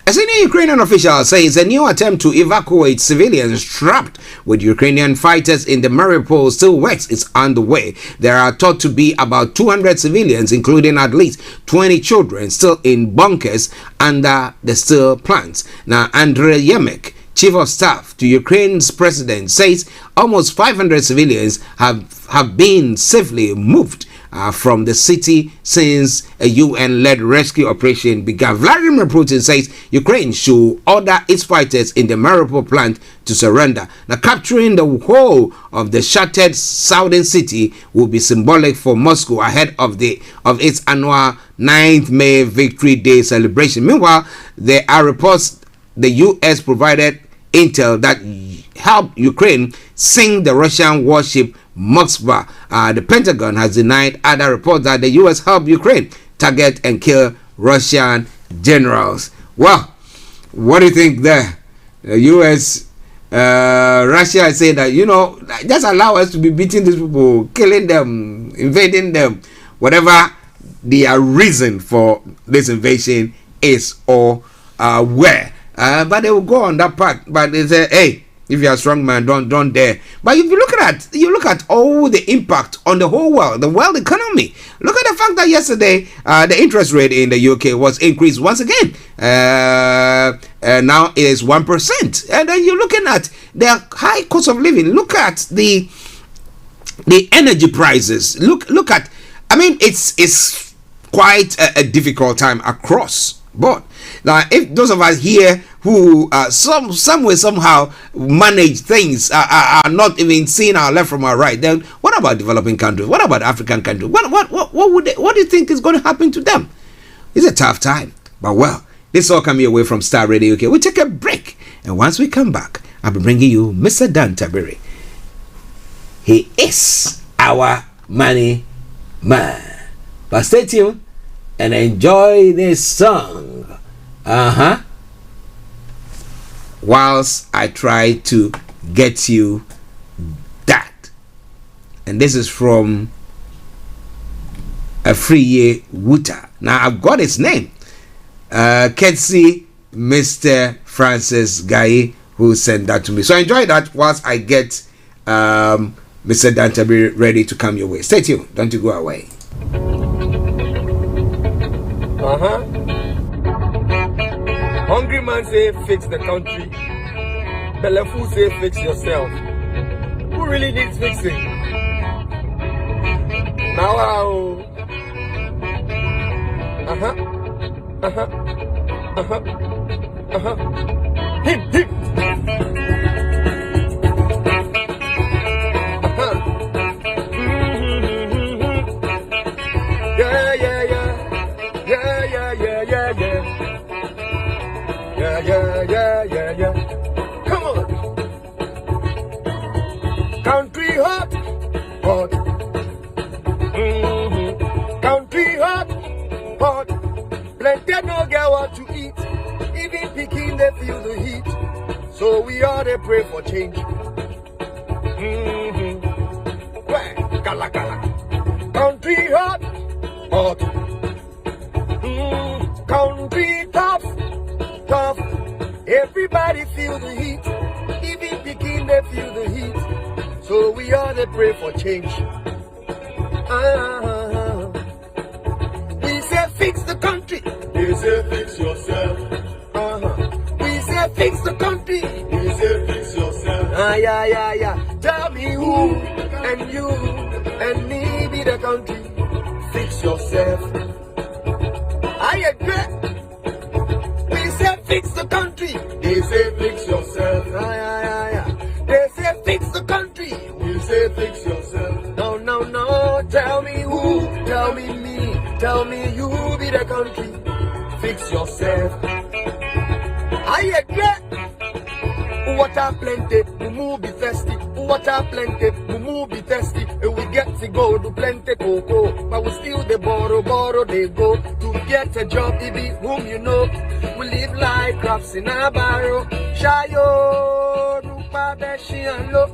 A senior Ukrainian official says a new attempt to evacuate civilians trapped with Ukrainian fighters in the Mariupol still works is underway. There are thought to be about 200 civilians, including at least 20 children, still in bunkers under the steel plants. Now, Andrei Yemek, Chief of Staff to Ukraine's president, says almost 500 civilians have been safely moved from the city since a UN-led rescue operation began. Vladimir Putin says Ukraine should order its fighters in the Mariupol plant to surrender. Now, capturing the whole of the shattered southern city will be symbolic for Moscow ahead of its annual 9th May Victory Day celebration. Meanwhile, there are reports the U.S. provided intel that helped Ukraine sink the Russian warship Moskva. The Pentagon has denied other reports that the U.S. helped Ukraine target and kill Russian generals. Well, what do you think there? The U.S., Russia say that, just allow us to be beating these people, killing them, invading them, whatever their reason for this invasion is or where. But they will go on that part. But they say, hey, if you're a strong man, don't dare. But if you look at all the impact on the whole world, the world economy. Look at the fact that yesterday the interest rate in the UK was increased once again. Now it is 1%. And then you're looking at the high cost of living. Look at the energy prices. Look at. I mean, it's quite a difficult time across board. Now, if those of us here who some way somehow manage things are not even seeing our left from our right, then what about developing countries? What about African countries? What do you think is going to happen to them? It's a tough time. But well, this all coming away from Starr Radio UK. We'll take a break, and once we come back, I'll be bringing you Mr. Dan Tabiri. He is our money man. But stay tuned and enjoy this song. Whilst I try to get you that. And this is from a Friye Wuta. Now I've got his name. Ketsi Mr. Francis Guy, who sent that to me. So enjoy that whilst I get Mr. Dan Tabiri ready to come your way. Stay tuned. Don't you go away. Hungry man say fix the country. Belleful say fix yourself. Who really needs fixing? Now him. Yeah. Come on. Country hot. Country hot. Plenty no get what to eat. Even picking they feel the heat. So we ought to pray for change. Well, gala. Country hot. Country tough. Everybody feel the heat. Even picking they feel the heat. So we ought to pray for change. We say fix the country. They say fix yourself. We say fix the country. They say fix yourself. Yeah. Tell me who and you and me be the country. Fix yourself. I agree. Fix the country. They say fix yourself. They say fix the country. We say fix yourself. No. Tell me who. Tell me me. Tell me you be the country. Fix yourself. I agree. Water plenty. Mumu be thirsty. Water plenty. Mumu be thirsty. We get to go to plenty cocoa. But we still they borrow they go. To get a job, it be whom you know. We live like crops in a barrel. Shayo, Rupa, Beshi, and Lo.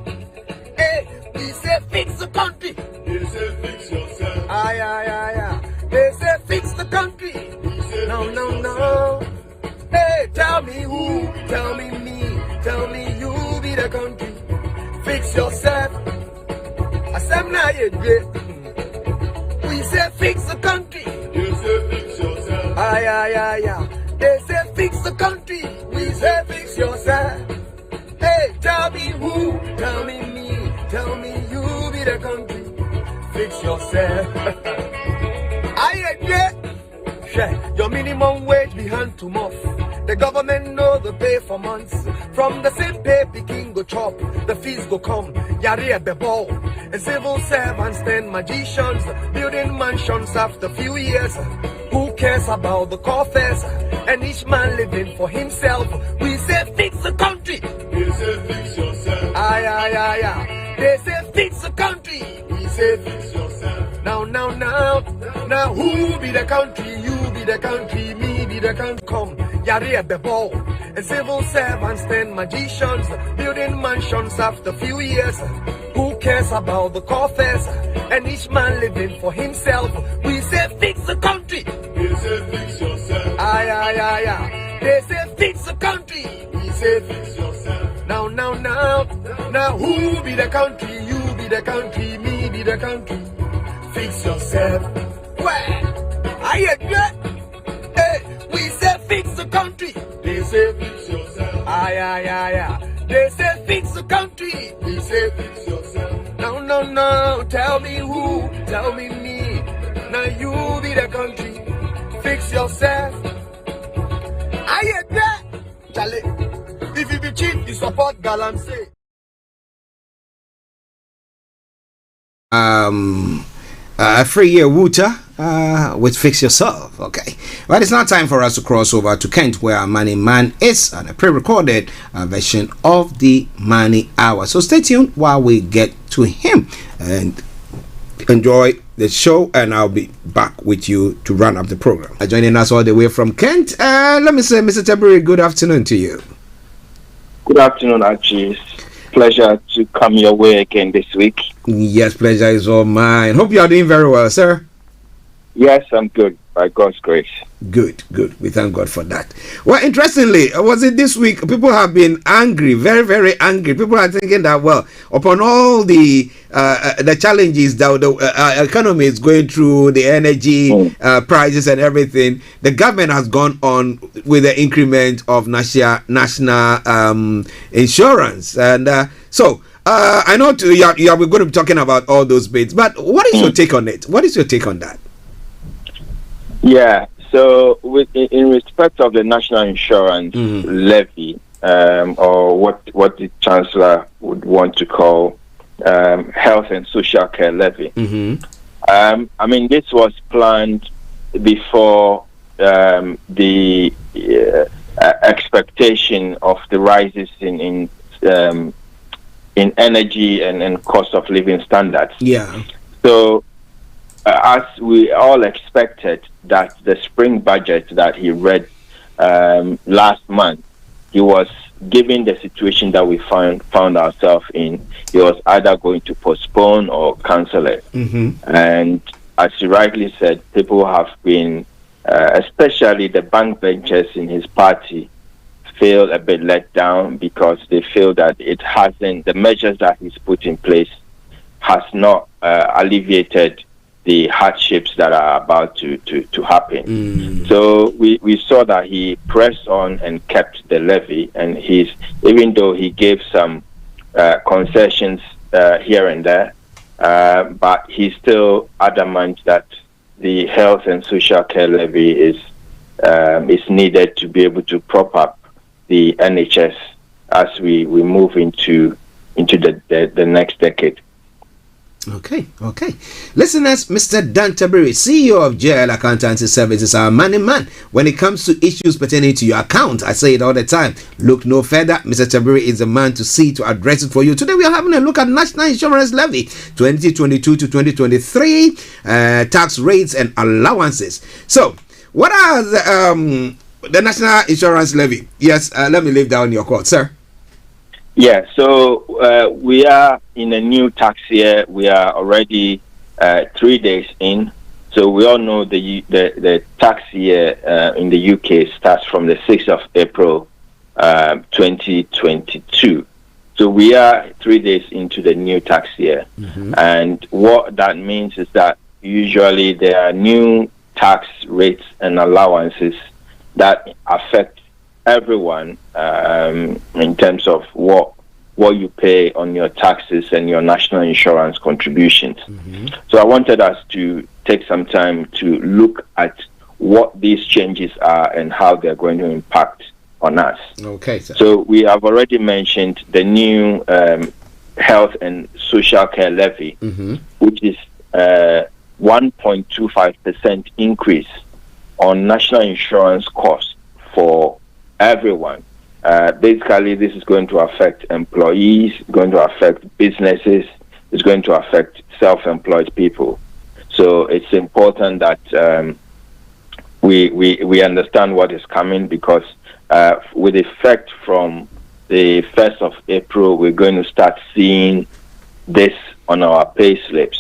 Hey, we say fix the country. They say fix yourself. They say fix the country. No. Hey, Tell me who, tell me me, tell me you be the country. Fix yourself. I said now you great. We say fix the country. You say fix yourself. Aye. They say fix the country. We say fix yourself. Hey, tell me who, tell me me, tell me you be the country. Fix yourself. I agree. Your minimum wage be hand to mouth. The government know the pay for months. From the same pay picking go chop, the fees go come. Yari the ball. And civil servants then magicians building mansions after few years. Who cares about the coffers? And each man living for himself. We say fix the country. We say fix yourself. Aye. They say fix the country. We say fix yourself. Now, who be the country? You be the country, me be the country. Come, yari at the ball. And civil servants then magicians building mansions after few years. Who cares about the coffers? And each man living for himself. We say fix the country. We say fix yourself. Aye. They say fix the country. We say fix yourself. Now, who be the country? You be the country, me be the country. Fix yourself. Where? I agree. Hey, we say fix the country. They say fix yourself. Aye. They say fix the country. We say fix yourself. No. Tell me who, tell me me. Now you be the country. Fix yourself. I agree. Charlie, if you be cheap, you support Galamsey. Free year Wooter with Fix Yourself. Okay. But it's now time for us to cross over to Kent, where our Money Man is, on a pre-recorded version of the Money Hour. So stay tuned while we get to him and enjoy the show, and I'll be back with you to run up the program. Joining us all the way from Kent, let me say, Mr. Tabiri, good afternoon to you. Good afternoon, Archie. Pleasure to come your way again this week. Yes, pleasure is all mine. Hope you are doing very well, sir. Yes, I'm good, by God's grace. Good. We thank God for that. Well, interestingly, was it this week? People have been angry, very, very angry. People are thinking that, well, upon all the challenges that the economy is going through, the energy prices and everything, the government has gone on with the increment of national insurance. And so I know we're going to be talking about all those bits, but what is your take on it? What is your take on that? Yeah, so in respect of the national insurance levy, or what the Chancellor would want to call health and social care levy, I mean, this was planned before the expectation of the rises in energy and cost of living standards. Yeah. So, as we all expected, that the spring budget that he read last month, he was, given the situation that we found ourselves in, he was either going to postpone or cancel it. And as he rightly said, people have been, especially the backbenchers in his party, feel a bit let down because they feel that the measures that he's put in place has not alleviated the hardships that are about to happen. So we saw that he pressed on and kept the levy, and even though he gave some concessions here and there, but he's still adamant that the health and social care levy is needed to be able to prop up the NHS as we move into the next decade. Okay. Listeners, Mr. Dan Tabiri, CEO of JL Accountancy Services, our money man. When it comes to issues pertaining to your account, I say it all the time, look no further. Mr. Tabiri is the man to see to address it for you. Today we are having a look at National Insurance Levy 2022 to 2023, tax rates and allowances. So, what are the National Insurance Levy? Yes, let me leave down your court, sir. Yeah, so we are in a new tax year. We are already 3 days in. So we all know the tax year in the UK starts from the 6th of April 2022. So we are 3 days into the new tax year. And what that means is that usually there are new tax rates and allowances that affect everyone in terms of what you pay on your taxes and your national insurance contributions. So I wanted us to take some time to look at what these changes are and how they're going to impact on us. Okay, sir. So we have already mentioned the new health and social care levy, which is 1.25% increase on national insurance costs for everyone. Basically, this is going to affect employees, going to affect businesses, it's going to affect self-employed people. So it's important that we understand what is coming, because with effect from the 1st of April, we're going to start seeing this on our pay slips.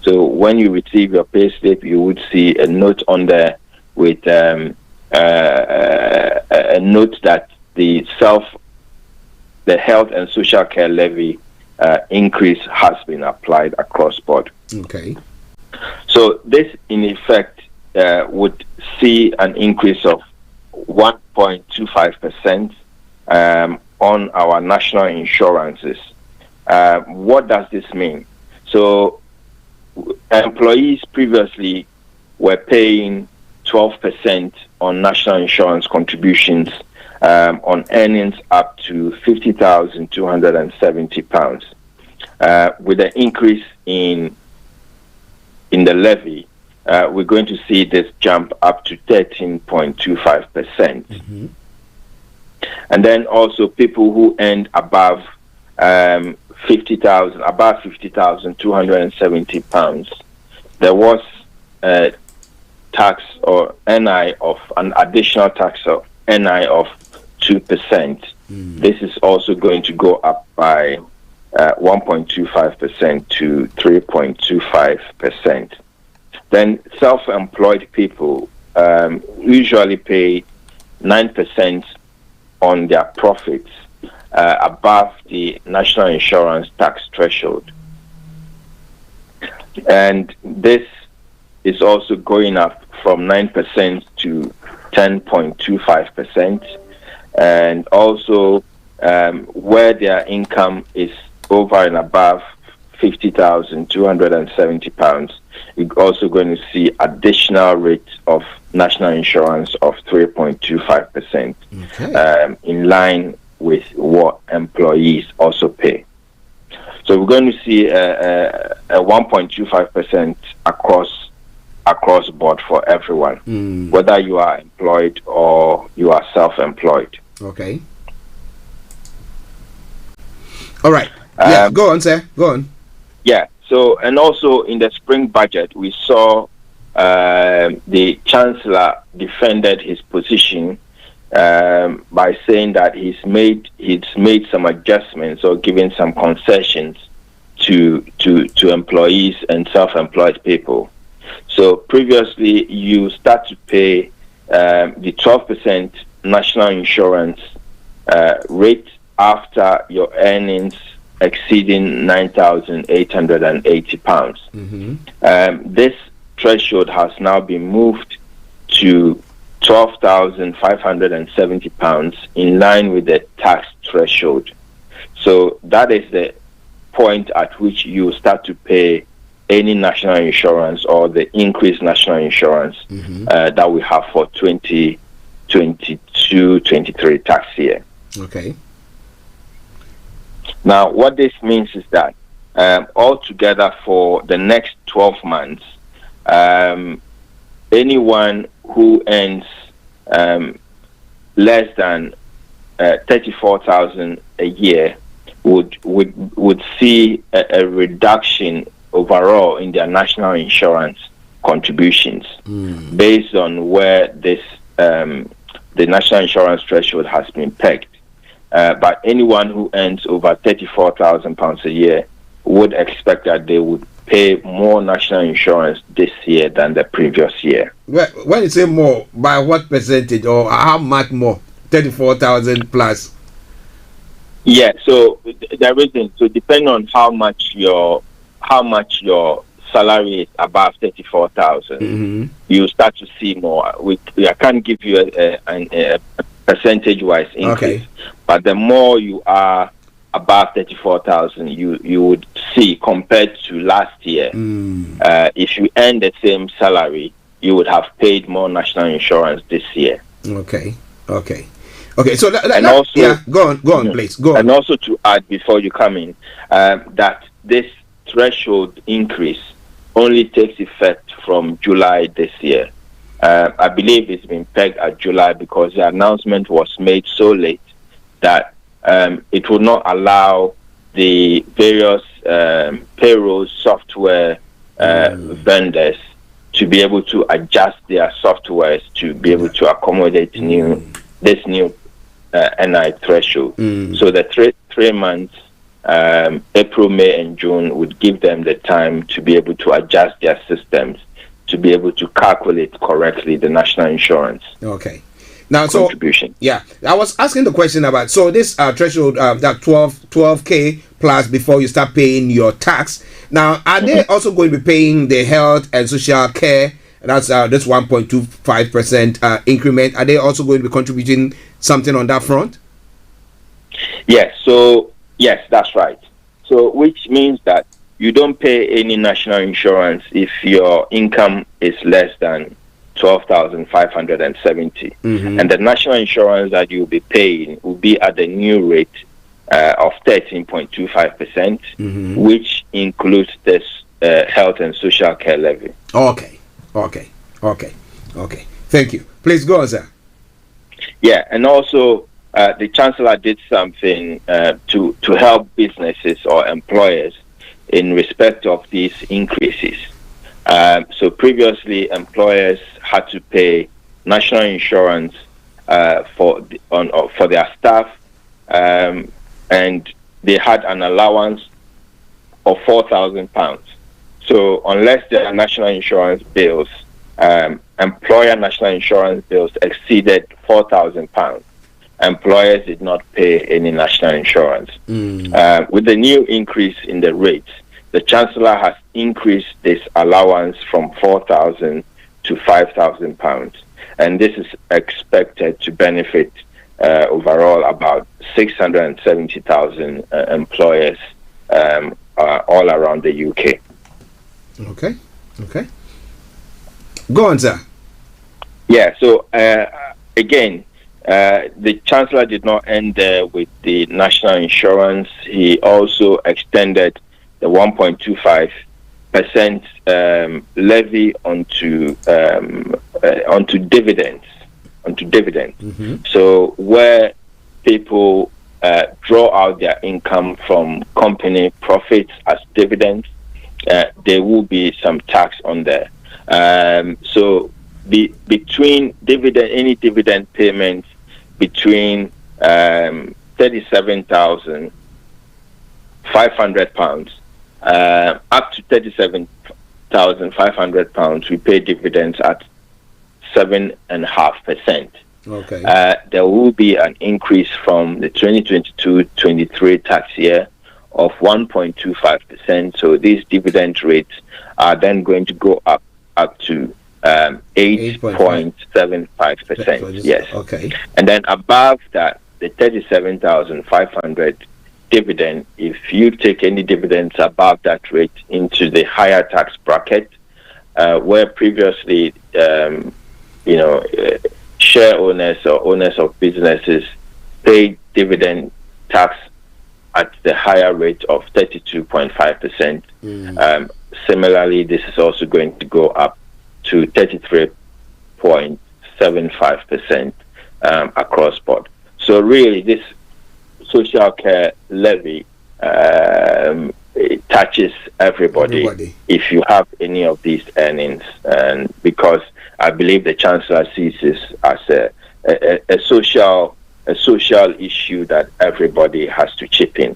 So when you receive your pay slip, you would see a note on there with a note that the health and social care levy increase has been applied across board. Okay. So this, in effect, would see an increase of 1.25% on our national insurances. What does this mean? So employees previously were paying 12% on national insurance contributions on earnings up to £50,270. With the increase in the levy, we're going to see this jump up to 13.25%. And then also people who earned above £50,270, there was a tax or NI of an additional tax of NI of 2%. This is also going to go up by 1.25% to 3.25%. Then self-employed people usually pay 9% on their profits above the national insurance tax threshold. And this is also going up from 9% to 10.25%. And also where their income is over and above £50,270, you're also going to see additional rate of national insurance of 3.25%, in line with what employees also pay. So we're going to see a 1.25% across board for everyone, whether you are employed or you are self-employed. Okay. All right. Yeah, go on, sir. Go on. Yeah. So, and also in the spring budget, we saw the Chancellor defended his position by saying that he's made some adjustments or given some concessions to employees and self-employed people. So previously, you start to pay the 12% national insurance rate after your earnings exceeding £9,880. This threshold has now been moved to £12,570 in line with the tax threshold. So that is the point at which you start to pay any national insurance or the increased national insurance that we have for 2022-23 tax year. Okay. Now, what this means is that altogether for the next 12 months, anyone who earns less than 34,000 a year would see a reduction overall in their national insurance contributions based on where this the national insurance threshold has been pegged. But anyone who earns over £34,000 a year would expect that they would pay more national insurance this year than the previous year. When you say more, by what percentage or how much more? 34,000 plus. Yeah, so the reason, so depending on how much your salary is above 34,000, you start to see more. I can't give you a percentage-wise increase, but the more you are above 34,000, you would see compared to last year. If you earn the same salary, you would have paid more national insurance this year. Okay. So go on, please. Go on. And also to add before you come in, that this threshold increase only takes effect from July this year. I believe it's been pegged at July because the announcement was made so late that it will not allow the various payroll software vendors to be able to adjust their softwares to be able to accommodate this new NI threshold. So the 3 months, April, May, and June, would give them the time to be able to adjust their systems to be able to calculate correctly the national insurance. Okay. Now, contribution. I was asking the question about this threshold, that 12K plus before you start paying your tax. Now, are they also going to be paying the health and social care? That's this 1.25% increment. Are they also going to be contributing something on that front? Yes. So yes, that's right. So which means that you don't pay any national insurance if your income is less than 12,570, and the national insurance that you'll be paying will be at the new rate of 13.25%, which includes this health and social care levy. Okay. Thank you. Please go on, sir. Yeah, and also the Chancellor did something to help businesses or employers in respect of these increases. So previously, employers had to pay national insurance for their staff, and they had an allowance of £4,000. So unless their national insurance bills, employer national insurance bills exceeded £4,000, employers did not pay any national insurance. With the new increase in the rates, the Chancellor has increased this allowance from £4,000 to £5,000, and this is expected to benefit overall about 670,000 employers all around the UK. Okay. Go on, sir. Yeah, so again, the Chancellor did not end there with the national insurance. He also extended the 1.25% levy onto dividends. So where people draw out their income from company profits as dividends, there will be some tax on there. So between any dividend payments between £37,500 up to £37,500, we pay dividends at 7.5%. Okay. There will be an increase from the 2022-23 tax year of 1.25%. So these dividend rates are then going to go up to 8.75%. Yes. Okay. And then above that, the 37,500 dividend, if you take any dividends above that rate into the higher tax bracket, where previously, share owners or owners of businesses paid dividend tax at the higher rate of 32.5%. Similarly, this is also going to go up to 33.75% across board. So really, this social care levy it touches everybody if you have any of these earnings, and because I believe the Chancellor sees this as a social issue that everybody has to chip in.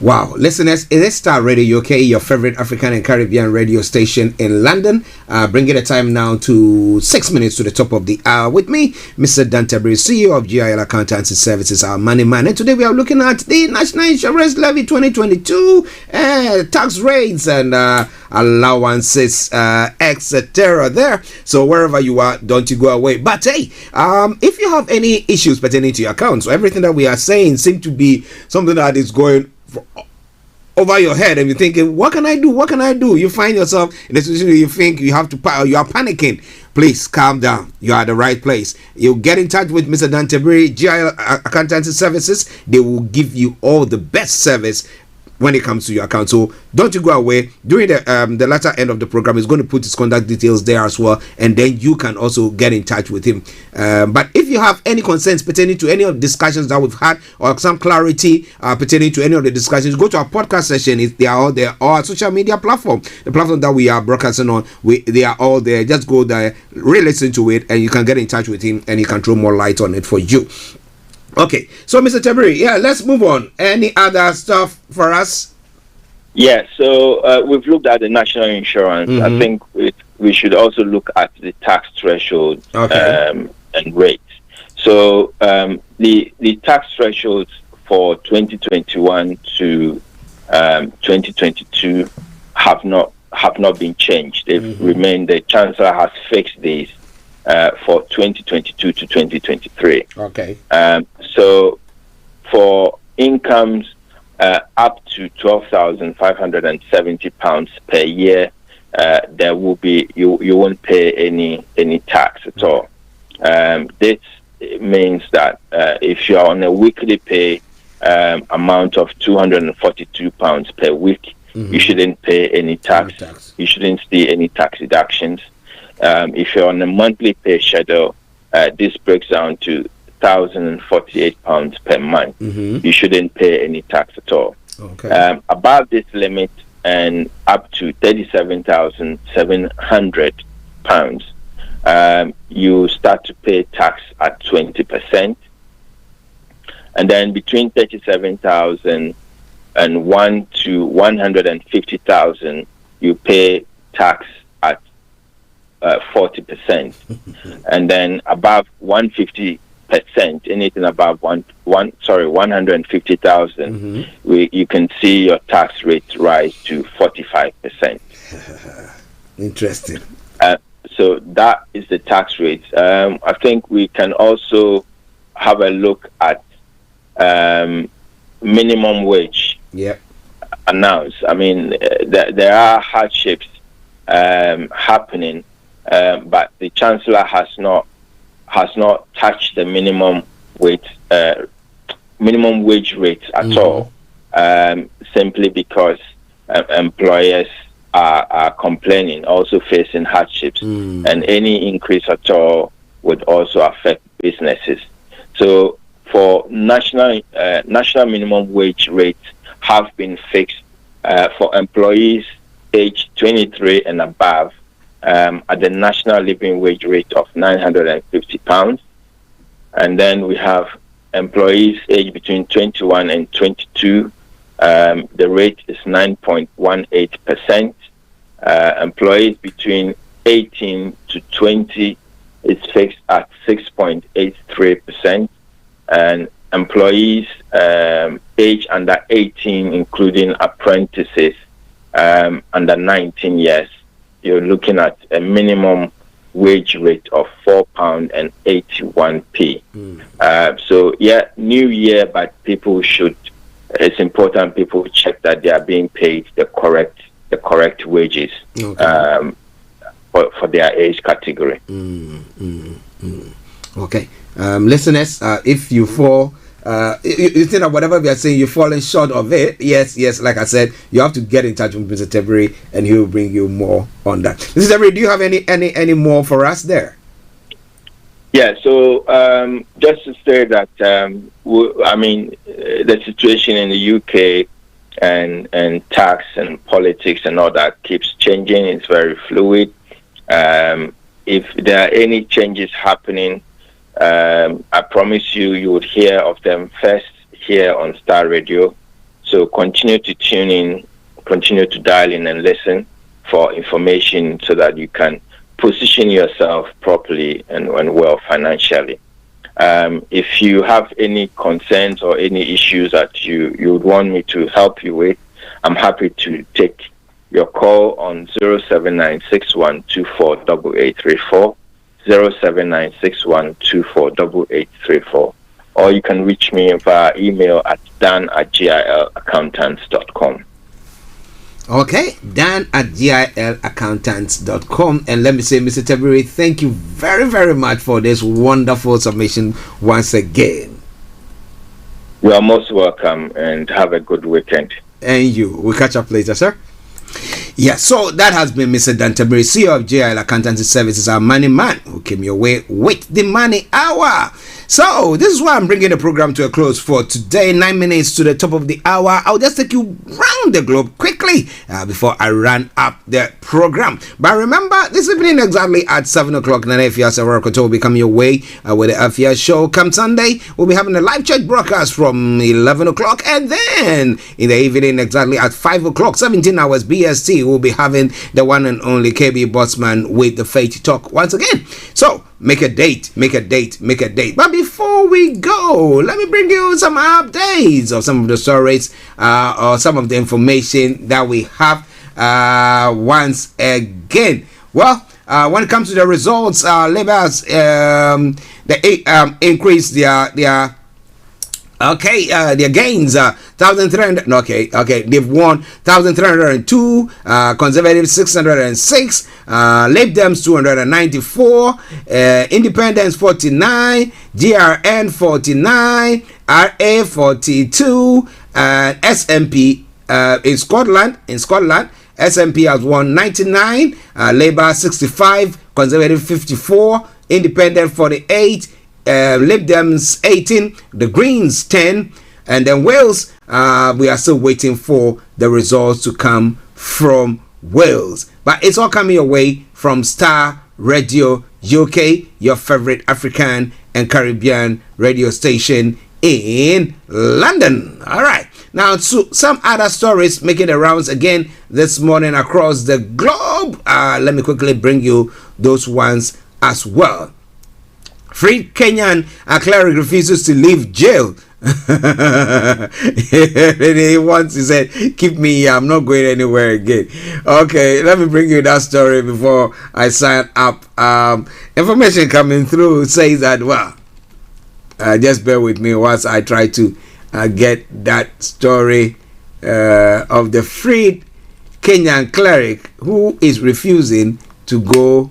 Wow, listeners, it is Star Radio UK, your favorite African and Caribbean radio station in London. Bringing the time now to 6 minutes to the top of the hour with me, Mr. Dan Tabiri, CEO of GIL Accountancy Services, our money man. And today we are looking at the National Insurance Levy 2022, tax rates and allowances, etc. there. So wherever you are, don't you go away. But hey, if you have any issues pertaining to your account, so everything that we are saying seems to be something that is going over your head and you're thinking, what can I do? You find yourself in a situation where you think you have to, you are panicking. Please calm down. You are at the right place. You get in touch with Mr. Dan Tabiri, GIL Accountancy Services. They will give you all the best service when it comes to your account. So don't you go away. During the latter end of the program, he's going to put his contact details there as well, and then you can also get in touch with him. But if you have any concerns pertaining to any of the discussions that we've had, or some clarity pertaining to any of the discussions, go to our podcast session. They are all there, or our social media platform, the platform that we are broadcasting on. They are all there. Just go there, re-listen to it, and you can get in touch with him, and he can throw more light on it for you. Okay, so Mr. Tabiri, let's move on. Any other stuff for us? Yeah, so we've looked at the national insurance. I think we should also look at the tax threshold and rates. So the tax thresholds for 2021 to 2022 have not been changed. They've remained. The Chancellor has fixed these for 2022 to 2023. Okay. So for incomes up to £12,570 per year, there will be you won't pay any tax at all. This means that if you are on a weekly pay amount of £242 per week, you shouldn't pay any tax. You shouldn't see any tax deductions. If you're on a monthly pay schedule, this breaks down to £1,048 per month. You shouldn't pay any tax at all. Okay. Above this limit and up to £37,700, you start to pay tax at 20%. And then between 37,000 and 1 to 150,000, you pay tax at 40%. And then above 150%, anything above 150,000, you can see your tax rate rise to 45%. Interesting. So that is the tax rate. I think we can also have a look at minimum wage announced. I mean, there are hardships happening, but the Chancellor has not touched the minimum wage rates at all, simply because employers are complaining, also facing hardships, and any increase at all would also affect businesses. So for national minimum wage rates have been fixed for employees aged 23 and above at the national living wage rate of £950. And then we have employees aged between 21 and 22. The rate is 9.18%. Employees between 18 to 20 is fixed at 6.83%. And employees aged under 18, including apprentices under 19 years, you're looking at a minimum wage rate of £4.81. So new year, but it's important people check that they are being paid the correct wages for their age category. Okay. Listeners, if you fall, you think that whatever we are saying, you're falling short of it. Yes, like I said, you have to get in touch with Mr. Tabiri, and he will bring you more on that. Mr. Tabiri, do you have any more for us there? Yeah. So just to say that the situation in the UK and tax and politics and all that keeps changing. It's very fluid. If there are any changes happening, I promise you would hear of them first here on Starr Radio. So continue to tune in, continue to dial in and listen for information so that you can position yourself properly and well financially. If you have any concerns or any issues that you would want me to help you with, I'm happy to take your call on 07961248834, 07961248834, or you can reach me via email at dan@gilaccountants.com. Okay, dan@gilaccountants.com. And let me say, Mr. Tabiri, thank you very, very much for this wonderful submission once again. You are most welcome and have a good weekend. And you. We'll catch up later, sir. Yeah, so that has been Mr. Dan Tabiri, CEO of GIL Accountancy Services, our money man, who came your way with the money hour. So this is why I'm bringing the program to a close for today. 9 minutes to the top of the hour. I'll just take you round the globe quickly before I run up the program. But remember, this evening exactly at 7 o'clock, Nana Afia Savarako will be coming your way with the Afia show. Come Sunday, we'll be having a live church broadcast from 11 o'clock. And then in the evening exactly at 5 o'clock, 17 hours BST, we'll be having the one and only KB Bossman with the Faith Talk once again. So make a date. But before we go, let me bring you some updates of some of the stories or some of the information that we have once again. Well, when it comes to the results, Labour's they increased their gains, 1,300. Okay, they've won 1,302, Conservative 606, Lib Dems 294, Independents 49, GRN 49, RA 42, and SNP in Scotland, SNP has won 99, Labour 65, Conservative 54, Independent 48, Lib Dems 18, the Greens 10, and then Wales, we are still waiting for the results to come from Wales. But it's all coming your way from Starr Radio UK, your favorite African and Caribbean radio station in London. All right. Now, so some other stories making the rounds again this morning across the globe. Let me quickly bring you those ones as well. Freed Kenyan cleric refuses to leave jail. He said, keep me here, I'm not going anywhere again. Okay, let me bring you that story before I sign up. Information coming through says that, well, just bear with me whilst I try to get that story of the freed Kenyan cleric who is refusing to go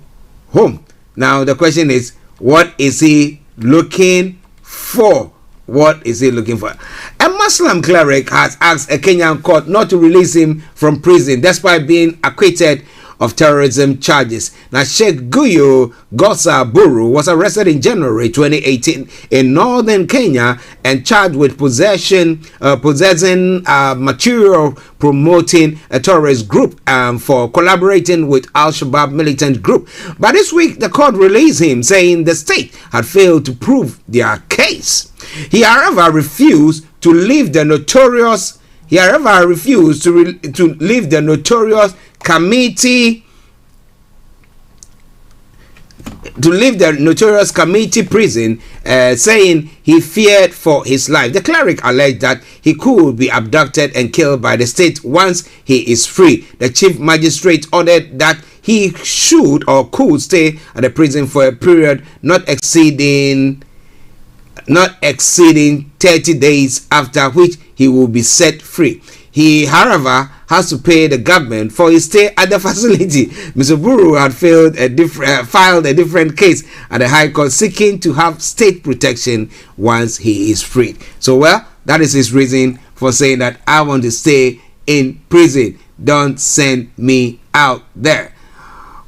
home. Now the question is, what is he looking for? What is he looking for? A Muslim cleric has asked a Kenyan court not to release him from prison despite being acquitted of terrorism charges. Now, Sheikh Guyo Gosa Buru was arrested in January 2018 in northern Kenya and charged with possessing material promoting a terrorist group for collaborating with Al-Shabaab militant group. But this week, the court released him, saying the state had failed to prove their case. He, however, refused to leave the notorious committee prison, saying he feared for his life. The cleric alleged that he could be abducted and killed by the state once he is free. The chief magistrate ordered that he should or could stay at the prison for a period not exceeding 30 days, after which he will be set free. He, however, has to pay the government for his stay at the facility. Mr. Buru had filed a different case at the High Court seeking to have state protection once he is freed. So, well, that is his reason for saying that I want to stay in prison. Don't send me out there.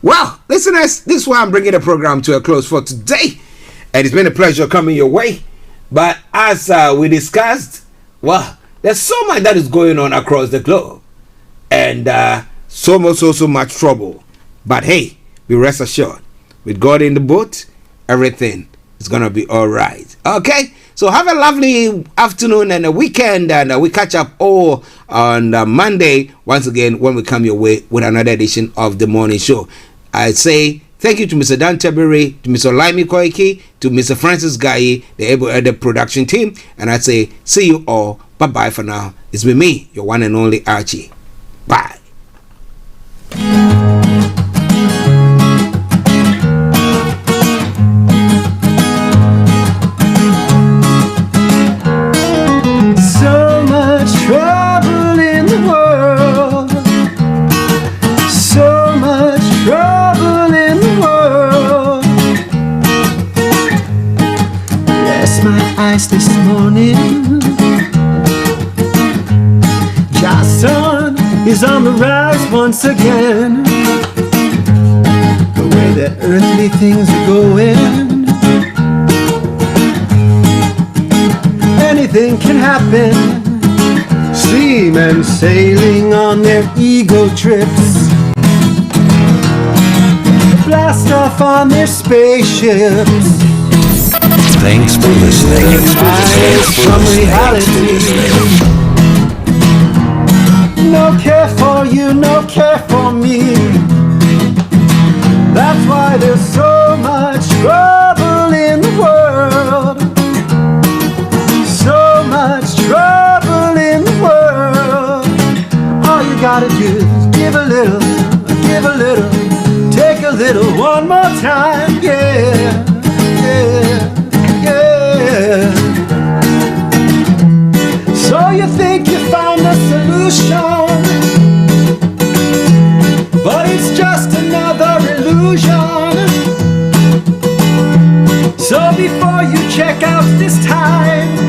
Well, listeners, this is why I'm bringing the program to a close for today. And it's been a pleasure coming your way. But as we discussed, well, there's so much that is going on across the globe. And so much trouble. But hey, we rest assured, with God in the boat, everything is going to be all right. Okay? So have a lovely afternoon and a weekend, and we catch up all on Monday once again when we come your way with another edition of the morning show. I say thank you to Mr. Dan Tabiri, to Mr. Olayomi Koiki, to Mr. Francis Gaye, the production team, and I say see you all. Bye-bye for now. It's been me, your one and only Archie. Bye. So much trouble in the world. So much trouble in the world. Bless my eyes this morning. Your sun is on the rise once again. The way that earthly things are going, anything can happen. Seamen sailing on their ego trips, blast off on their spaceships. Thanks for listening. From reality. No care for you, no care for me. That's why there's so much trouble in the world. So much trouble in the world. All you gotta do is give a little, take a little one more time. Yeah, yeah, yeah. So you think you found a solution, but it's just another illusion. So before you check out this time,